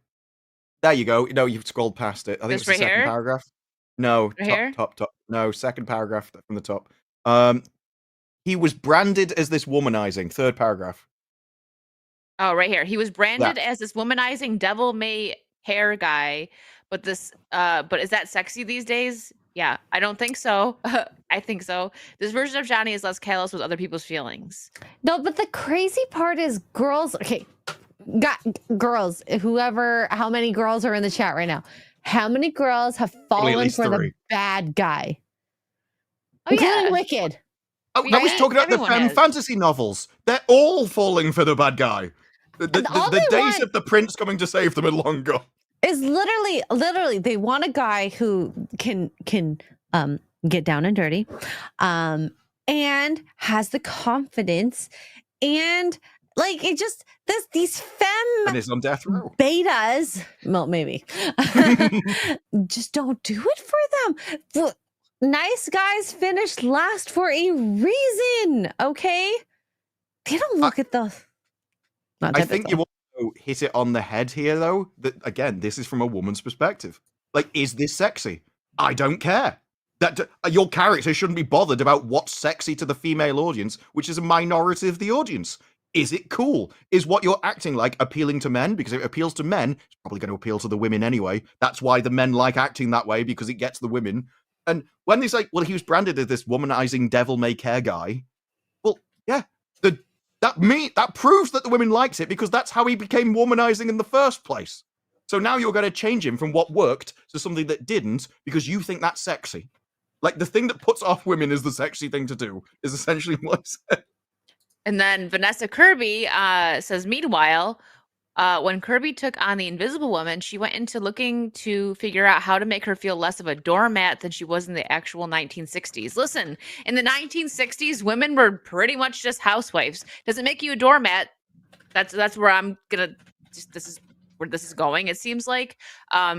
There you go. No, you've scrolled past it. I think This it's the right second here? paragraph. No, Right here? top. No, second paragraph from the top. He was branded as this womanizing. Third paragraph. Oh, right here. He was branded as this womanizing devil may hair guy, but is that sexy these days? Yeah, I don't think so. I think so. This version of Johnny is less callous with other people's feelings. No, but the crazy part is girls. Okay, girls. How many girls are in the chat right now? How many girls have Probably at fallen least for the 3. bad guy? Oh Including yeah. Wicked. Oh, Yeah, I was talking about the everyone has. fantasy novels. They're all falling for the bad guy. And all The they days want- of the prince coming to save them are long gone. Is literally they want a guy who can get down and dirty, and has the confidence, and like it just these And femme is on death row. betas. Well, maybe just don't do it for them. Nice guys finish last for a reason. Okay, they don't look at the. Not I think typically. you also hit it on the head here, though. That again, this is from a woman's perspective. Like, is this sexy? I don't care. That your character shouldn't be bothered about what's sexy to the female audience, which is a minority of the audience. Is it cool? Is what you're acting like appealing to men? Because if it appeals to men, it's probably going to appeal to the women anyway. That's why the men like acting that way, because it gets the women. And when they say, well, he was branded as this womanizing devil may care guy, well, yeah, that proves that the women likes it because that's how he became womanizing in the first place. So now you're going to change him from what worked to something that didn't because you think that's sexy. Like the thing that puts off women is the sexy thing to do is essentially what I said. And then Vanessa Kirby says, meanwhile, when Kirby took on the Invisible Woman, she went into looking to figure out how to make her feel less of a doormat than she was in the actual 1960s. Listen, in the 1960s, women were pretty much just housewives. Does it make you a doormat? That's where I'm gonna. This is where this is going. It seems like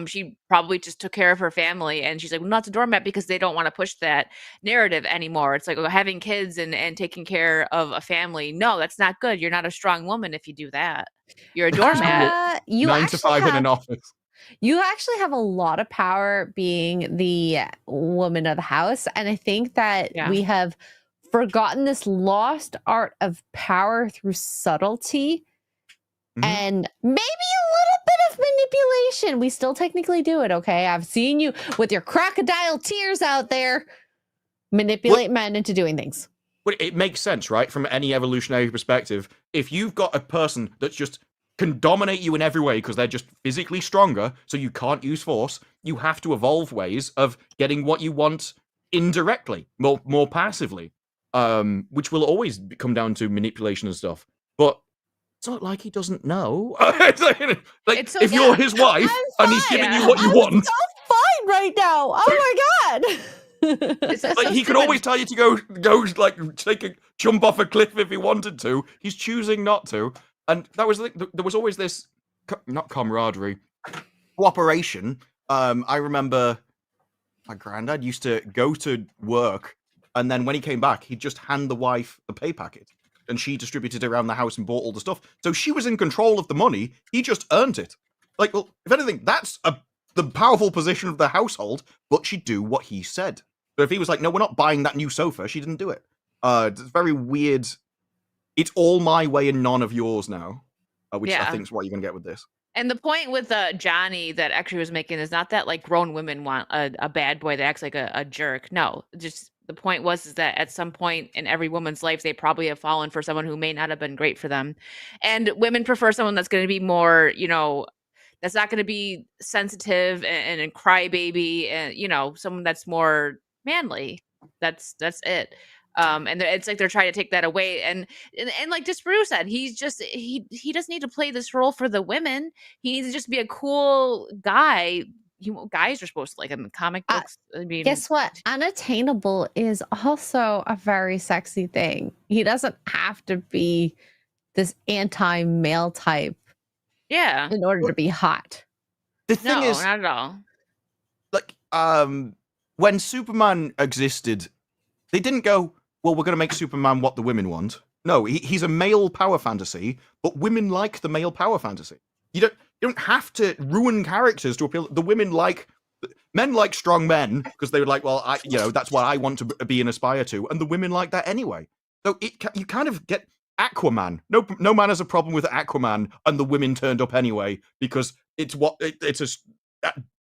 she probably just took care of her family, and she's like, well, not a doormat because they don't want to push that narrative anymore. It's like having kids and taking care of a family. No, that's not good. You're not a strong woman if you do that. You're a doormat. You 9 to actually 5 in have- an office. You actually have a lot of power being the woman of the house. And I think that Yeah. we have forgotten this lost art of power through subtlety Mhm. and maybe a little bit of manipulation. We still technically do it, okay? I've seen you with your crocodile tears out there manipulate men into doing things. But it makes sense, right? From any evolutionary perspective. If you've got a person that's just can dominate you in every way because they're just physically stronger, so you can't use force, you have to evolve ways of getting what you want indirectly, more passively, which will always come down to manipulation and stuff. But it's not like he doesn't know. It's like It's if okay. you're his wife I'm and he's fine. giving you what you I'm want, so fine right now. Oh my god. It's so like he could stupid. always tell you to go like jump off a cliff if he wanted to. He's choosing not to. And that was there was always this not camaraderie, cooperation. I remember my granddad used to go to work, and then when he came back, he'd just hand the wife the pay packet, and she distributed it around the house and bought all the stuff. So she was in control of the money. He just earned it. Like, well, if anything, that's the powerful position of the household. But she'd do what he said. So if he was like, "No, we're not buying that new sofa," she didn't do it. It's very weird. It's all my way and none of yours now, which I think is what you're gonna get with this. And the point with Johnny that actually was making is not that like grown women want a bad boy that acts like a jerk. No, just the point was is that at some point in every woman's life, they probably have fallen for someone who may not have been great for them. And women prefer someone that's going to be more, that's not going to be sensitive and a crybaby and, someone that's more manly. That's it. And it's like they're trying to take that away. And like Disparu said, he doesn't need to play this role for the women. He needs to just be a cool guy. Guys are supposed to like him in comic books. I mean, guess what? Unattainable is also a very sexy thing. He doesn't have to be this anti-male type. Yeah. In order to be hot. The thing is, not at all. Like, when Superman existed, they didn't go, well, we're going to make Superman what the women want. No, he's a male power fantasy, but women like the male power fantasy. You don't have to ruin characters to appeal. The women men like strong men because they were like, well, that's what I want to be and aspire to, and the women like that anyway. So you kind of get Aquaman. No man has a problem with Aquaman, and the women turned up anyway because it's a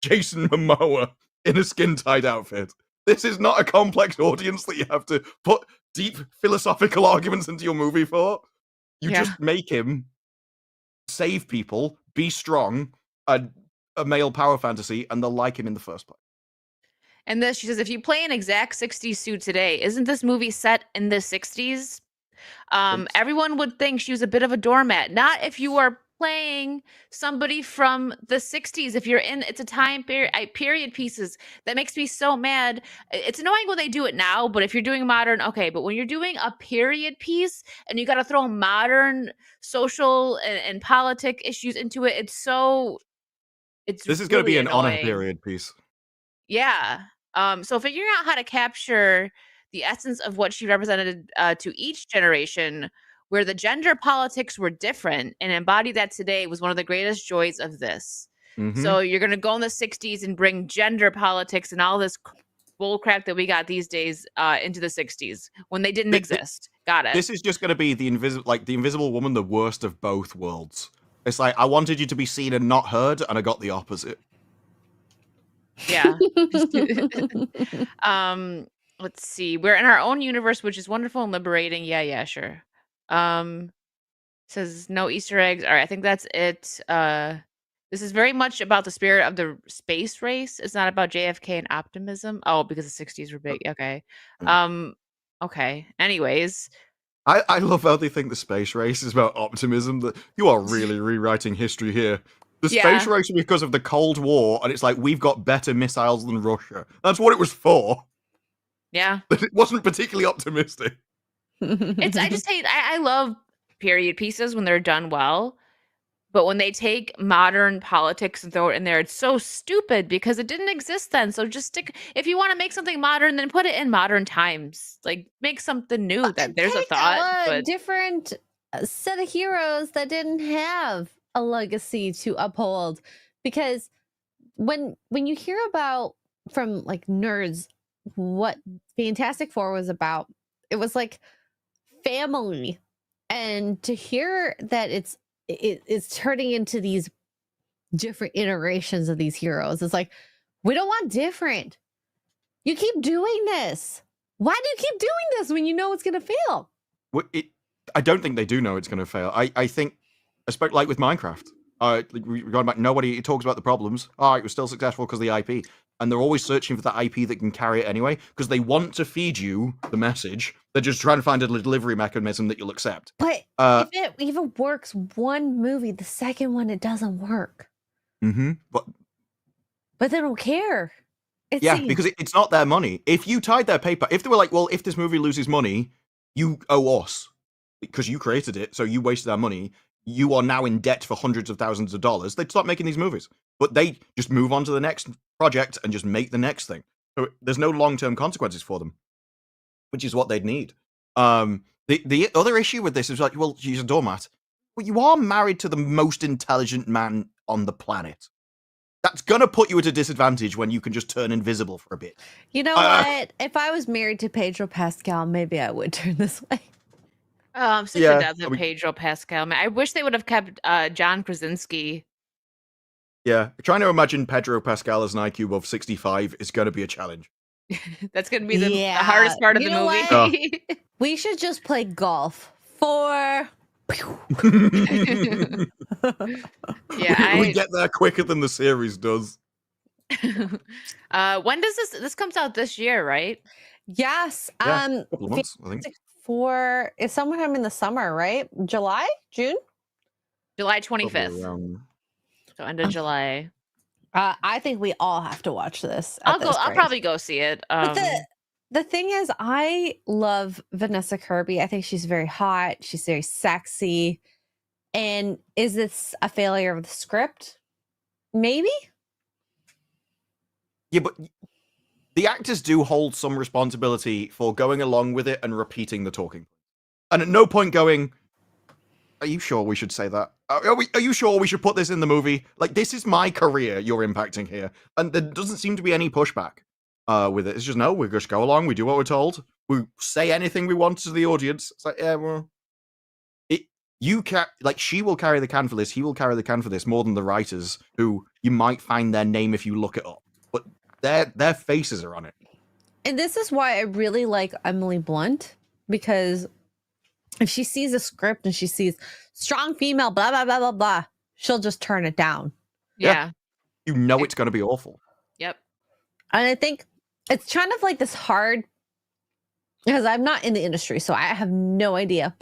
Jason Momoa in a skin-tight outfit. This is not a complex audience that you have to put deep philosophical arguments into your movie for. You just make him save people, be strong, a male power fantasy, and they'll like him in the first place. And this, she says, if you play an exact 60s suit today, isn't this movie set in the 60s? Everyone would think she was a bit of a doormat. Not if you are playing somebody from the 60s. If you're it's a time period pieces. That makes me so mad. It's annoying when they do it now, but if you're doing modern, okay. But when you're doing a period piece and you got to throw modern social and politic issues into it, this is going to be an annoying. honor period piece. Yeah. So figuring out how to capture the essence of what she represented to each generation, where the gender politics were different, and embody that today was one of the greatest joys of this. Mm-hmm. So you're going to go in the 60s and bring gender politics and all this bullcrap that we got these days into the 60s when they didn't exist. Got it. This is just going to be the Invisible Woman, the worst of both worlds. It's like, I wanted you to be seen and not heard, and I got the opposite. Yeah. Let's see. We're in our own universe, which is wonderful and liberating. Yeah, sure. Says no Easter eggs. All right, I think that's it. This is very much about the spirit of the space race. It's not about JFK and optimism. Oh, because the 60s were big. Okay. Okay. Anyways. I love how they think the space race is about optimism. That you are really rewriting history here. The space race was because of the Cold War, and it's like, we've got better missiles than Russia. That's what it was for. Yeah. But it wasn't particularly optimistic. I just hate, I love period pieces when they're done well. But when they take modern politics and throw it in there, it's so stupid because it didn't exist then. So just if you want to make something modern, then put it in modern times. Like, make something new. That there's a thought. A different set of heroes that didn't have a legacy to uphold. Because when you hear about from like nerds what Fantastic Four was about, it was like family, and to hear that it's turning into these different iterations of these heroes. It's like, we don't want different. You keep doing this. Why do you keep doing this when you know it's going to fail? Well, I don't think they do know it's going to fail. I think, especially like with Minecraft, going back, nobody talks about the problems. It was still successful because of the IP. And they're always searching for that IP that can carry it anyway, because they want to feed you the message. They're just trying to find a delivery mechanism that you'll accept. But if it even works one movie, the second one, it doesn't work. Mm-hmm. But they don't care. Because it's not their money. If you tied their paper, if they were like, well, if this movie loses money, you owe us because you created it, so you wasted our money. you are now in debt for hundreds of thousands of dollars, they'd stop making these movies. But they just move on to the next project and just make the next thing. So there's no long-term consequences for them, which is what they'd need. The other issue with this is like, well, she's a doormat. Well, you are married to the most intelligent man on the planet. That's gonna put you at a disadvantage when you can just turn invisible for a bit. You know what? If I was married to Pedro Pascal, maybe I would turn this way. Oh, I'm sick Yeah, to death I of mean- Pedro Pascal. Man, I wish they would have kept John Krasinski. Yeah, trying to imagine Pedro Pascal as an IQ of 65 is going to be a challenge. That's going to be the Yeah. hardest part of You the know movie. We should just play golf for. Yeah, We get there quicker than the series does. when does this comes out this year, right? Yes. Yeah, a couple of months, I think. It's sometime in the summer, right? July, June. July Probably 25th. around- So end of July. I think we all have to watch this. I'll probably go see it. But the thing is, I love Vanessa Kirby. I think she's very hot. She's very sexy. And is this a failure of the script? Maybe. Yeah, but the actors do hold some responsibility for going along with it and repeating the talking. And at no point going, are you sure we should say that? Are you sure we should put this in the movie? Like, this is my career you're impacting here. And there doesn't seem to be any pushback with it. It's just, no, we just go along, we do what we're told, we say anything we want to the audience. It's like, yeah, well, she will carry the can for this, he will carry the can for this more than the writers, who you might find their name if you look it up. But their faces are on it. And this is why I really like Emily Blunt, because if she sees a script and she sees strong female, blah, blah, blah, blah, blah, she'll just turn it down. Yeah. You know it's going to be awful. Yep. And I think it's kind of like this hard, because I'm not in the industry, so I have no idea.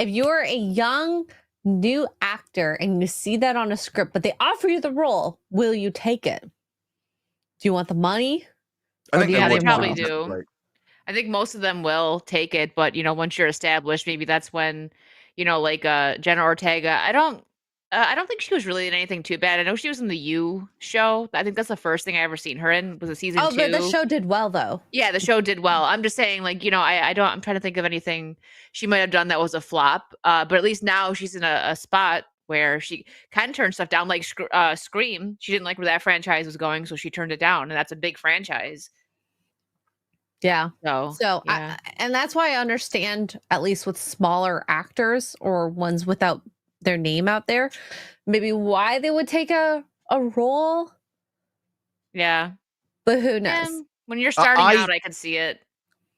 If you're a young, new actor and you see that on a script, but they offer you the role, will you take it? Do you want the money? I think Yeah, they would probably want it, do. like- I think most of them will take it, but once you're established, maybe that's when, like Jenna Ortega. I don't think she was really in anything too bad. I know she was in the You show. I think that's the first thing I ever seen her in, was a season 2. But the show did well, though. Yeah, the show did well. I'm just saying, like, I'm trying to think of anything she might have done that was a flop. But at least now she's in a spot where she kind of turned stuff down, like Scream. She didn't like where that franchise was going, so she turned it down, and that's a big franchise. Yeah. So yeah. And that's why I understand, at least with smaller actors or ones without their name out there, maybe why they would take a role. Yeah. But who knows? And when you're starting out, I can see it.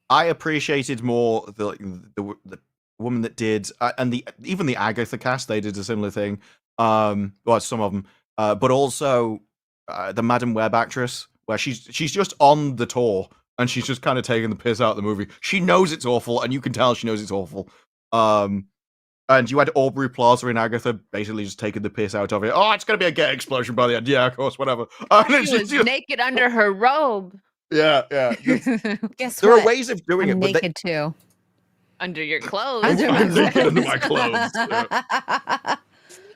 I appreciated more the woman that did, and even the Agatha cast, they did a similar thing. Well, some of them, but also the Madam Web actress, where she's just on the tour and she's just kind of taking the piss out of the movie. She knows it's awful, and you can tell she knows it's awful. And you had Aubrey Plaza in Agatha basically just taking the piss out of it. Oh, it's going to be a gay explosion by the end. Yeah, of course, whatever. She was naked under her robe. Yeah. Guess There what? are ways of doing I'm it, naked too. Under your clothes. Under I'm my naked under my clothes. clothes.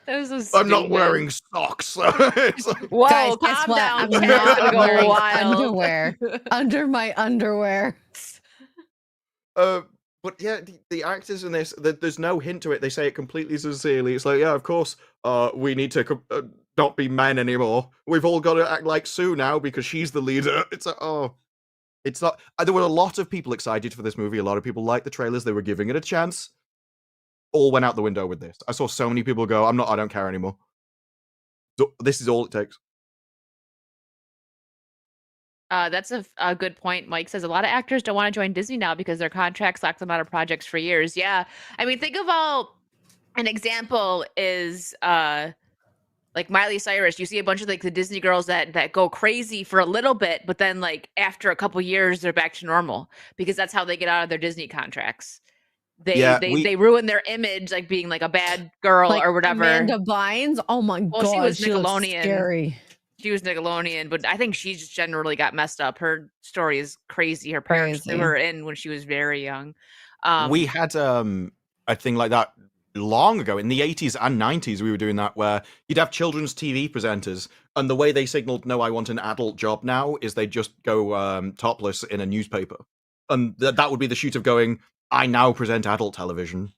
That was so I'm not stupid. wearing socks. It's like, Whoa, Guys, guess calm what? down. I'm Tara's not gonna go wearing wild. underwear. Under my underwear. but yeah, the actors in this, there's no hint to it. They say it completely sincerely. It's like, yeah, of course, we need to not be men anymore. We've all got to act like Sue now because she's the leader. It's like, oh, it's not. There were a lot of people excited for this movie. A lot of people liked the trailers. They were giving it a chance. All went out the window with this. I saw so many people go, I don't care anymore. So this is all it takes. That's a good point. Mike says a lot of actors don't want to join Disney now because their contracts lock them out of projects for years. Yeah. I mean, think of an example is like Miley Cyrus. You see a bunch of like the Disney girls that go crazy for a little bit, but then like after a couple years, they're back to normal because that's how they get out of their Disney contracts. They ruin their image, like being like a bad girl Like or whatever. Amanda Bynes. Oh my god, She was looks Nickelodeon. scary. She was Nickelodeon, but I think she just generally got messed up. Her story is crazy. Her parents threw Crazy. her in when she was very young. We had a thing like that long ago in the 80s and 90s we were doing that, where you'd have children's TV presenters, and the way they signaled, no, I want an adult job now, is they just go topless in a newspaper, and that would be the shoot of going, I now present adult television.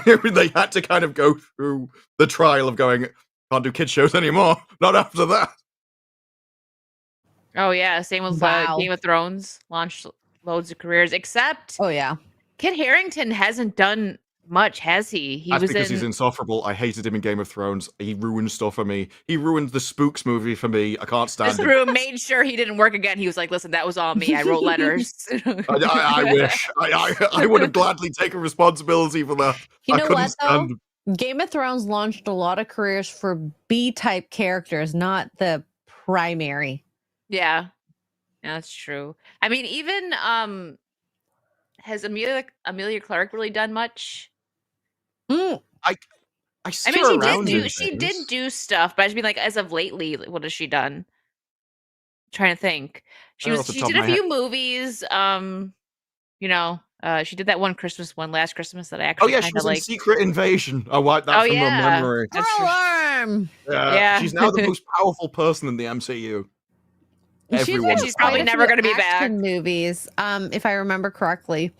They had to kind of go through the trial of going, can't do kids shows anymore, not after that. Oh yeah, same with Wow. Game of Thrones. Launched loads of careers, except Oh yeah. Kit Harington hasn't done much, has he? He That's was because in. he's insufferable. I hated him in Game of Thrones. He ruined stuff for me. He ruined the Spooks movie for me. I can't stand This him. room made sure he didn't work again. He was like, "Listen, that was all me. I wrote letters." I wish. I would have gladly taken responsibility for that. You I know couldn't what though? stand him. Game of Thrones launched a lot of careers for B-type characters, not the primary. Yeah, that's true. I mean, even has Amelia Clark really done much? Mm, I I mean, mean, she did do stuff, but I just mean like as of lately, what has she done? Trying to think. She Off the top did of a my few movies. You know, she did that one Christmas one last Christmas that I Oh actually yeah, she kind was of in like. Secret Invasion. I wiped that Oh from my yeah, memory. that's true. alarm! Yeah. She's now the most powerful person in the MCU. Everyone she's probably never gonna be back. Movies, if I remember correctly.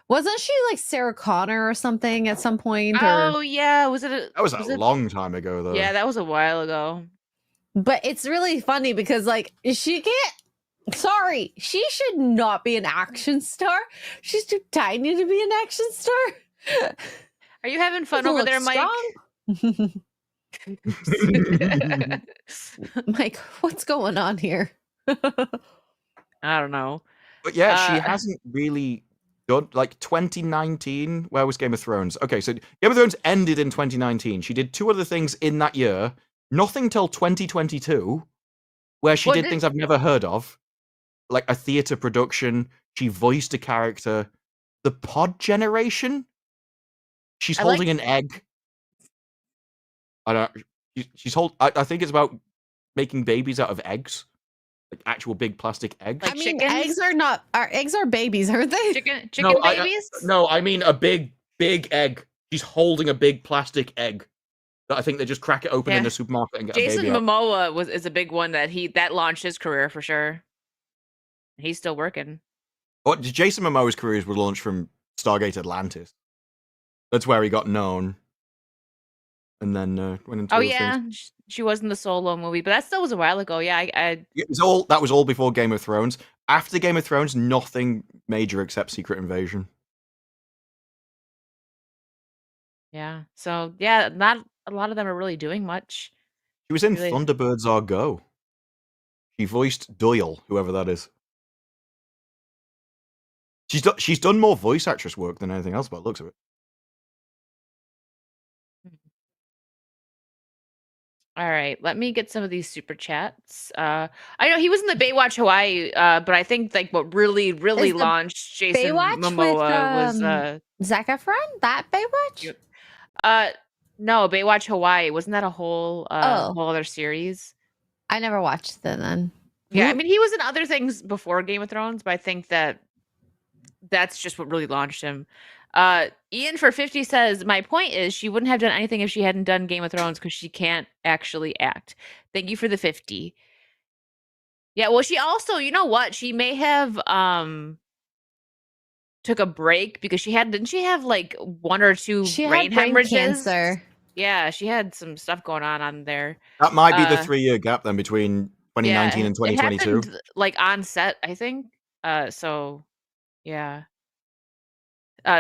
Wasn't she like Sarah Connor or something at some point? Oh yeah, was it? That was a long time ago, though. Yeah, that was a while ago. But it's really funny because like she can't. Sorry, she should not be an action star. She's too tiny to be an action star. Are you having fun Doesn't over there, look Mike? Mike, what's going on here? I don't know. But yeah, she hasn't really done, like, 2019. Where was Game of Thrones? Okay, so Game of Thrones ended in 2019. She did 2 other things in that year. Nothing till 2022, where she did things I've never heard of, like a theater production. She voiced a character. The Pod Generation. She's holding an egg. I don't. I think it's about making babies out of eggs. Like actual big plastic eggs. Like I mean, chickens? eggs are babies, aren't they? Chicken No, babies? No, I mean a big egg. She's holding a big plastic egg that I think they just crack it open in the supermarket and get a Jason baby out. Momoa is a big one that launched his career for sure. He's still working. Jason Momoa's career was launched from Stargate Atlantis. That's where he got known. And then went into things. She was in the Solo movie, but that still was a while ago. Yeah, That was all before Game of Thrones. After Game of Thrones, nothing major except Secret Invasion. Yeah. So yeah, not a lot of them are really doing much. She was in Thunderbirds Are Go. She voiced Doyle, whoever that is. She's done more voice actress work than anything else by the looks of it. All right, let me get some of these super chats. I know he was in the Baywatch Hawaii, but I think like what really launched Jason Momoa was Zac Efron. That Baywatch. No, Baywatch Hawaii, wasn't that a whole other series? I never watched that then. Yeah, I mean he was in other things before Game of Thrones, but I think that's just what really launched him. Ian for 50 says, my point is she wouldn't have done anything if she hadn't done Game of Thrones because she can't actually act. Thank you for the 50. Yeah, well, she also, you know what? She may have took a break because didn't she have like 1 or 2 brain hemorrhages? Cancer. Yeah, she had some stuff going on there. That might be the 3-year gap then between 2019 and 2022. It happened, like on set, I think. So yeah.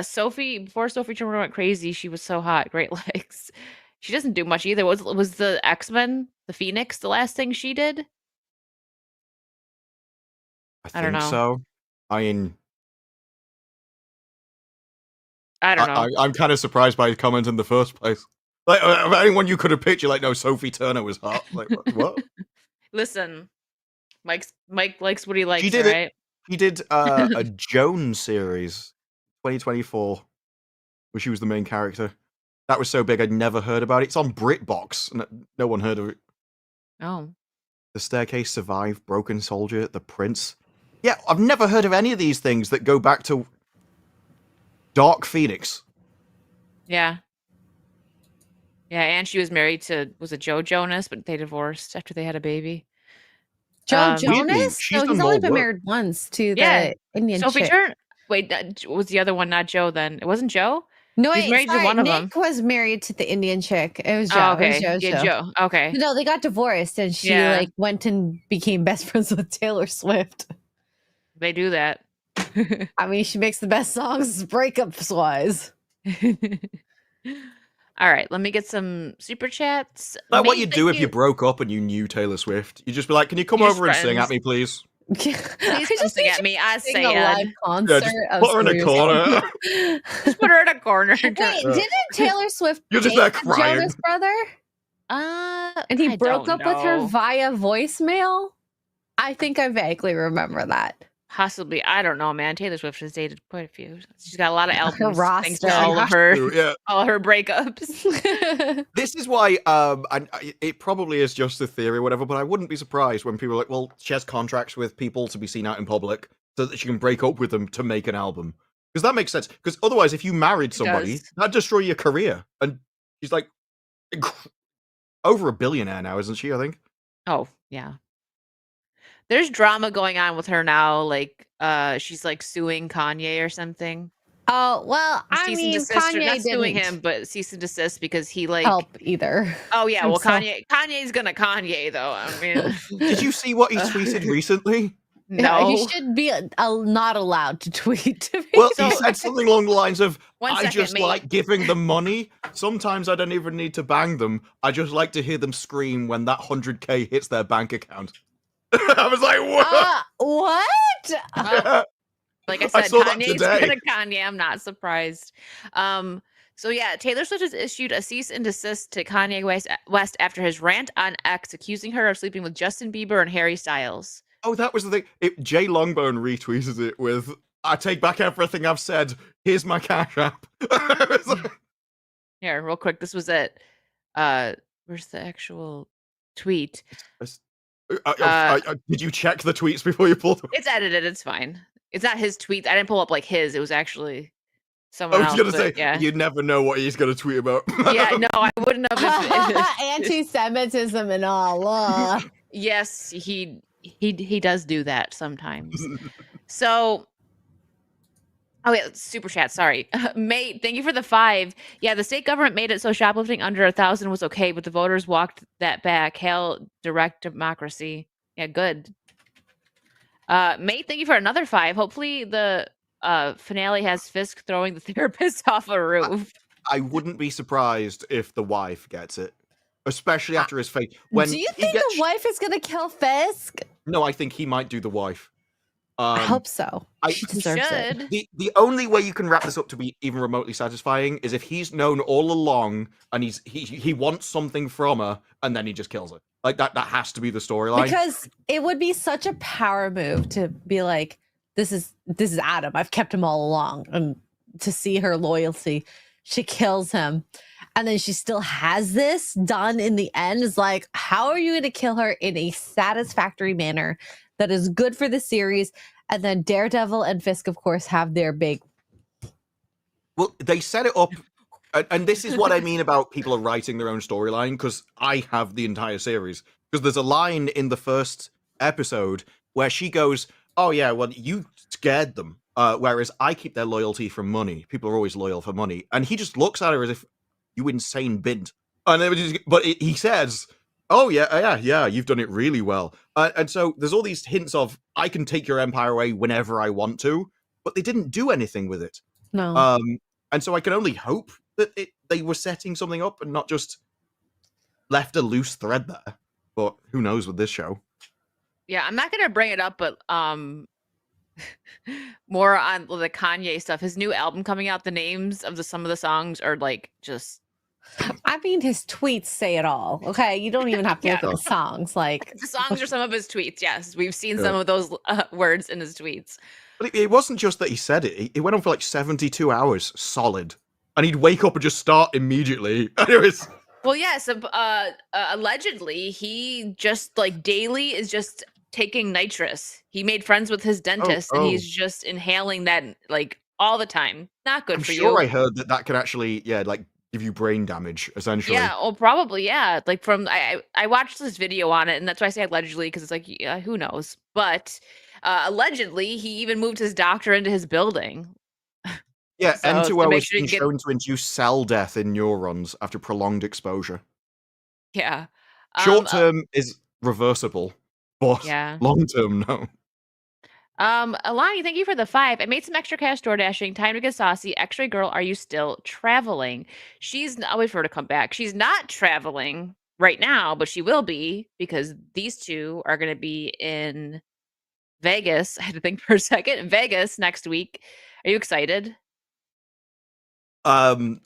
Sophie, before Sophie Turner went crazy, she was so hot. Great legs. She doesn't do much either. Was the X-Men, the Phoenix, the last thing she did? I don't know. So. I mean, I don't know. I'm kind of surprised by his comment in the first place. Like, anyone you could have picked, you're like, no, Sophie Turner was hot. Like, what? Listen, Mike likes what he likes, right? He did a Joan series, 2024, where she was the main character. That was so big, I'd never heard about it. It's on BritBox, and no one heard of it. Oh. The Staircase Survive, Broken Soldier, The Prince. Yeah, I've never heard of any of these things that go back to Dark Phoenix. Yeah. Yeah, and she was married to, was it Joe Jonas, but they divorced after they had a baby. Joe Weirdly, Jonas? she's No, done he's only more been work. married once to Yeah, the Indian Sophie chick. Turner. Wait, that was the other one, not Joe. Then it wasn't Joe. No, He's wait, married to sorry. one of Nick them. was married to the Indian chick. It was Oh, Joe. It was okay. Yeah, Joe. Joe. Okay. No, they got divorced, and she Yeah. went and became best friends with Taylor Swift. They do that. I mean, she makes the best songs breakups wise. All right, let me get some super chats. Like what Mate, you'd do thank if you broke up and you knew Taylor Swift. You'd just be like, "Can you come You're just over and sing at friends. me, please?" Please come sing at me. I Sing a live said. concert. just of put her in a Serious corner. Song. Just put her in a corner. Wait, didn't Taylor Swift You're just date there the crying. Jonas brother? And he I broke don't up with her know. via voicemail? I think I vaguely remember that. Possibly. I don't know, man. Taylor Swift has dated quite a few. She's got a lot of albums. Thanks to roster. all She of has her, to, yeah. all her breakups. This is why, it probably is just a theory or whatever, but I wouldn't be surprised when people are like, well, she has contracts with people to be seen out in public so that she can break up with them to make an album. Because that makes sense. Because otherwise, if you married somebody, does. that'd destroy your career. And she's like over a billionaire now, isn't she, I think? Oh, yeah. There's drama going on with her now. Like, she's like suing Kanye or something. Oh, well, I Cease and mean, desist, or Kanye not suing didn't him, but cease and desist because he like help either. Oh yeah, well himself. Kanye's gonna Kanye though. I mean, Did you see what he tweeted recently? no. He should be not allowed to tweet. To be Well, he honest. said something along the lines of, One I second, just mate. like giving them money. Sometimes I don't even need to bang them. I just like to hear them scream when that 100K hits their bank account. I was like, what? What? Well, like I I said, saw that Kanye's today. gonna Kanye. I'm not surprised. So yeah, Taylor Swift has issued a cease and desist to Kanye West after his rant on X accusing her of sleeping with Justin Bieber and Harry Styles. Oh, that was the thing. Jay Longbone retweeted it with, I take back everything I've said. Here's my Cash App. I was like, Here, real quick. This was it. Where's the actual tweet? did you check the tweets before you pulled them? It's edited. It's fine. It's not his tweets. I didn't pull up like his. It was actually someone I was else. going to but say, yeah. you never know what he's going to tweet about. Yeah, no, I wouldn't have. Anti-Semitism and all. Yes, he does do that sometimes. So, oh yeah, super chat. Sorry, mate. Thank you for the 5. Yeah, the state government made it so shoplifting under 1,000 was okay, but the voters walked that back. Hail direct democracy. Yeah, good. Mate, thank you for another 5. Hopefully the finale has Fisk throwing the therapist off a roof. I wouldn't be surprised if the wife gets it, especially after his fate. When Do you he think gets the wife is going to kill Fisk? No, I think he might do the wife. I hope so. She He deserves it. should. The only way you can wrap this up to be even remotely satisfying is if he's known all along and he wants something from her and then he just kills her. Like that has to be the storyline. Because it would be such a power move to be like, this is Adam. I've kept him all along. And to see her loyalty, she kills him. And then she still has this done in the end. Is like, how are you going to kill her in a satisfactory manner that is good for the series? And then Daredevil and Fisk, of course, have their big. Well, they set it up, and this is what I mean about people are writing their own storyline, because I have the entire series. Because there's a line in the first episode where she goes, oh yeah, well, you scared them, whereas I keep their loyalty from money. People are always loyal for money. And he just looks at her as if, you insane bint. And he says, oh yeah, you've done it really well. And so there's all these hints of, I can take your empire away whenever I want to, but they didn't do anything with it. No. And so I can only hope that they were setting something up and not just left a loose thread there. But who knows with this show? Yeah, I'm not gonna bring it up, but more on the Kanye stuff. His new album coming out. The names of some of the songs are like just. I mean, his tweets say it all. Okay, you don't even have to look Yeah. at the songs. Like The songs are some of his tweets. Yes, we've seen some of those words in his tweets. But it wasn't just that he said it. It went on for like 72 hours solid. And he'd wake up and just start immediately. And it was... Well, yes. Allegedly, he just like daily is just taking nitrous. He made friends with his dentist, and he's just inhaling that like all the time. Not good I'm for sure you. I heard that can actually, like give you brain damage, essentially. Yeah, oh, probably, yeah. Like from I watched this video on it, and that's why I say allegedly because it's like, yeah, who knows? But allegedly, he even moved his doctor into his building. Yeah, So to N2O make has sure you been can get, shown to induce cell death in neurons after prolonged exposure. yeah. Short term is reversible, but Yeah. long term, no. Alani, thank you for the 5. I made some extra cash door dashing. Time to get saucy. X-ray girl, are you still traveling? I'll wait for her to come back. She's not traveling right now, but she will be because these two are going to be in Vegas. I had to think for a second. In Vegas next week. Are you excited? Well,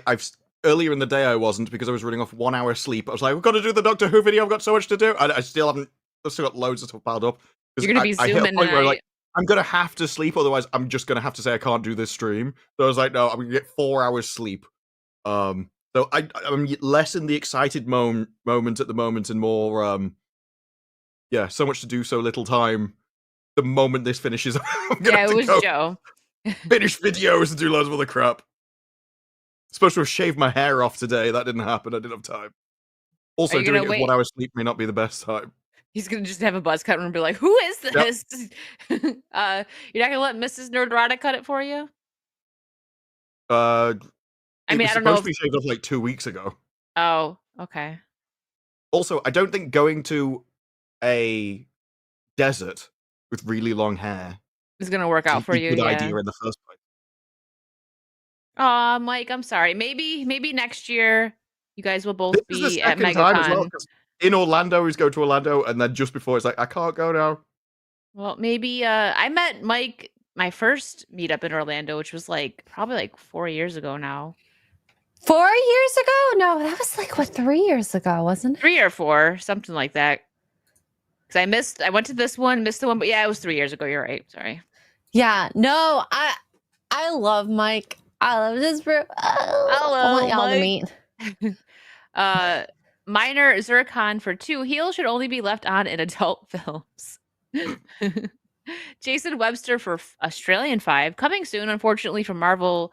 I've earlier in the day I wasn't because I was running off 1 hour sleep. I was like, we've got to do the Doctor Who video. I've got so much to do. I still haven't. I've still got loads of stuff piled up. You're going to be I hit a zooming point where tonight. I'm gonna have to sleep, otherwise I'm just gonna have to say I can't do this stream. So I was like, no, I'm gonna get 4 hours sleep. So I'm less in the excited moment at the moment, and more yeah, so much to do, so little time. The moment this finishes, I'm gonna have it to was go Joe. finish videos and do loads of other crap. Supposed to have shaved my hair off today. That didn't happen. I didn't have time. Also, you doing gonna it with wait? 1 hour sleep may not be the best time. He's going to just have a buzz cut and be like, who is this? You're not going to let Mrs. Nerdrotic cut it for you? I mean, was I don't know supposed to be shaved off like 2 weeks ago. Oh, okay. Also, I don't think going to a desert with really long hair It's going to work is out a for you, good yeah. idea in the first place. Aw, Mike, I'm sorry. Maybe next year you guys will both This is the be at second time as well, MegaCon. 'cause in Orlando, he's go to Orlando, and then just before, it's like, I can't go now. Well, maybe I met Mike my first meetup in Orlando, which was like probably like 4 years ago now. 4 years ago? No, that was like, what, 3 years ago, wasn't it? 3 or 4, something like that. Because I went to this one, missed the one, but yeah, it was 3 years ago. You're right. Sorry. Yeah, no, I love Mike. I love this bro. I want y'all to meet. Minor Zircon for 2. Heels should only be left on in adult films. Jason Webster for Australian 5. Coming soon, unfortunately, from Marvel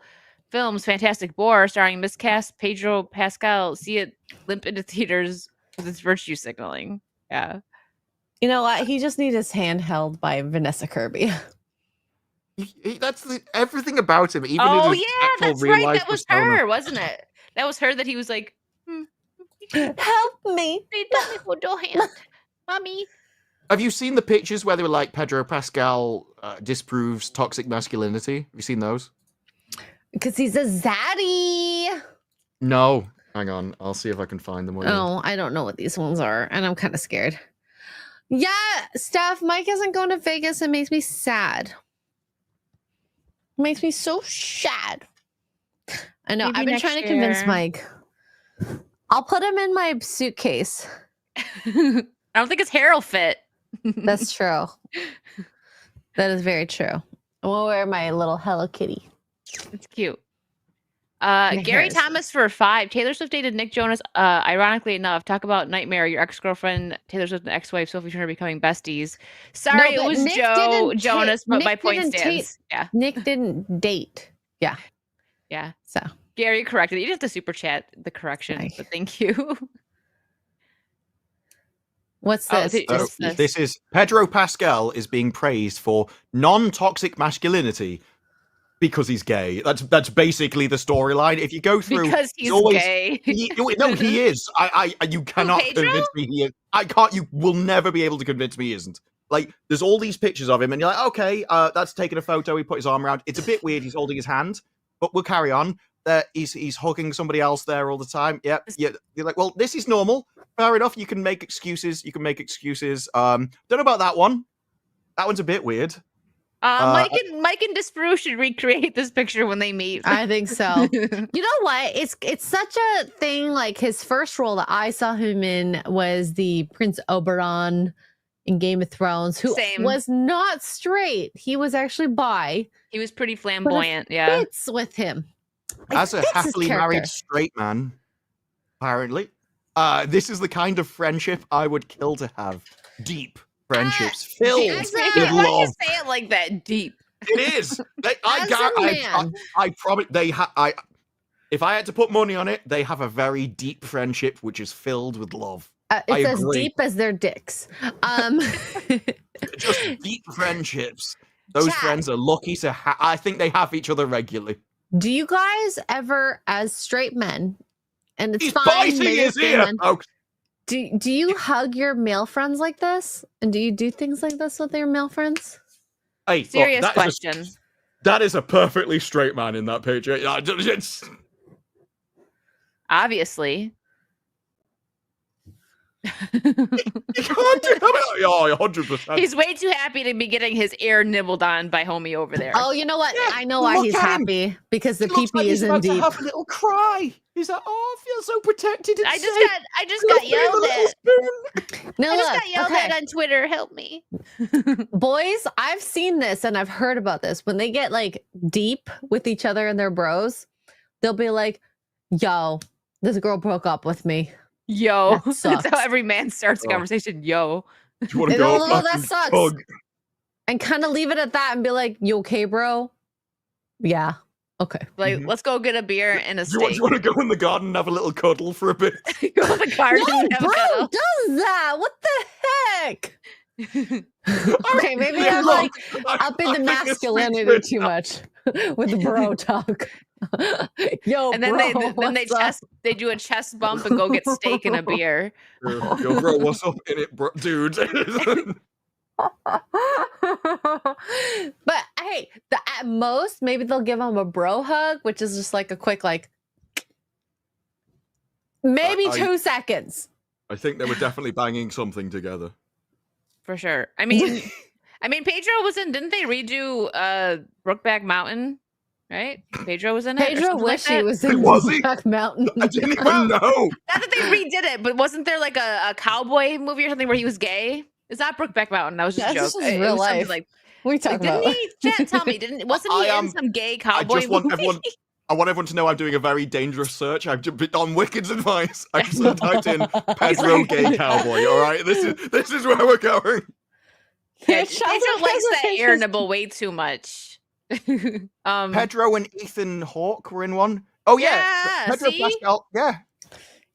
Films, Fantastic Four, starring miscast Pedro Pascal. See it limp into theaters with its virtue signaling. Yeah. You know what? He just needs his hand held by Vanessa Kirby. That's everything about him. Even Oh, in his yeah, actual that's real right. life That was persona. her, wasn't it? That was her that he was like, Help me. Please tell me hold your hand, mommy. Have you seen the pictures where they were like, Pedro Pascal disproves toxic masculinity? Have you seen those? Because he's a zaddy. No. Hang on. I'll see if I can find them. Oh, I don't know what these ones are, and I'm kind of scared. Yeah, Steph, Mike isn't going to Vegas. It makes me sad. It makes me so sad. I know. Maybe I've been next trying to convince year. Mike. I'll put him in my suitcase. I don't think his hair will fit. That's true. That is very true. I will wear my little Hello Kitty. It's cute. My Gary hair is- Thomas for 5. Taylor Swift dated Nick Jonas. Ironically enough, talk about Nightmare. Your ex-girlfriend, Taylor Swift, and ex-wife Sophie Turner becoming besties. Sorry, No, it but was Nick Joe didn't Jonas, but Nick my point didn't stands. Yeah, Nick didn't date. Yeah. yeah. So Gary corrected it. You just have to super chat the correction, Sorry. but thank you. what's Oh, this? th- So, What's this? this is Pedro Pascal is being praised for non-toxic masculinity because he's gay. That's basically the storyline. If you go through, Because he's always, gay. No, he is. You cannot Pedro? convince me he is. I can't. You will never be able to convince me he isn't. Like, there's all these pictures of him, and you're like, okay, that's taking a photo. He put his arm around. It's a bit weird. He's holding his hand, but we'll carry on. He's hugging somebody else there all the time. Yeah. You're like, well, this is normal. Fair enough. You can make excuses. Don't know about that one. That one's a bit weird. Mike and Disparu should recreate this picture when they meet. I think so. You know what? It's such a thing. Like, his first role that I saw him in was the Prince Oberon in Game of Thrones, who Same. was not straight. He was actually bi. He was pretty flamboyant. Yeah. Fits with him. It As a fits his happily character. married straight man, apparently, this is the kind of friendship I would kill to have. Deep friendships filled as with a- Why love. you say it like that deep? It is. As a man. I promise. If I had to put money on it, they have a very deep friendship, which is filled with love. It's as deep as their dicks. Just deep friendships. Those Chat. friends are lucky to I think they have each other regularly. Do you guys ever, as straight men, and it's He's fine, biting maybe his gay ear. men, Oh, do you hug your male friends like this? And do you do things like this with your male friends? hey, look, Serious question. That is a perfectly straight man in that picture. It's, Obviously. you can't do that. Oh, 100%. He's way too happy to be getting his ear nibbled on by homie over there. Oh, you know what? Yeah, I know why look he's at him. happy, because the He looks like pee-pee he's is in about to deep. have a little cry. He's like, oh, I feel so protected and I safe. just got yelled at. No, I just look, got yelled okay. at on Twitter. Help me. Boys, I've seen this and I've heard about this. When they get like deep with each other and their bros, they'll be like, yo, this girl broke up with me. Yo. That That's sucks. how every man starts a Oh. conversation. Yo. Do you want to They go? don't know, that fucking sucks. hug? And kind of leave it at that and be like, you okay, bro? Yeah. Okay. Like, Mhm. let's go get a beer and a Do you steak. want to go in the garden and have a little cuddle for a bit? Go to the garden No, and have a bro cuddle. does that. What the heck? Okay, maybe Yeah, I'm look, like I- up in I the think this speaks masculinity for too much with the bro talk. Yo, And then bro, they do a chest bump and go get steak and a beer. Yo, bro, what's up in it, bro? Dude. But hey, at most, maybe they'll give him a bro hug, which is just like a quick, like, maybe I- 2 seconds. I think they were definitely banging something together. For sure. I mean, Pedro was in. Didn't they redo Brokeback Mountain? Right? Pedro was in it. or Pedro something like wish he that? was in Was he? Black Mountain. I didn't even Well, know. Not that they redid it, but wasn't there like a cowboy movie or something where he was gay? It's not Brokeback Mountain. That was just Yeah, a this joke. is It real was something life. like, What are you talking didn't about? he? Chat, tell me, wasn't he I, in some gay I cowboy just want movie? everyone. I want everyone to know I'm doing a very dangerous search. I've just on Wicked's advice. I just typed in Pedro gay cowboy. All right, this is where we're going. Yeah, It sounds Pedro like likes that hesitation. air nibble way too much. Pedro and Ethan Hawke were in one. Oh yeah, Yeah, Pedro see? Pascal. Yeah,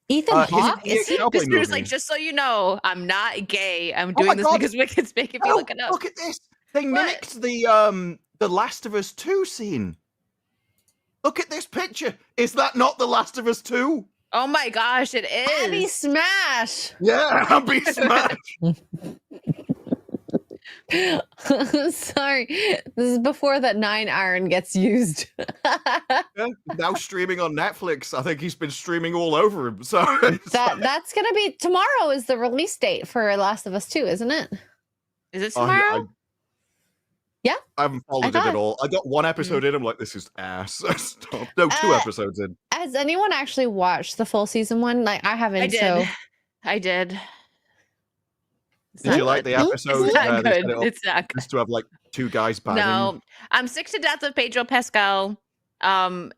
Ethan he's in Hawke? the Is he? cowboy This dude's movie. like, just so you know, I'm not gay. I'm Oh my doing this God. because Wicked's making me Oh, look it up. look at this. They What? mimicked the Last of Us 2 scene. Look at this picture. Is that not the Last of Us 2? Oh my gosh, it Abby is. Smash. Yeah, Abby Smash. Sorry. This is before that 9-iron gets used. Yeah, now streaming on Netflix. I think he's been streaming all over him. So That's gonna be tomorrow is the release date for Last of Us 2, isn't it? Is it I- tomorrow? Yeah, I haven't followed it thought- at all. I got one episode in. I'm like, this is ass. Stop. No, 2 episodes in. Has anyone actually watched the full season 1? Like I haven't. I did. So I did. It's Did not you like good. the episode? It's not where they set good. it up It's not good. just to have like 2 guys banging? No, I'm sick to death of Pedro Pascal. And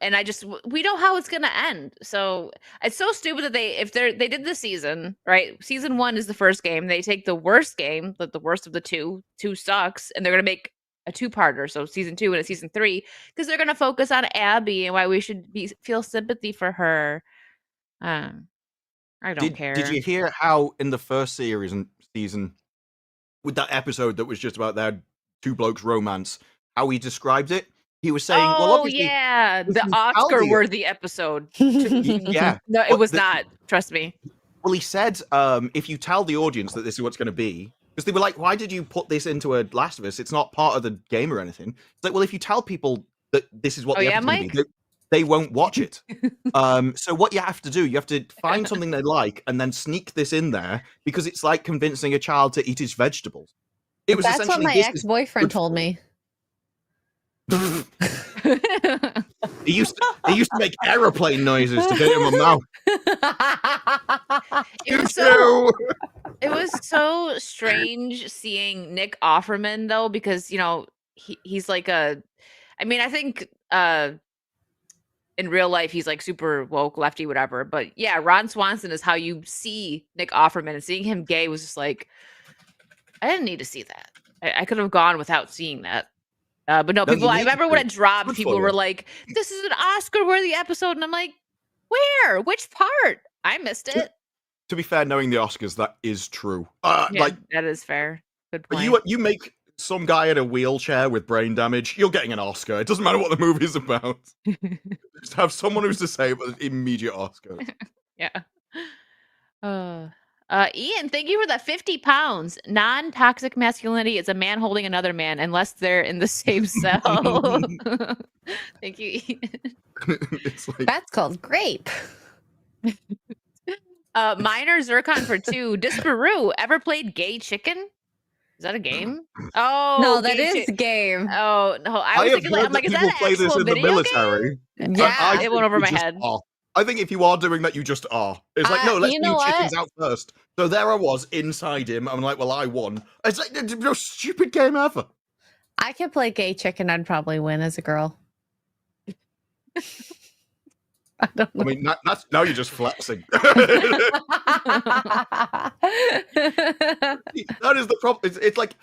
we know how it's gonna end. So it's so stupid that they did the season, right? Season 1 is the first game. They take the worst game, the worst of the two sucks, and they're gonna make a 2-parter. So season 2 and a season 3, because they're gonna focus on Abby and why we should feel sympathy for her. I don't care. Did you hear how in the first series and season, with that episode that was just about their 2 blokes romance, how he described it? He was saying, well, Oh obviously, yeah, this the is Oscar-worthy episode. yeah. No, it But was the- not. Trust me. Well, he said, if you tell the audience that this is what's going to be, because they were like, why did you put this into a Last of Us? It's not part of the game or anything. It's like, well, if you tell people that this is what Oh, the yeah, episode's going to Mike? be, they won't watch it. So what you have to do, you have to find something they like and then sneak this in there, because it's like convincing a child to eat his vegetables. It was that's what essentially my this is ex-boyfriend good told for- me. He used to make aeroplane noises to get in my mouth. It was so strange seeing Nick Offerman though, because he's like I think in real life he's like super woke, lefty, whatever. But yeah, Ron Swanson is how you see Nick Offerman, and seeing him gay was just like, I didn't need to see that. I could have gone without seeing that. But no, No, you people. I need to remember when do. it dropped, Good people for were you. like, "This is an Oscar-worthy episode," and I'm like, "Where? Which part? I missed it." To be fair, knowing the Oscars, that is true. Yeah, Like that is fair. Good point. you make some guy in a wheelchair with brain damage, you're getting an Oscar. It doesn't matter what the movie's about. Just have someone who's disabled, immediate Oscar. Yeah. Ian, thank you for the 50 pounds. Non-toxic masculinity is a man holding another man unless they're in the same cell. Thank you, Ian. It's like That's called grape. Minor Zircon for 2. Disparu, ever played Gay Chicken? Is that a game? Oh, No, that Gay is Chi- game. Oh, no. I I was have thinking, heard I'm like, that is that people an play this actual in the video game? military. Yeah, I it think went over you my just head. are. I think if you are doing that, you just are. It's like, no, let's you leave know chickens what? out first. So there I was inside him. I'm like, well, I won. It's like the most stupid game ever. I could play gay chicken. I'd probably win as a girl. I don't know. I mean, that's now you're just flexing. That is the problem. It's like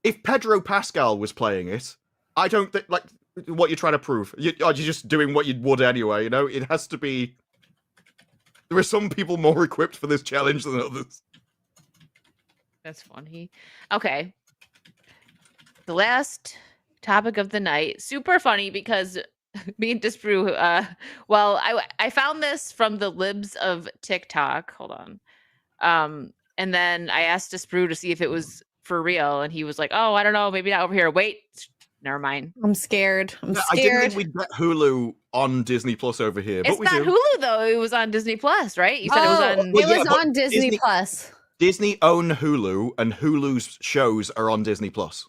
if Pedro Pascal was playing it, I don't think like what you're trying to prove. You're just doing what you would anyway. You know, it has to be. There are some people more equipped for this challenge than others. That's funny. Okay. The last topic of the night. Super funny because me and Disbrew, well, I found this from the libs of TikTok. Hold on. And then I asked Disbrew to see if it was for real, and he was like, "Oh, I don't know, maybe not over here. Wait, never mind. I'm scared. I'm Yeah, I didn't scared. think we'd get Hulu on Disney Plus over here, but It's we not do. Hulu though. It was on Disney Plus, right? You said it was Oh, on. Well, it yeah, was but on Disney Disney- Plus. Disney own Hulu, and Hulu's shows are on Disney Plus.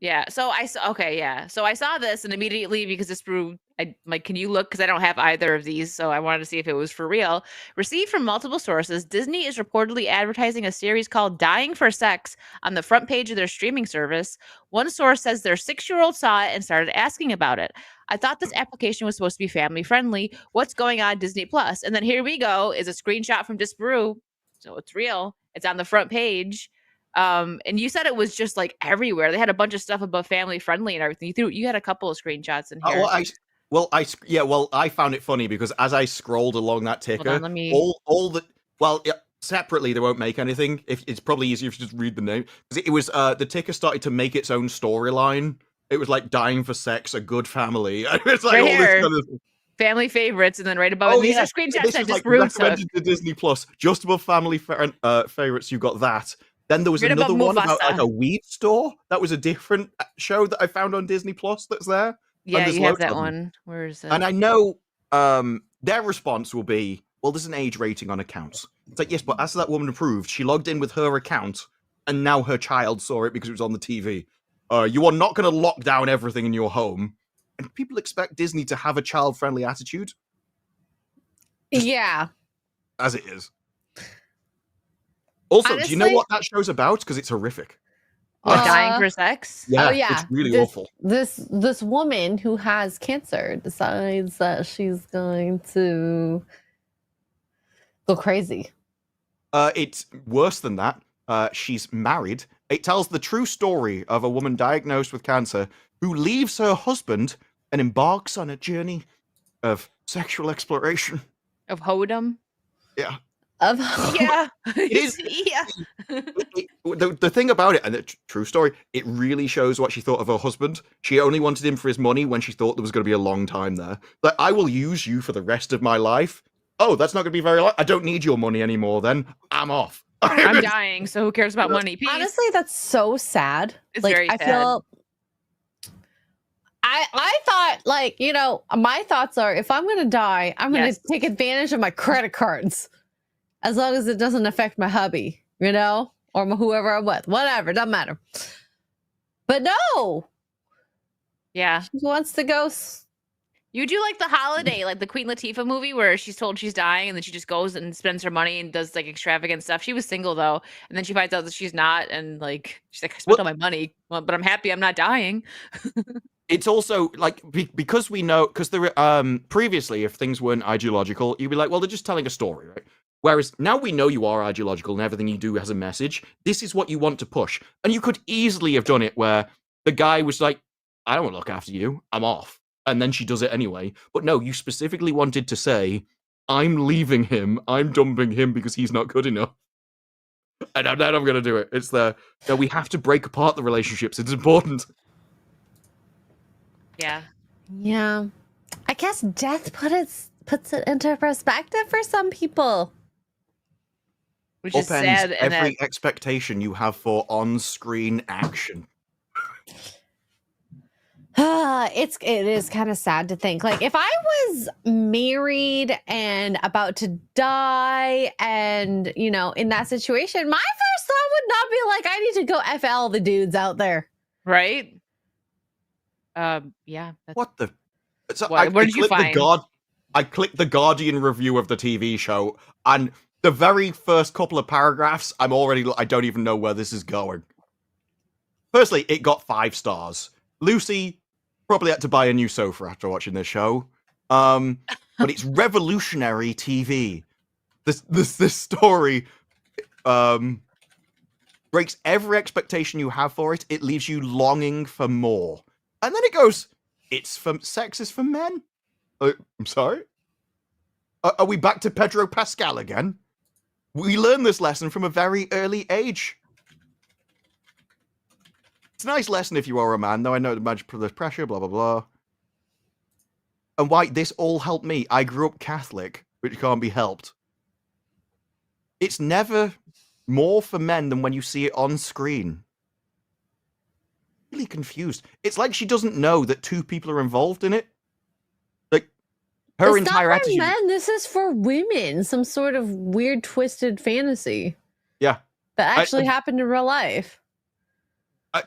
Yeah. So I saw. Okay. Yeah. So I saw this, and immediately because Disbrew, I'm like, can you look? Because I don't have either of these, so I wanted to see if it was for real. Received from multiple sources, Disney is reportedly advertising a series called "Dying for Sex" on the front page of their streaming service. One source says their 6-year-old saw it and started asking about it. I thought this application was supposed to be family friendly. What's going on Disney Plus? And then here we go is a screenshot from Disbrew. So it's real. It's on the front page. And you said it was just like everywhere. They had a bunch of stuff about family friendly and everything. You had a couple of screenshots in here. I found it funny because as I scrolled along that ticker, Hold on, let me. separately they won't make anything. It's probably easier if you just read the name because it was the ticker started to make its own storyline. It was like dying for sex, a good family. It's like Right all here. this kind of. Family favorites, and then right above it, these are screenshots This that is like Disbrew took. recommended to Disney Plus. Just above family favorites, you got that. Then there was Right another above one about like Mufasa. a weed store. That was a different show that I found on Disney Plus. That's there. Yeah, there's you have loads that of them. one. Where is it? And I know their response will be, well, there's an age rating on accounts. It's like, yes, but as that woman proved, she logged in with her account, and now her child saw it because it was on the TV. You are not going to lock down everything in your home. And people expect Disney to have a child-friendly attitude, Yeah. as it is. Also, do you know Honestly- what that show's about? Because it's horrific. Dying for sex. Yeah, Oh, yeah. it's really This- awful. This woman who has cancer decides that she's going to go crazy. It's worse than that. She's married. It tells the true story of a woman diagnosed with cancer who leaves her husband and embarks on a journey of sexual exploration. Of Hodom. Yeah. Of Yeah. It is. Yeah. The thing about it, and the true story, it really shows what she thought of her husband. She only wanted him for his money when she thought there was going to be a long time there. Like, I will use you for the rest of my life. Oh, that's not going to be very long. I don't need your money anymore then. I'm off. I'm dying, so who cares about money? Peace. honestly, that's so sad. It's like very I sad. feel I thought, like, you know, my thoughts are if I'm gonna die, I'm gonna Yes. take advantage of my credit cards. As long as it doesn't affect my hubby, you know, or whoever I'm with, whatever, doesn't matter. But no, Yeah. she wants to go. You do like the holiday, like the Queen Latifah movie where she's told she's dying and then she just goes and spends her money and does like extravagant stuff. She was single though, and then she finds out that she's not, and like she's like, I spent all my money, well, but I'm happy I'm not dying. It's also like because we know because there previously if things weren't ideological, you'd be like, well, they're just telling a story, right? Whereas now we know you are ideological and everything you do has a message. This is what you want to push, and you could easily have done it where the guy was like, I don't want to look after you. I'm off. And then she does it anyway. But no, you specifically wanted to say, I'm leaving him. I'm dumping him because he's not good enough. And then I'm going to do it. It's no, we have to break apart the relationships. It's important. Yeah. Yeah. I guess death puts it into perspective for some people. Which is Upends sad. And every expectation you have for on-screen action. It is kind of sad to think. Like, if I was married and about to die and, in that situation, my first thought would not be like, I need to go F all the dudes out there. right? Yeah. What the? So What did you find? I clicked the Guardian review of the TV show, and the very first couple of paragraphs, I don't even know where this is going. Firstly, it got 5 stars. Lucy probably had to buy a new sofa after watching this show. But it's revolutionary TV. This story breaks every expectation you have for it. It leaves you longing for more. And then it goes, sex is for men. I'm sorry? Are we back to Pedro Pascal again? We learned this lesson from a very early age. It's a nice lesson if you are a man, though I know there's pressure, blah, blah, blah. And why this all helped me. I grew up Catholic, which can't be helped. It's never more for men than when you see it on screen. Really confused. It's like she doesn't know that 2 people are involved in it. Like, her it's entire not for attitude. Men, this is for women. Some sort of weird, twisted fantasy. Yeah. That actually happened in real life.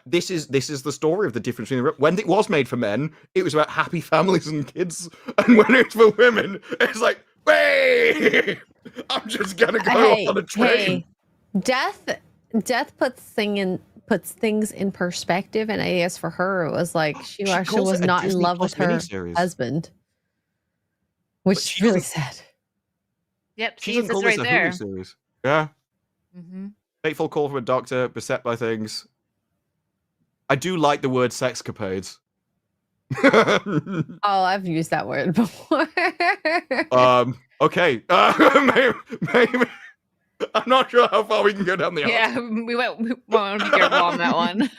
This is the story of the difference between when it was made for men, it was about happy families and kids, and when it's for women, it's like, hey, I'm just gonna go on a train. Death puts things in perspective, and I guess for her it was like she actually was not in love with her husband, which is really sad. Yep, She sees doesn't it's call this right a there. Hulu series. Yeah. Mm-hmm. Fateful call from a doctor, beset by things. I do like the word sexcapades. Oh, I've used that word before. Okay. Maybe. I'm not sure how far we can go down the Yeah, we want to be careful on that one.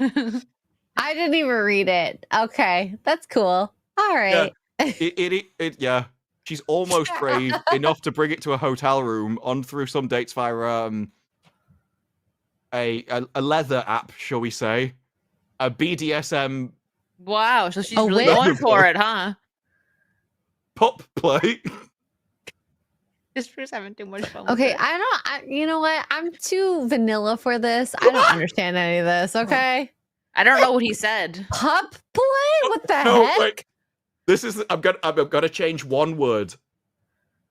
I didn't even read it. Okay, that's cool. All right. Yeah. Yeah. She's almost brave enough to bring it to a hotel room on through some dates via a leather app, shall we say. A BDSM. Wow, so she's really going for it, huh? Pop play. Just for having too much fun. Okay, you know what? I'm too vanilla for this. I don't understand any of this. Okay. I don't know what he said. Pup play? What the heck? Wait. This is. I've got to change one word.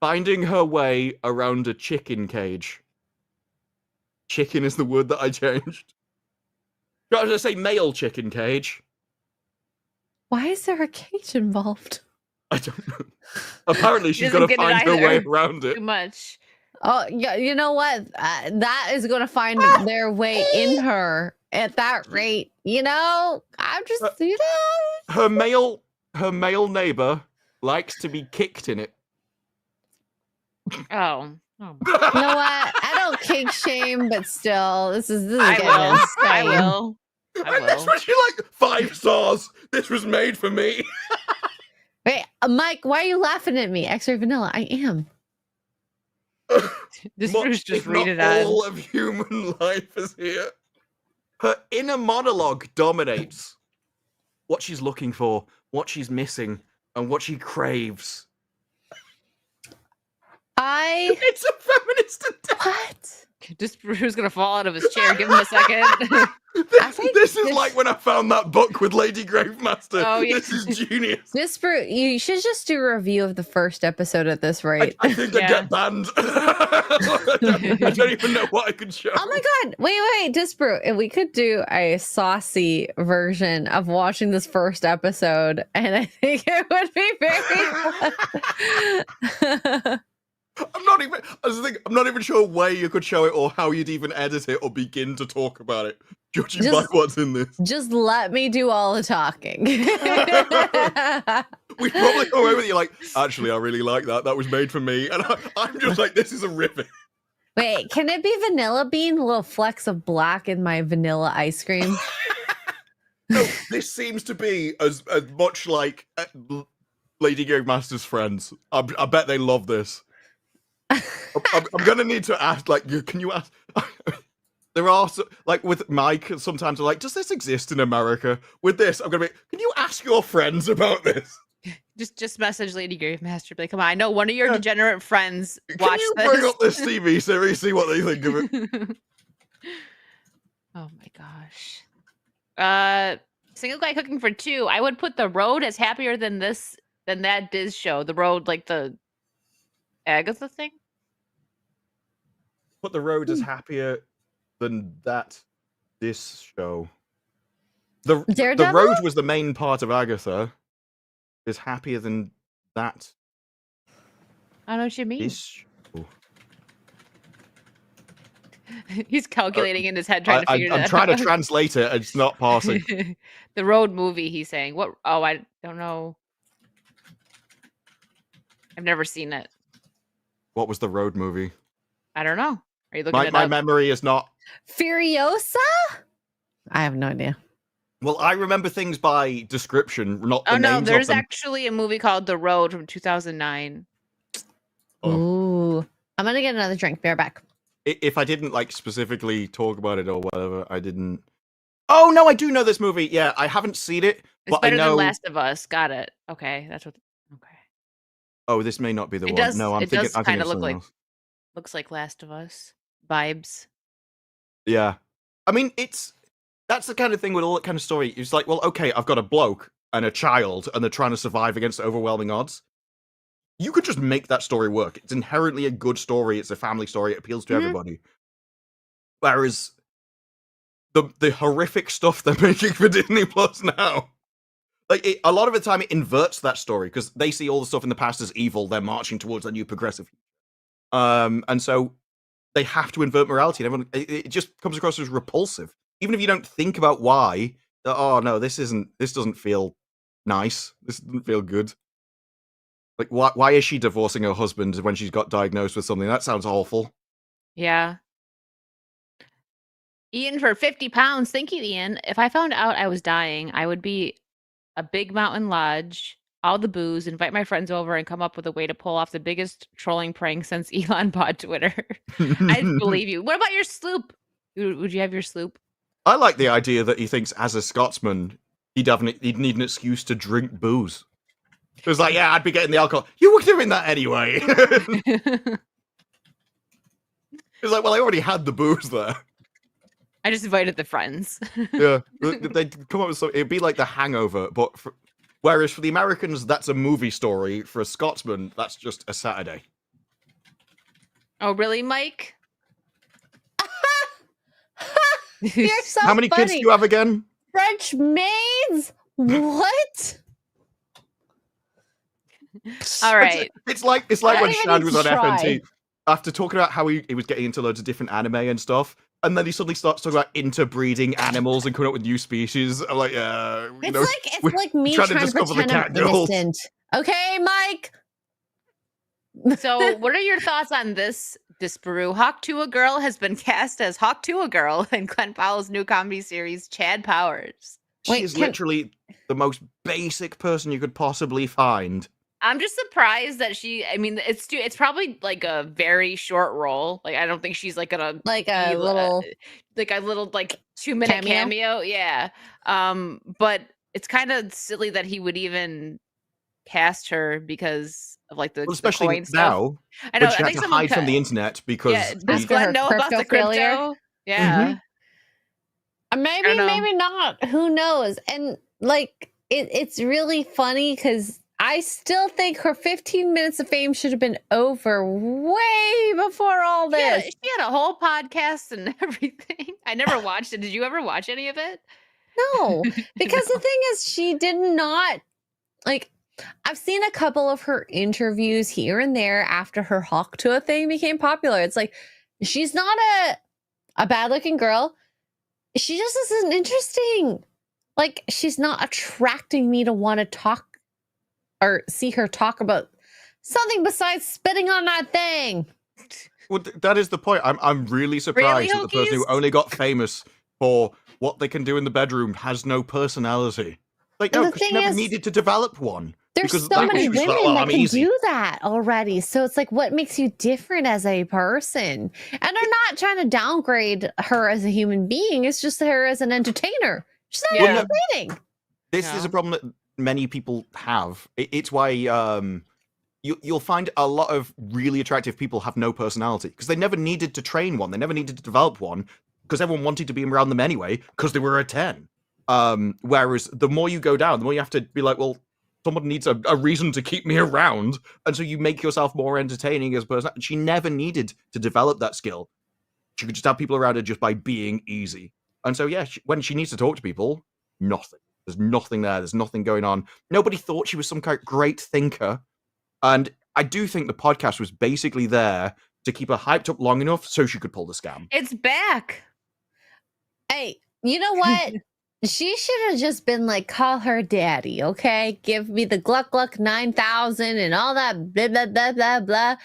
Finding her way around a chicken cage. Chicken is the word that I changed. I was going to say male chicken cage. Why is there a cage involved? I don't know. Apparently, she's got to find her way around it. Too much. Oh, yeah. You know what? That is going to find their way in her at that rate. I'm just, Her male neighbor likes to be kicked in it. Oh. You know what? I don't kink shame, but still, this is I getting will. I will. This was 5 stars. This was made for me. Wait, Mike, why are you laughing at me? X-ray vanilla. I am. This Bruce just read it all of human life is here. Her inner monologue dominates what she's looking for, what she's missing, and what she craves. It's a feminist attack. What? This Bruce's gonna fall out of his chair. Give him a second. This is like when I found that book with Lady Gravemaster. Oh, yeah. This is genius. You should just do a review of the first episode at this rate. I think I'd get banned. I don't even know what I could show. Oh my god! Wait, Disbrew. If we could do a saucy version of watching this first episode, and I think it would be very fun. I'm not even. I was thinking, I'm not even sure where you could show it or how you'd even edit it or begin to talk about it, judging by Just- what's in this. Just let me do all the talking. We probably come away with you like, actually, I really like that. That was made for me, and I'm just like, this is a ribbon. Wait, can it be vanilla bean? A little flecks of black in my vanilla ice cream. No, this seems to be as much like Lady Game Master's friends. I bet they love this. I'm gonna need to ask, like, can you ask? There are, like, with Mike, sometimes I'm like, does this exist in America? With this, I'm gonna be, can you ask your friends about this? Just message Lady Grave Master. Be like, come on, I know one of your degenerate friends watched Can you this. bring up this TV series, see what they think of it? Oh my gosh. Single guy cooking for two. I would put The Road as happier than that Diz show. The Road, like the Agatha thing. But The Road is happier than this show. The Daredevil? Road was the main part of Agatha. Is happier than that. I don't know what you mean. This show. He's calculating in his head, trying to figure it out. I'm trying to translate it. It's not passing. The Road movie, he's saying. What? Oh, I don't know. I've never seen it. What was the Road movie? I don't know. Are you looking it My up? memory is not. Furiosa? I have no idea. Well, I remember things by description, not the Oh no, names there's of them. actually a movie called The Road from 2009. Oh. Ooh. I'm gonna get another drink. Be right back. If I didn't like specifically talk about it or whatever, I didn't. Oh no, I do know this movie. Yeah, I haven't seen it, It's but I better know. than Last of Us. Got it. Okay, that's what. Okay, Oh, this may not be the It one. does- No, I'm it thinking. does I'm thinking kinda of look something like- else. looks like Last of Us vibes. Yeah, I mean, that's the kind of thing with all that kind of story. It's like, well, okay, I've got a bloke and a child, and they're trying to survive against overwhelming odds. You could just make that story work. It's inherently a good story. It's a family story. It appeals to Mhm. everybody. Whereas the horrific stuff they're making for Disney Plus now, like a lot of the time, it inverts that story because they see all the stuff in the past as evil. They're marching towards a new progressive, and so they have to invert morality. And everyone, it just comes across as repulsive, even if you don't think about why. Oh no, this doesn't feel nice. This doesn't feel good. Like, why is she divorcing her husband when she's got diagnosed with something? That sounds awful. Yeah. Ian for 50 pounds. Thank you, Ian. If I found out I was dying, I would be a big mountain lodge, all the booze, invite my friends over, and come up with a way to pull off the biggest trolling prank since Elon bought Twitter. I believe you. What about your sloop? Would you have your sloop? I like the idea that he thinks, as a Scotsman, he'd need an excuse to drink booze. It was like, yeah, I'd be getting the alcohol. You were doing that anyway. It's like, well, I already had the booze there. I just invited the friends. Yeah, they'd come up with something. It'd be like The Hangover, but whereas for the Americans, that's a movie story. For a Scotsman, that's just a Saturday. Oh, really, Mike? You're so How many kids do you have again? French maids? What? All right. It's like I when don't even Shad need was to on try. FNT after talking about how he was getting into loads of different anime and stuff, and then he suddenly starts talking about interbreeding animals and coming up with new species. I'm like, It's we're like me trying to trying to discover the pretend I'm cat girls. innocent. Okay, Mike. So, what are your thoughts on this, Disparu? Hawk Tuah Girl has been cast as Hawk Tuah Girl in Glenn Powell's new comedy series, Chad Powers. She Wait, is can- literally the most basic person you could possibly find. I'm just surprised that it's probably like a very short role. Like, I don't think she's like gonna Like a be, little. like a little like 2-minute cameo. Yeah. But it's kind of silly that he would even cast her because of like the Especially coin stuff. now, I know. when she I had think to someone hide from the internet because yeah. Does After Glenn her know about the crypto crypto? failure? Yeah. Maybe, know. maybe not. Who knows? And like, it's really funny because I still think her 15 minutes of fame should have been over way before all this. She had a whole podcast and everything. I never watched it. Did you ever watch any of it? No, because the thing is, she did not like. I've seen a couple of her interviews here and there after her Hawk Tuah thing became popular. It's like she's not a bad looking girl. She just isn't interesting. Like she's not attracting me to want to talk or see her talk about something besides spitting on that thing. Well, that is the point. I'm really surprised that the person who Hokies? only got famous for what they can do in the bedroom has no personality. Like, And no, the 'cause she thing never is, needed to develop one. There's Because so that many she was women like, well, that I'm can easy. do that already. So it's like, what makes you different as a person? And I'm not trying to downgrade her as a human being. It's just her as an entertainer. She's not Yeah. entertaining. This is a No. problem that many people have. It's why you'll find a lot of really attractive people have no personality because they never needed to train one. They never needed to develop one because everyone wanted to be around them anyway because they were a 10. Whereas the more you go down, the more you have to be like, well, someone needs a reason to keep me around. And so you make yourself more entertaining as a person. She never needed to develop that skill. She could just have people around her just by being easy. And so, yeah, when she needs to talk to people, nothing. There's nothing there. There's nothing going on. Nobody thought she was some kind of great thinker. And I do think the podcast was basically there to keep her hyped up long enough so she could pull the scam. It's back. Hey, you know what? She should have just been like, call her daddy, okay? Give me the Gluck Gluck 9000 and all that blah, blah, blah, blah, blah.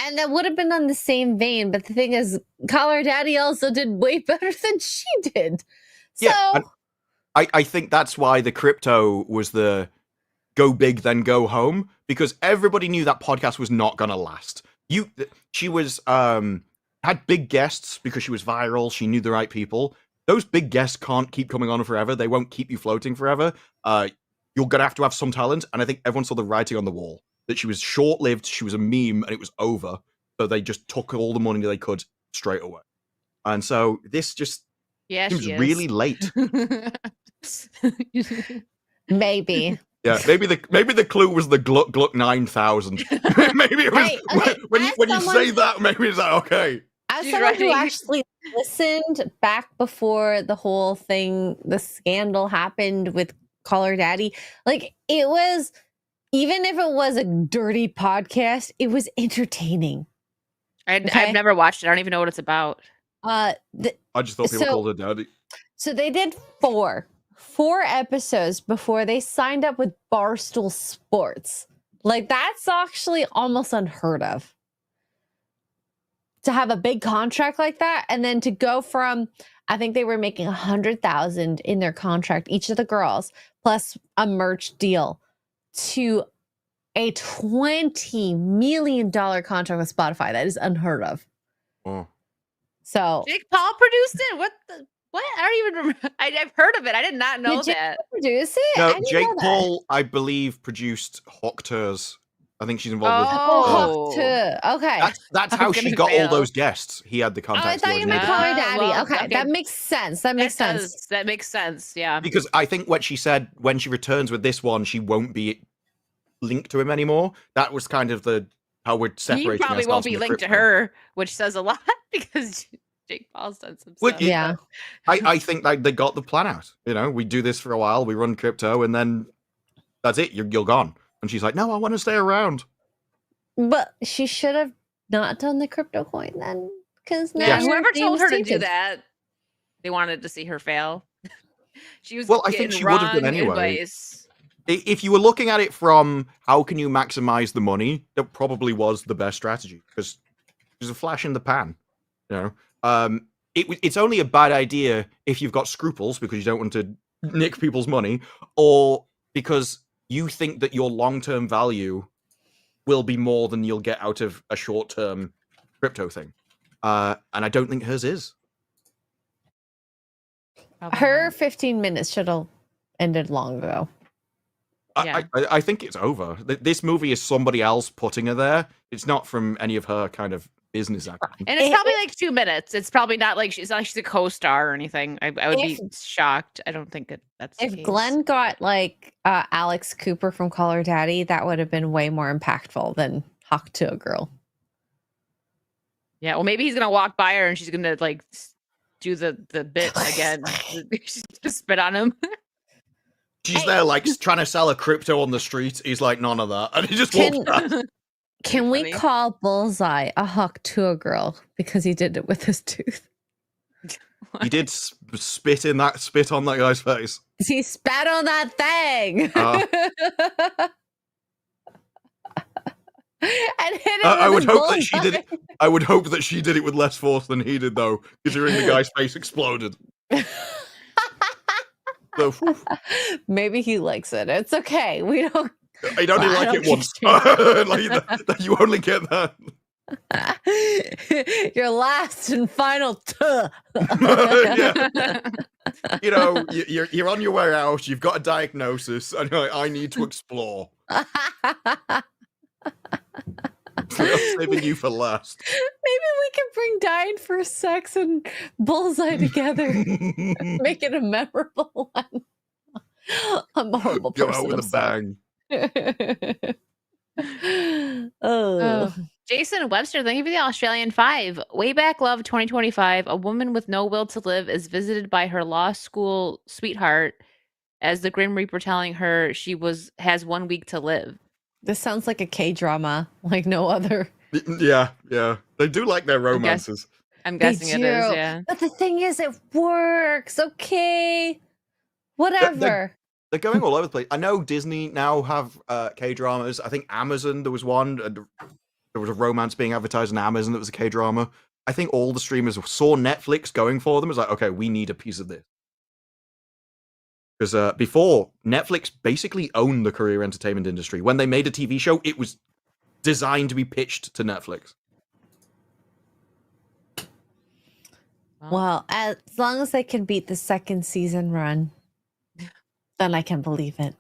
And that would have been on the same vein. But the thing is, call her daddy also did way better than she did. So, Yeah, and I think that's why the crypto was the go big then go home, because everybody knew that podcast was not gonna last. She was had big guests because she was viral. She knew the right people. Those big guests can't keep coming on forever. They won't keep you floating forever. You're gonna have to have some talent, and I think everyone saw the writing on the wall that she was short-lived. She was a meme, and it was over. So they just took all the money they could straight away. And so this just Yeah, seems she is. really late. maybe. Yeah, maybe the clue was the Gluck Gluck 9000. Maybe it was Hey, okay, when as you someone- say that, maybe it's like, okay. As She's someone who writing. actually listened back before the whole thing, the scandal happened with Call Her Daddy, like it was, even if it was a dirty podcast, it was entertaining. Okay. I've never watched it. I don't even know what it's about. I just thought people So- called her daddy. So they did four episodes before they signed up with Barstool Sports. Like that's actually almost unheard of. To have a big contract like that, and then to go from, I think they were making 100,000 in their contract, each of the girls, plus a merch deal, to a $20 million contract with Spotify. That is unheard of. Oh. So Jake Paul produced it. What? I don't even remember. I've heard of it. I did not know Did Jake that. produce it? I No, didn't Jake know that. Paul, I believe, produced Hawk Tuah's. I think she's involved with. Oh, Oh. Hawk Tuah. Okay. That's I how was she gonna got all fail. those guests. He had the Oh, I contacts. thought you meant Call Her Daddy. well, Okay, okay. that makes sense. That makes sense. That makes sense. Yeah. Because I think what she said when she returns with this one, she won't be linked to him anymore. That was kind of how we're separating. He probably won't ourselves be from the linked to crypto. her, which says a lot because Jake Paul's done some Well, stuff. Yeah. I think that they got the plan out. You know, we do this for a while, we run crypto, and then that's it. You're gone. And she's like, no, I want to stay around. But she should have not done the crypto coin then, because now Yeah, her whoever name told is her to do tainted. that, they wanted to see her fail. She was Well, I think getting she would have done wrong anyway. advice. If you were looking at it from how can you maximize the money, that probably was the best strategy because there's a flash in the pan. You know, it's only a bad idea if you've got scruples because you don't want to nick people's money, or because you think that your long-term value will be more than you'll get out of a short-term crypto thing. And I don't think hers is. Probably Her not. 15 minutes should have ended long ago. Yeah. I think it's over. This movie is somebody else putting her there. It's not from any of her kind of business acumen. And it's It- probably like 2 minutes. It's probably not like she's a co-star or anything. I would be shocked. I don't think that's the If case. Glenn got like Alex Cooper from Call Her Daddy, that would have been way more impactful than Hawk Tuah Girl. Yeah, well, maybe he's gonna walk by her and she's gonna like do the bit again. She's gonna spit on him. She's Hey. there, like, trying to sell a crypto on the street. He's like, none of that. And he just walks past. Can we Funny. call Bullseye a huck to a girl because he did it with his tooth? He did spit on that guy's face. He spat on that thing. And hit him I with would his hope that she did it. I would hope that she did it with less force than he did, though, considering the guy's face exploded. So, whew, Maybe he likes it. It's okay. We don't. I only Well, I like don't it once. Like that you only get that. Your last and final. Yeah. You know, you're on your way out. You've got a diagnosis, and you're like, I need to explore. I'm saving you for last. Maybe we can bring Dying for Sex and Bullseye together. Make it a memorable one. I'm a horrible Go person. out with a bang. Oh. Jason Webster, thank you for the Australian 5. Way back love 2025. A woman with no will to live is visited by her law school sweetheart as the Grim Reaper telling her she has 1 week to live. This sounds like a K-drama, like no other. Yeah. They do like their romances. I'm guessing it is, do. yeah. But the thing is, it works. Okay. Whatever. They're going all over the place. I know Disney now have K-dramas. I think Amazon, there was one. There was a romance being advertised on Amazon that was a K-drama. I think all the streamers saw Netflix going for them. It was like, okay, we need a piece of this. Because before, Netflix basically owned the career entertainment industry. When they made a TV show, it was designed to be pitched to Netflix. Well, as long as they can beat the second season run, then I can believe it.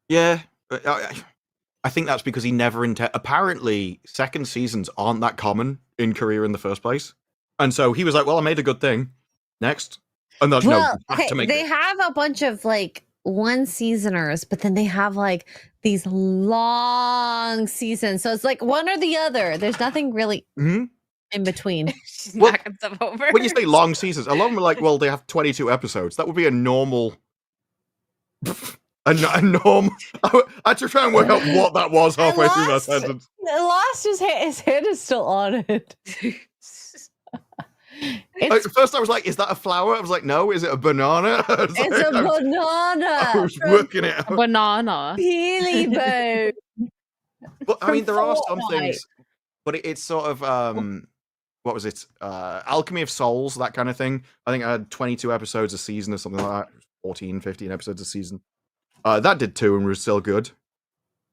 Yeah. I think that's because he never apparently second seasons aren't that common in Korea in the first place. And so he was like, well, I made a good thing. Next. And that's Well, no, have to make they this. have a bunch of like one seasoners, but then they have like these long seasons. So it's like one or the other. There's nothing really in between. She's Well, knocking stuff over. When you say long seasons, a lot of them are like, well, they have 22 episodes. That would be a normal. A norm. I had to try and work out what that was halfway through that sentence. Lost his head is still on it. At first, I was like, "Is that a flower?" I was like, "No, is it a banana?" It's a banana. I was working it out. Banana. Peely Boo. But I mean, there are some Fortnite. things, but it's sort of what was it? Alchemy of Souls, that kind of thing. I think I had 22 episodes a season or something like that. 14, 15 episodes a season. That did 2 and was still good.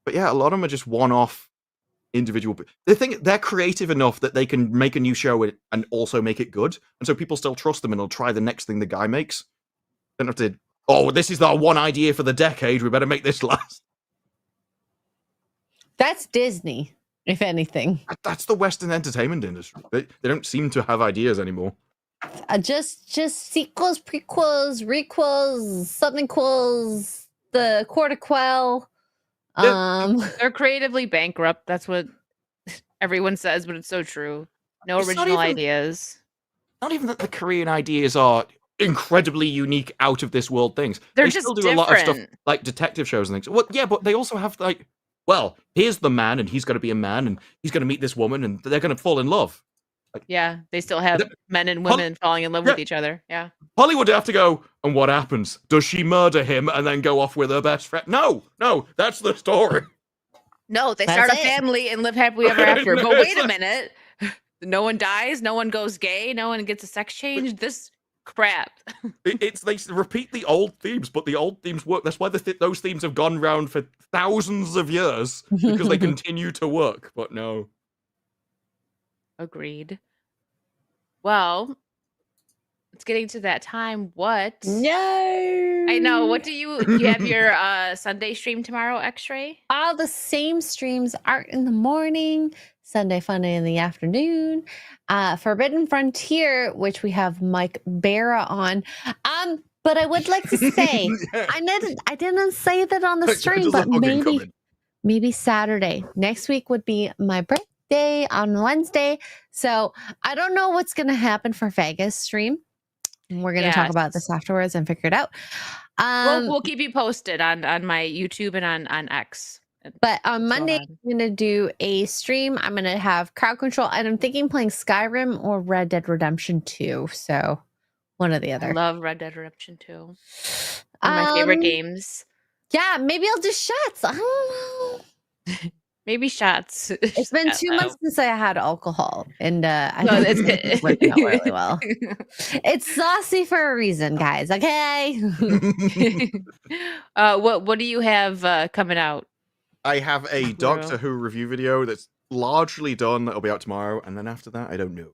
But yeah, a lot of them are just one-off individual. They think they're creative enough that they can make a new show and also make it good. And so people still trust them and they'll try the next thing the guy makes. Don't have to, oh, this is our one idea for the decade. We better make this last. That's Disney, if anything. That's the Western entertainment industry. They don't seem to have ideas anymore. Just sequels, prequels, requels, something quels, the quarter-quell. They're creatively bankrupt. That's what everyone says, but it's so true. No It's not original even- ideas. Not even that the Korean ideas are incredibly unique, out of this world things. They're They just still do a lot of stuff different. like detective shows and things. Well, yeah, but they also have like, well, here's the man, and he's going to be a man, and he's going to meet this woman, and they're going to fall in love. Yeah, they still have The- men and women falling in love with each other. Yeah. Hollywood have to go, and what happens? Does she murder him and then go off with her best friend? No, that's the story. No, they That's start a it. family and live happily ever after. But No, wait it's a like- minute. No one dies. No one goes gay. No one gets a sex change. This crap. They repeat the old themes, but the old themes work. That's why those themes have gone round for thousands of years, because they continue to work. But no. Agreed. Well, it's getting to that time. What? No. I know. What do you have your Sunday stream tomorrow, X-Ray? All the same streams, Art in the morning, Sunday Funday in the afternoon, Forbidden Frontier, which we have Mike Barra on. But I would like to say, I didn't say that on the stream, but maybe Saturday. Next week would be my birthday on Wednesday. So I don't know what's gonna happen for Vegas stream. We're going to talk about this afterwards and figure it out. We'll keep you posted on my YouTube and on X. But on Monday, I'm going to do a stream. I'm going to have crowd control, and I'm thinking playing Skyrim or Red Dead Redemption 2. So one or the other. I love Red Dead Redemption 2. One of my favorite games. Yeah, maybe I'll do shots. I don't know. Maybe shots. It's been 2 months since I had alcohol, and I think it's working out really well. It's saucy for a reason, guys. Okay. What do you have coming out? I have a Doctor Who review video that's largely done. That'll be out tomorrow, and then after that, I don't know.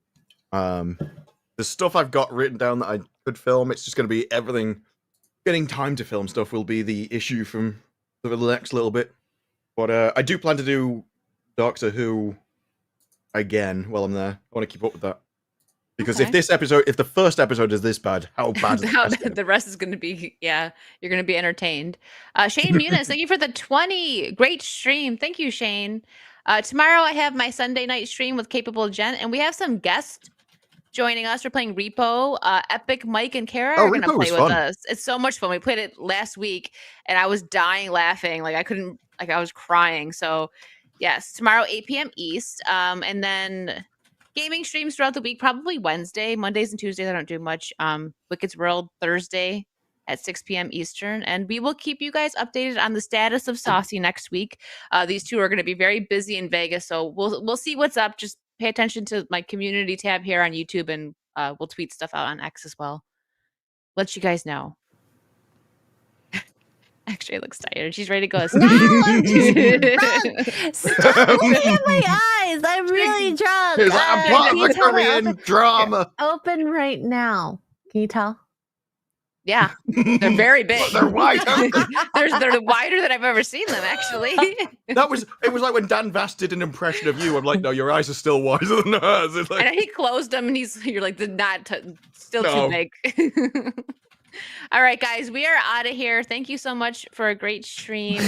The stuff I've got written down that I could film, it's just going to be everything. Getting time to film stuff will be the issue from the next little bit. But I do plan to do Doctor Who again while I'm there. I want to keep up with that. Because if the first episode is this bad, how bad is the rest is going to be, you're going to be entertained. Shane Muniz, thank you for the 20. Great stream. Thank you, Shane. Tomorrow I have my Sunday night stream with Capable Jen, and we have some guests joining us. We're playing Repo. Epic, Mike, and Kara are going to play with us. It's so much fun. We played it last week, and I was dying laughing. I was crying. So, yes, tomorrow, 8 p.m. East. And then gaming streams throughout the week, probably Wednesday. Mondays and Tuesdays, I don't do much. Wicked's World, Thursday at 6 p.m. Eastern. And we will keep you guys updated on the status of Saucy next week. These two are going to be very busy in Vegas, so we'll see what's up. Just pay attention to my community tab here on YouTube, and we'll tweet stuff out on X as well. Let you guys know. Actually, looks tired. She's ready to go. No, I'm just drunk. Stop looking at my eyes. I'm really drunk. I'm part of a Korean drama. Open right now. Can you tell? Yeah, they're very big. They're wide. They're wider than I've ever seen them. Actually, it was like when Dan Vass did an impression of you. I'm like, no, your eyes are still wider than hers. It's like, and he closed them, and you're like, still too big. All right, guys, we are out of here. Thank you so much for a great stream.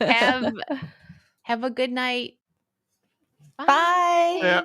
Have a good night. Bye. Yeah.